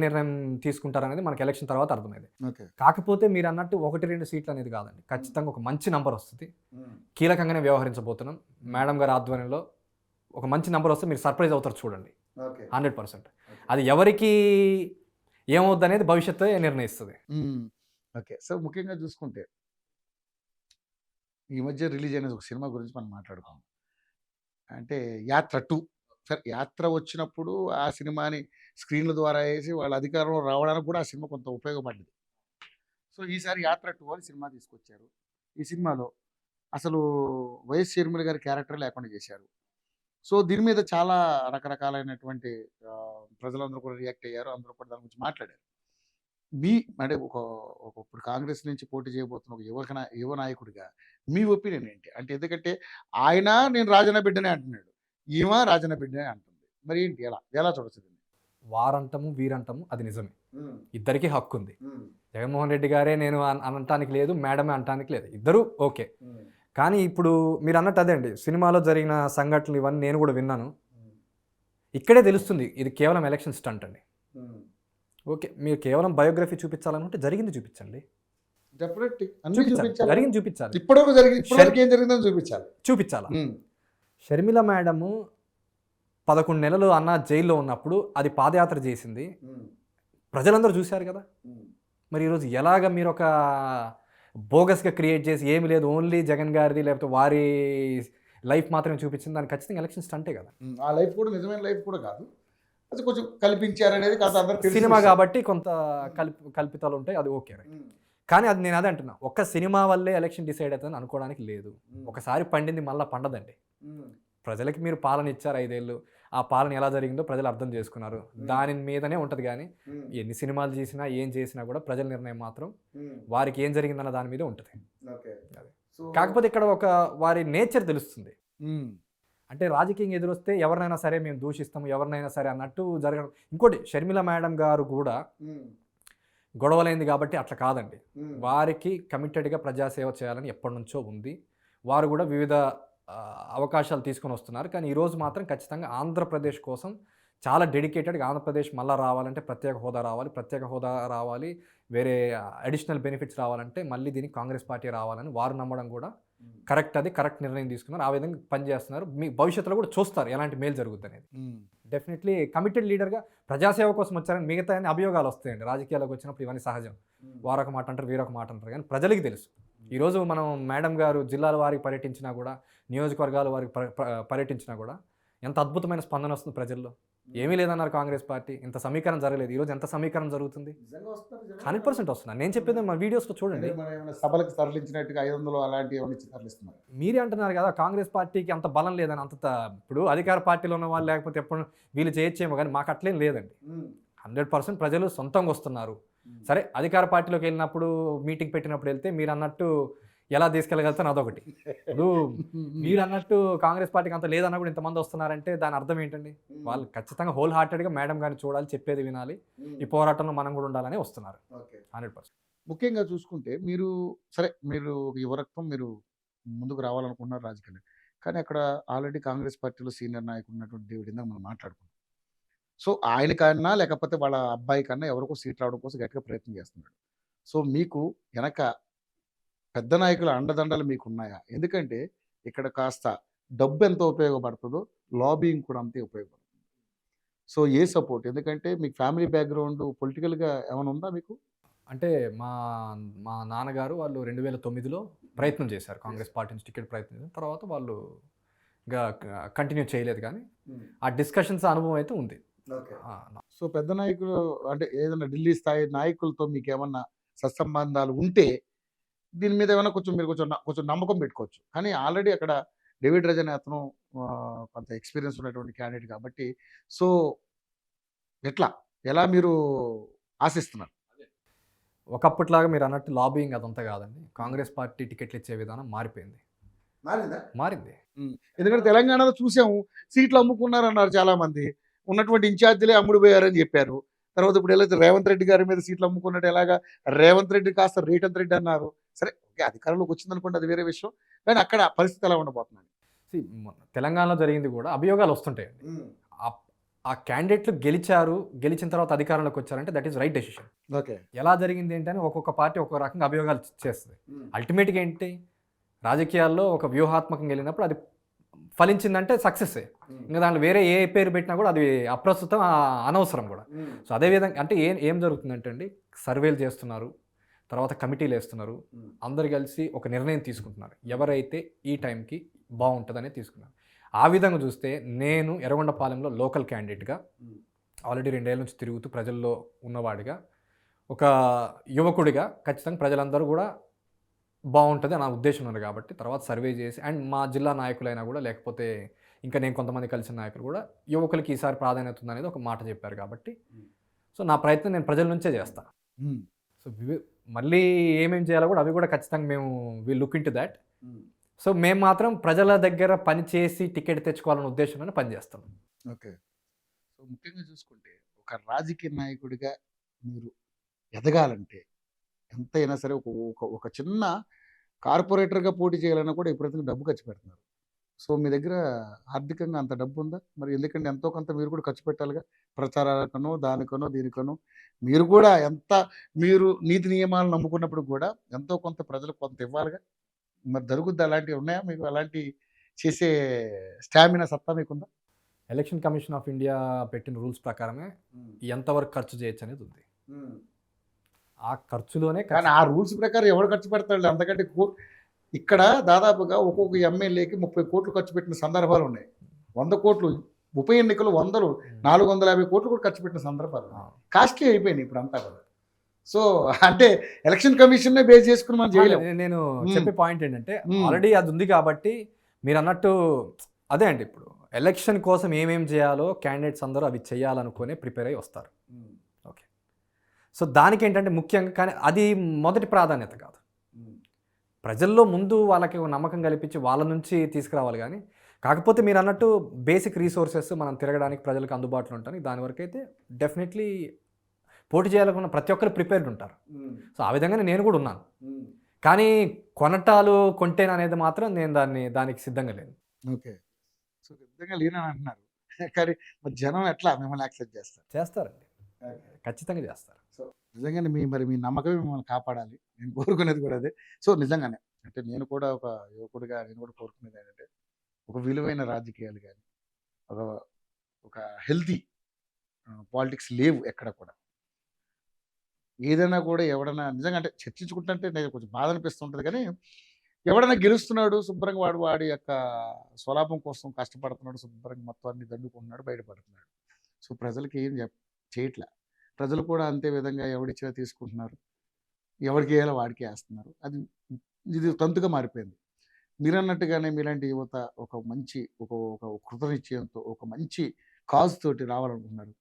నిర్ణయం తీసుకుంటారనేది మనకి ఎలక్షన్ తర్వాత అర్థమైంది. కాకపోతే మీరు అన్నట్టు 1-2 సీట్లు అనేది కాదండి, ఖచ్చితంగా ఒక మంచి నంబర్ వస్తుంది. కీలకంగానే వ్యవహరించబోతున్నాం. మేడం గారి ఆధ్వర్యంలో ఒక మంచి నంబర్ వస్తే మీరు సర్ప్రైజ్ అవుతారు చూడండి. 100%. అది ఎవరికి ఏమవుద్ది అనేది భవిష్యత్తు నిర్ణయిస్తుంది. ఓకే. సో ముఖ్యంగా చూసుకుంటే ఈ మధ్య రిలీజ్ అయిన ఒక సినిమా గురించి మనం మాట్లాడుకుందాం. అంటే యాత్ర 2. సరే, యాత్ర వచ్చినప్పుడు ఆ సినిమాని స్క్రీన్ల ద్వారా వేసి వాళ్ళ అధికారంలో రావడానికి కూడా ఆ సినిమా కొంత ఉపయోగపడింది. సో ఈసారి యాత్ర 2 అని సినిమా తీసుకొచ్చారు. ఈ సినిమాలో అసలు వైఎస్ షర్మిల గారి క్యారెక్టర్ లేకుండా చేశారు. సో దీని మీద చాలా రకరకాలైనటువంటి ప్రజలందరూ కూడా రియాక్ట్ అయ్యారు. అందరూ కూడా దాని గురించి మాట్లాడారు. అంటే ఇప్పుడు కాంగ్రెస్ నుంచి పోటీ చేయబోతున్న ఒక యువ నాయకుడిగా మీ ఒపీనియన్ ఏంటి? అంటే ఎందుకంటే ఆయన నేను రాజన్న బిడ్డనే అంటున్నాడు, ఈమె రాజన్న బిడ్డనే అంటుంది. మరి ఏంటి, ఎలా చూడొచ్చు? వారంటము వీరంటము అది నిజమే, ఇద్దరికీ హక్కు ఉంది. జగన్మోహన్ రెడ్డి గారే నేను అనటానికి లేదు, మేడమే అనటానికి లేదు, ఇద్దరు ఓకే. కానీ ఇప్పుడు మీరు అన్నట్టు అదే అండి, సినిమాలో జరిగిన సంఘటనలు ఇవన్నీ నేను కూడా విన్నాను. ఇక్కడే తెలుస్తుంది ఇది కేవలం ఎలక్షన్ స్టంట్ అండి. ఓకే, మీరు కేవలం బయోగ్రఫీ చూపించాలనుకుంటే జరిగింది చూపించండి, జరిగింది చూపించాలి, చూపించాలి. షర్మిల మేడము 11 నెలలు అన్న జైల్లో ఉన్నప్పుడు అది పాదయాత్ర చేసింది, ప్రజలందరూ చూశారు కదా. మరి ఈరోజు ఎలాగ మీరు ఒక బోగస్గా క్రియేట్ చేసి ఏమి లేదు ఓన్లీ జగన్ గారిది లేకపోతే వారి లైఫ్ మాత్రమే చూపించింది, దానికి ఖచ్చితంగా ఎలక్షన్ స్టంటే కదా. ఆ లైఫ్ కూడా నిజమైన లైఫ్ కూడా కాదు, అది కొంచెం కల్పించారనేది సినిమా కాబట్టి కొంత కల్పితాలు ఉంటాయి, అది ఓకే. కానీ అది నేను అదే అంటున్నా, ఒక్క సినిమా వల్లే ఎలక్షన్ డిసైడ్ అవుతుందని అనుకోవడానికి లేదు. ఒకసారి పండింది మళ్ళీ పండదండి. ప్రజలకి మీరు పాలన ఇచ్చారు 5 ఏళ్ళు, ఆ పాలన ఎలా జరిగిందో ప్రజలు అర్థం చేసుకున్నారు, దాని మీదనే ఉంటుంది. కానీ ఎన్ని సినిమాలు చేసినా ఏం చేసినా కూడా ప్రజల నిర్ణయం మాత్రం వారికి ఏం జరిగిందన్న దాని మీదే ఉంటుంది. కాకపోతే ఇక్కడ ఒక వారి నేచర్ తెలుస్తుంది. అంటే రాజకీయం ఎదురొస్తే ఎవరినైనా సరే మేము దూషిస్తాము, ఎవరినైనా సరే అన్నట్టు జరగడం. ఇంకోటి, షర్మిల మేడం గారు కూడా గొడవలైంది కాబట్టి అట్లా కాదండి, వారికి కమిటెడ్గా ప్రజాసేవ చేయాలని ఎప్పటి నుంచో ఉంది. వారు కూడా వివిధ అవకాశాలు తీసుకొని వస్తున్నారు. కానీ ఈరోజు మాత్రం ఖచ్చితంగా ఆంధ్రప్రదేశ్ కోసం చాలా డెడికేటెడ్గా ఆంధ్రప్రదేశ్ మళ్ళీ రావాలంటే ప్రత్యేక హోదా రావాలి, వేరే అడిషనల్ బెనిఫిట్స్ రావాలంటే మళ్ళీ దీనికి కాంగ్రెస్ పార్టీ రావాలని వారు నమ్మడం కూడా కరెక్ట్. అది కరెక్ట్ నిర్ణయం తీసుకున్నారు, ఆ విధంగా పనిచేస్తున్నారు. మీ భవిష్యత్తులో కూడా చూస్తారు ఎలాంటి మేలు జరుగుతుంది అనేది. డెఫినెట్లీ కమిటెడ్ లీడర్గా ప్రజాసేవ కోసం వచ్చారని మిగతా అభియోగాలు వస్తాయండి. రాజకీయాలకు వచ్చినప్పుడు ఇవన్నీ సహజం, వారొక మాట అంటారు వీరొక మాట అంటారు. కానీ ప్రజలకి తెలుసు. ఈరోజు మనం మేడం గారు జిల్లాల వారికి పర్యటించినా కూడా, నియోజకవర్గాల వారికి పర్యటించినా కూడా ఎంత అద్భుతమైన స్పందన వస్తుంది ప్రజల్లో. ఏమీ లేదన్నారు కాంగ్రెస్ పార్టీ. ఇంత సమీకరణ జరగలేదు. ఈరోజు ఎంత సమీకరణ జరుగుతుంది? 100% వస్తున్నారు. నేను చెప్పేది మన వీడియోస్‌లో చూడండి. సభలకు తరలించినట్టుగా 500 అలాంటివి ఏమైనా ఇచ్చి తరలిస్తున్నారు. మీరే అంటున్నారు కదా! కాంగ్రెస్ పార్టీకి అంత బలం లేదని. ఇప్పుడు అధికార పార్టీలో ఉన్న వాళ్ళు లేకపోతే ఎప్పుడు వీళ్ళు చేయొచ్చేమో గానీ మాకు అట్లేం లేదండి. 100% ప్రజలు సొంతంగా వస్తున్నారు. సరే అధికార పార్టీలోకి వెళ్ళినప్పుడు మీటింగ్ పెట్టినప్పుడు వెళ్తే మీరన్నట్టు ఎలా తీసుకెళ్ళగలుగుతాను అదొకటి. ఇప్పుడు మీరన్నట్టు కాంగ్రెస్ పార్టీకి అంత లేదన్నా కూడా ఇంతమంది వస్తున్నారంటే దాని అర్థం ఏంటండి? వాళ్ళు ఖచ్చితంగా హోల్ హార్టెడ్‌గా మేడం గారిని చూడాలి, చెప్పేది వినాలి. ఈ పోరాటంలో మనం కూడా ఉండాలని వస్తున్నారు. 100%. ముఖ్యంగా చూసుకుంటే మీరు ఒక యువరక్తం, మీరు ముందుకు రావాలనుకుంటున్నారు రాజకీయాలు. కానీ అక్కడ ఆల్రెడీ కాంగ్రెస్ పార్టీలో సీనియర్ నాయకుడు ఉన్నటువంటి డేవిడ్ ఇందాక మనం మాట్లాడుకున్నాం. సో ఆయనకన్నా లేకపోతే వాళ్ళ అబ్బాయి కన్నా ఎవరికో సీట్ రావడం కోసం గట్టిగా ప్రయత్నం చేస్తున్నాడు. సో మీకు వెనక పెద్ద నాయకుల అండదండలు మీకున్నాయా? ఎందుకంటే ఇక్కడ కాస్త డబ్బు ఎంత ఉపయోగపడుతుందో లాబియింగ్ కూడా అంతే ఉపయోగపడుతుంది. సో ఏ సపోర్ట్? ఎందుకంటే మీకు ఫ్యామిలీ బ్యాక్‌గ్రౌండ్ పొలిటికల్‌గా ఏమైనా ఉందా మీకు? అంటే మా మా నాన్నగారు వాళ్ళు 2009లో ప్రయత్నం చేశారు. కాంగ్రెస్ పార్టీ నుంచి టికెట్ ప్రయత్నం చేశారు. తర్వాత వాళ్ళు ఇంకా కంటిన్యూ చేయలేదు కానీ ఆ డిస్కషన్స్ అనుభవం అయితే ఉంది. ఆ! సో పెద్ద నాయకులు అంటే ఏదైనా ఢిల్లీ స్థాయి నాయకులతో మీకేమన్నా సత్సంబంధాలు ఉంటే దీని మీద ఏమైనా మీరు కొంచెం నమ్మకం పెట్టుకోవచ్చు. కానీ ఆల్రెడీ అక్కడ డేవిడ్ రజని అతను కొంత ఎక్స్‌పీరియన్స్ ఉన్నటువంటి క్యాండిడేట్ కాబట్టి సో ఎలా మీరు ఆశిస్తున్నారు? ఒకప్పటిలాగా మీరన్నట్టు లాబియింగ్ అదంతా కాదండి. కాంగ్రెస్ పార్టీ టికెట్లు ఇచ్చే విధానం మారిపోయింది. మారింది. ఎందుకంటే తెలంగాణలో చూసాము సీట్లు అమ్ముకున్నారన్నారు చాలామంది. ఉన్నటువంటి ఇన్ఛార్జీలే అమ్ముడుపోయారని చెప్పారు. తర్వాత ఇప్పుడు ఎలా రేవంత్ రెడ్డి గారి మీద సీట్లు అమ్ముకున్నట్టు ఎలాగా రేవంత్ రెడ్డి కాస్త రేవంత్ రెడ్డి అన్నారు. సరే ఓకే అధికారంలోకి వచ్చిందనుకోండి అది వేరే విషయం. కానీ అక్కడ పరిస్థితి ఎలా ఉండబోతుందండి? మొన్న తెలంగాణలో జరిగింది కూడా అభియోగాలు వస్తుంటాయండి. ఆ క్యాండిడేట్లు గెలిచిన తర్వాత అధికారంలోకి వచ్చారంటే that is right decision. Okay. ఎలా జరిగింది ఏంటని ఒక్కొక్క పార్టీ ఒక్కొక్క రకంగా అభియోగాలు చేస్తుంది. అల్టిమేట్‌గా ఏంటి రాజకీయాల్లో ఒక వ్యూహాత్మకంగా వెళ్ళినప్పుడు అది ఫలించిందంటే సక్సెస్సే. ఇంకా దాంట్లో వేరే ఏ పేరు పెట్టినా కూడా అది అప్రస్తుతం, అనవసరం కూడా. సో అదేవిధంగా అంటే ఏం జరుగుతుందంటే అండి సర్వేలు చేస్తున్నారు, తర్వాత కమిటీలు వేస్తున్నారు, అందరు కలిసి ఒక నిర్ణయం తీసుకుంటున్నారు. ఎవరైతే ఈ టైంకి బాగుంటుందనే తీసుకున్నారు. ఆ విధంగా చూస్తే నేను ఎర్రగొండపాలెంలో లోకల్ క్యాండిడేట్గా ఆల్రెడీ 2 ఏళ్ల నుంచి తిరుగుతూ ప్రజల్లో ఉన్నవాడిగా, ఒక యువకుడిగా ఖచ్చితంగా ప్రజలందరూ కూడా బాగుంటుంది నా ఉద్దేశం ఉంది కాబట్టి తర్వాత సర్వే చేసి అండ్ మా జిల్లా నాయకులైనా కూడా లేకపోతే ఇంకా నేను కొంతమంది కలిసిన నాయకులు కూడా యువకులకి ఈసారి ప్రాధాన్యత ఉందనేది ఒక మాట చెప్పారు కాబట్టి సో నా ప్రయత్నం నేను ప్రజల నుంచే చేస్తాను. సో మళ్ళీ ఏమేం చేయాలో కూడా అవి కూడా ఖచ్చితంగా మేము will look in to that. So మేము మాత్రం ప్రజల దగ్గర పని చేసి టికెట్ తెచ్చుకోవాలనే ఉద్దేశంలోనే పనిచేస్తాం. ఓకే. సో ముఖ్యంగా చూసుకుంటే ఒక రాజకీయ నాయకుడిగా మీరు ఎదగాలంటే ఎంతైనా సరే ఒక చిన్న కార్పొరేటర్గా పోటీ చేయాలన్నా కూడా విపరీతంగా డబ్బు ఖర్చు పెడుతున్నారు. సో మీ దగ్గర ఆర్థికంగా అంత డబ్బు ఉందా? మరి ఎందుకంటే ఎంతో కొంత మీరు కూడా ఖర్చు పెట్టాలిగా ప్రచారాలకనో దానికనో దీనికనో. మీరు నీతి నియమాలను నమ్ముకున్నప్పుడు కూడా ఎంతో కొంత ప్రజలకు కొంత ఇవ్వాలిగా. మరి జరుగుద్ది అలాంటివి ఉన్నాయా మీకు? అలాంటి చేసే స్టామినా సత్తా మీకుందా? ఎలక్షన్ కమిషన్ ఆఫ్ ఇండియా పెట్టిన రూల్స్ ప్రకారమే ఎంతవరకు ఖర్చు చేయొచ్చు అనేది ఉంది. ఆ ఖర్చులోనే కానీ ఆ రూల్స్ ప్రకారం ఎవరు ఖర్చు పెడతాడు? అంతకంటే ఇక్కడ దాదాపుగా ఒక్కొక్క ఎమ్మెల్యేకి 30 కోట్లు ఖర్చు పెట్టిన సందర్భాలు ఉన్నాయి. 100 కోట్లు ఉప ఎన్నికలు 450 కోట్లు కూడా ఖర్చు పెట్టిన సందర్భాలు కాస్ట్లీ అయిపోయినాయి ఇప్పుడు అంతా కూడా. సో అంటే ఎలక్షన్ కమిషన్ బేస్ చేసుకుని మనం చేయలేము. నేను చెప్పే పాయింట్ ఏంటంటే ఆల్రెడీ అది ఉంది కాబట్టి మీరు అన్నట్టు అదే అండి. ఇప్పుడు ఎలక్షన్ కోసం ఏమేం చేయాలో క్యాండిడేట్స్ అందరూ అవి చేయాలనుకునే ప్రిపేర్ అయ్యి వస్తారు. ఓకే. సో దానికి ఏంటంటే ముఖ్యంగా కానీ అది మొదటి ప్రాధాన్యత కాదు. ప్రజల్లో ముందు వాళ్ళకి నమ్మకం కల్పించి వాళ్ళ నుంచి తీసుకురావాలి. కానీ కాకపోతే మీరు అన్నట్టు బేసిక్ రీసోర్సెస్ మనం తిరగడానికి ప్రజలకు అందుబాటులో ఉంటాయి. దాని వరకు అయితే డెఫినెట్లీ పోటీ చేయాలనుకున్న ప్రతి ఒక్కరు ప్రిపేర్డ్ ఉంటారు. సో ఆ విధంగానే నేను కూడా ఉన్నాను. కానీ కొంటేననేది మాత్రం నేను దానికి సిద్ధంగా లేను. ఓకే. సో సిద్ధంగా లేనని అంటున్నారు. కానీ జనం ఎట్లా మిమ్మల్ని యాక్సెప్ట్ చేస్తారండి, ఖచ్చితంగా చేస్తారు. సో నిజంగానే మీ నమ్మకమే మిమ్మల్ని కాపాడాలి. నేను కోరుకునేది కూడా అదే. సో నిజంగానే అంటే నేను కూడా ఒక యువకుడిగా నేను కూడా కోరుకునేది ఏంటంటే ఒక విలువైన రాజకీయాలు కానీ ఒక హెల్తీ పాలిటిక్స్ లేవు ఎక్కడ కూడా. ఏదైనా కూడా ఎవడన్నా నిజంగా అంటే చర్చించుకుంటుంటే నేను కొంచెం బాధ అనిపిస్తుంటుంది. కానీ ఎవడైనా గెలుస్తున్నాడు శుభ్రంగా వాడి యొక్క స్వలాభం కోసం కష్టపడుతున్నాడు, శుభ్రంగా మొత్తం అన్ని దండుకుంటున్నాడు, బయటపడుతున్నాడు. సో ప్రజలకి ఏం చేయట్లే. ప్రజలు కూడా అంతే విధంగా ఎవడిచ్చినా తీసుకుంటున్నారు, ఎవరికి వేయాలో వాడికి వేస్తున్నారు. ఇది తంతుగా మారిపోయింది. మీరన్నట్టుగానే మీలాంటి యువత ఒక మంచి ఒక కృతనిశ్చయంతో ఒక మంచి కాజ్ తోటి రావాలనుకుంటున్నారు.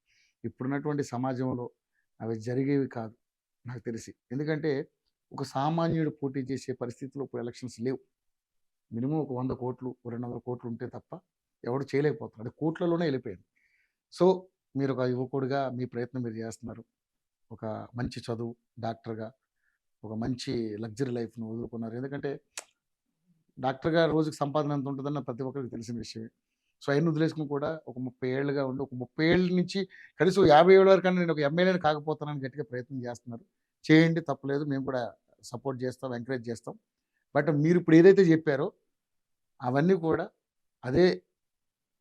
ఇప్పుడున్నటువంటి సమాజంలో అవి జరిగేవి కాదు నాకు తెలిసి. ఎందుకంటే ఒక సామాన్యుడు పోటీ చేసే పరిస్థితిలో ఇప్పుడు ఎలక్షన్స్ లేవు. మినిమం ఒక 100 కోట్లు 200 కోట్లు ఉంటే తప్ప ఎవడు చేయలేకపోతున్నాడు. అది కోట్లలోనే వెళ్ళిపోయింది. సో మీరు ఒక యువకుడిగా మీ ప్రయత్నం మీరు చేస్తున్నారు. ఒక మంచి చదువు, డాక్టర్గా ఒక మంచి లగ్జరీ లైఫ్ను వదులుకున్నారు. ఎందుకంటే డాక్టర్గా రోజుకి సంపాదన ఎంత ఉంటుందని ప్రతి ఒక్కరికి తెలిసిన విషయమే. సో అవన్నీ వదిలేసుకుని కూడా ఒక 30 ఏళ్ళుగా ఉండి ఒక 30 ఏళ్ళ నుంచి కనీసం 50 ఏళ్ళ వరకన్నా నేను ఒక ఎమ్మెల్యేని కాకపోతానని గట్టిగా ప్రయత్నం చేస్తున్నారు. చేయండి, తప్పలేదు. మేము కూడా సపోర్ట్ చేస్తాం, ఎంకరేజ్ చేస్తాం. బట్ మీరు ఇప్పుడు ఏదైతే చెప్పారో అవన్నీ కూడా అదే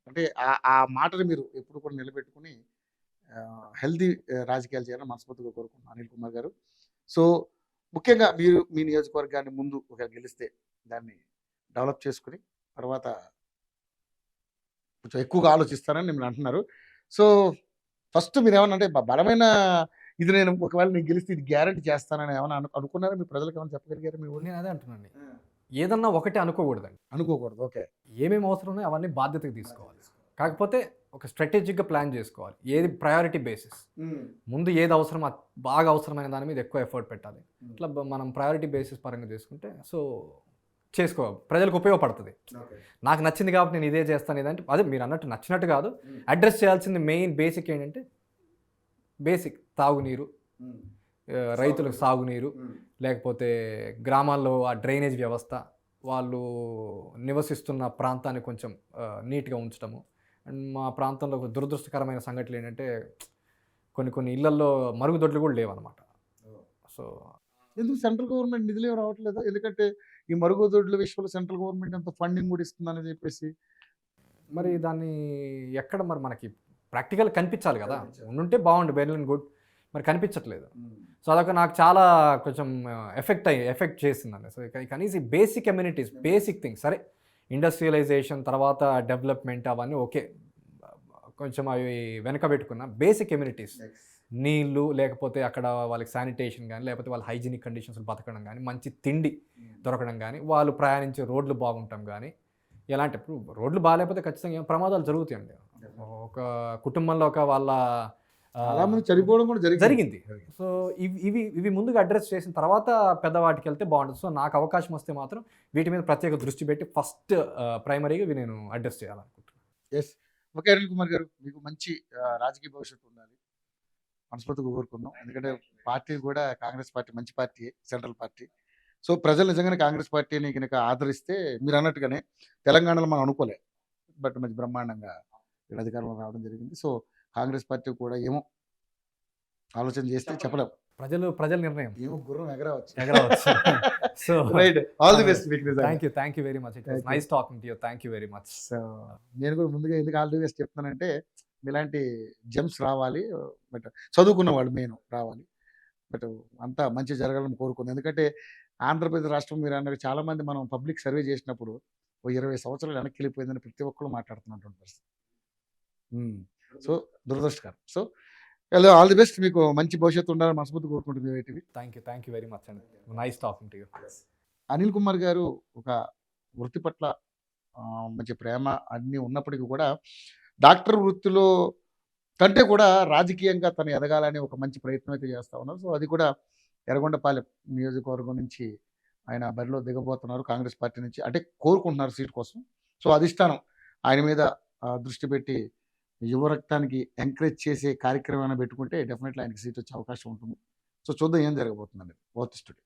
అంటే ఆ మాటని మీరు ఎప్పుడు కూడా నిలబెట్టుకుని హెల్తీ రాజకీయాలు చేయాలని మనస్ఫూర్తిగా కోరుకుంటున్నాను అనిల్ కుమార్ గారు. సో ముఖ్యంగా మీరు మీ నియోజకవర్గాన్ని ముందు ఒక గెలిస్తే దాన్ని డెవలప్ చేసుకుని తర్వాత కొంచెం ఎక్కువగా ఆలోచిస్తారని మీరు అంటున్నారు. సో ఫస్ట్ మీరు ఏమన్నా అంటే బలమైన ఇది నేను ఒకవేళ నేను గెలిస్తే ఇది గ్యారెంటీ చేస్తానని ఏమైనా అనుకున్నారా? మీ ప్రజలకు ఏమైనా చెప్పగలిగారా? మీ ఊళ్ళో నేను అదే అంటున్నాను. ఏదన్నా ఒకటే అనుకోకూడదండి. అనుకోకూడదు. ఓకే. ఏమేమి అవసరం ఉన్నాయో అవన్నీ బాధ్యతగా తీసుకోవాలి. కాకపోతే ఒక స్ట్రాటజిక్గా ప్లాన్ చేసుకోవాలి. ఏది ప్రయారిటీ బేసిస్, ముందు ఏది అవసరం బాగా అవసరమైన దాని మీద ఎక్కువ ఎఫర్ట్ పెట్టాలి. ఇట్లా మనం ప్రయారిటీ బేసిస్ పరంగా తీసుకుంటే సో చేసుకోవాలి, ప్రజలకు ఉపయోగపడుతుంది. నాకు నచ్చింది కాబట్టి నేను ఇదే చేస్తాను. ఇదంటే అదే మీరు అన్నట్టు నచ్చినట్టు కాదు. అడ్రస్ చేయాల్సింది మెయిన్ బేసిక్ ఏంటంటే బేసిక్ తాగునీరు, రైతులకు సాగునీరు, లేకపోతే గ్రామాల్లో ఆ డ్రైనేజ్ వ్యవస్థ, వాళ్ళు నివసిస్తున్న ప్రాంతాన్ని కొంచెం నీట్గా ఉంచడము. అండ్ మా ప్రాంతంలో ఒక దురదృష్టకరమైన సంఘటనలు ఏంటంటే కొన్ని ఇళ్లల్లో మరుగుదొడ్లు కూడా లేవన్నమాట. సో ఎందుకు సెంట్రల్ గవర్నమెంట్ నిధులు ఏమి రావట్లేదు? ఎందుకంటే ఈ మరుగుదొడ్ల విషయంలో సెంట్రల్ గవర్నమెంట్ అంత ఫండింగ్ కూడా ఇస్తుందని చెప్పేసి మరి దాన్ని ఎక్కడ మరి మనకి ప్రాక్టికల్ కనిపించాలి కదా. ఉండుంటే బాగుండు, వెల్ అండ్ గుడ్. మరి కనిపించట్లేదు. సో అదొక నాకు చాలా కొంచెం ఎఫెక్ట్ చేసిందండి. సో కనీసం బేసిక్ కమ్యూనిటీస్, బేసిక్ థింగ్స్, సరే ఇండస్ట్రియలైజేషన్ తర్వాత డెవలప్మెంట్ అవన్నీ ఓకే, కొంచెం అవి వెనకబెట్టుకున్న బేసిక్ కమ్యూనిటీస్, నీళ్ళు, లేకపోతే అక్కడ వాళ్ళకి శానిటేషన్ కానీ, లేకపోతే వాళ్ళ హైజీనిక్ కండిషన్స్ బతకడం కానీ, మంచి తిండి దొరకడం కానీ, వాళ్ళు ప్రయాణించే రోడ్లు బాగుంటాం కానీ, ఎలాంటి ఇప్పుడు రోడ్లు బాగాలేకపోతే ఖచ్చితంగా ప్రమాదాలు జరుగుతాయండి. ఒక కుటుంబంలో ఒక వాళ్ళ చనిపోవడం కూడా జరిగింది. సో ఇవి ముందుగా అడ్రస్ చేసిన తర్వాత పెద్దవాటికి వెళ్తే బాగుంటుంది. సో నాకు అవకాశం వస్తే మాత్రం వీటి మీద ప్రత్యేక దృష్టి పెట్టి ఫస్ట్ ప్రైమరీగా ఇవి నేను అడ్రస్ చేయాలనుకుంటున్నాను. ఎస్. ఓకే అనిల్ కుమార్ గారు, మీకు మంచి రాజకీయ భవిష్యత్తు ఉండాలి మనస్ఫూర్తిగా కోరుకుందాం. ఎందుకంటే పార్టీ కూడా కాంగ్రెస్ పార్టీ మంచి పార్టీ, సెంట్రల్ పార్టీ. సో ప్రజలు నిజంగానే కాంగ్రెస్ పార్టీని కనుక ఆదరిస్తే మీరు అన్నట్టుగానే తెలంగాణలో మనం అనుకోలే, బట్ మంచి బ్రహ్మాండంగా ఇక్కడ అధికారంలో రావడం జరిగింది. సో కాంగ్రెస్ పార్టీ కూడా ఏమో ఆలోచన చేస్తే చెప్పలేము. ప్రజల నిర్ణయం, ఏమో గుర్రం ఎగరవచ్చు. So right, all the best మీకు. Thank you very much. It was nice talking to you. Thank you very much. So నేను కూడా ముందుగా ఎందుకు ఆల్ ది బెస్ట్ చెప్తున్నానంటే ఇలాంటి జెమ్స్ రావాలి, బట్ చదువుకున్న వాళ్ళు మెయిన్ రావాలి. బట్ అంతా మంచి జరగాలని కోరుకుంది. ఎందుకంటే ఆంధ్రప్రదేశ్ రాష్ట్రం మీరు అన్నది చాలామంది మనం పబ్లిక్ సర్వే చేసినప్పుడు ఓ 20 సంవత్సరాలు వెనక్కి వెళ్ళిపోయిందని ప్రతి ఒక్కరు మాట్లాడుతున్నటువంటి పరిస్థితి. సో దురదృష్టకరం. సో ఆల్ ది బెస్ట్, మీకు మంచి భవిష్యత్తు ఉండాలని మనస్ఫూర్తి కోరుకుంటుంది. థ్యాంక్ యూ వెరీ మచ్ అండి. Nice talking to you. Anil Kumar గారు ఒక వృత్తి పట్ల మంచి ప్రేమ అన్నీ ఉన్నప్పటికీ కూడా డాక్టర్ వృత్తిలో కంటే కూడా రాజకీయంగా తను ఎదగాలని ఒక మంచి ప్రయత్నం అయితే చేస్తూ ఉన్నారు. సో అది కూడా ఎర్రగొండపాలెం నియోజకవర్గం నుంచి ఆయన బరిలో దిగబోతున్నారు కాంగ్రెస్ పార్టీ నుంచి, అంటే కోరుకుంటున్నారు సీట్ కోసం. సో అధిష్టానం ఆయన మీద దృష్టి పెట్టి యువ రక్తానికి ఎంకరేజ్ చేసే కార్యక్రమాన్ని పెట్టుకుంటే డెఫినెట్లీ ఆయనకి సీట్ వచ్చే అవకాశం ఉంటుంది. సో చూద్దాం ఏం జరగబోతుందండి. ఓర్తిస్తుడి.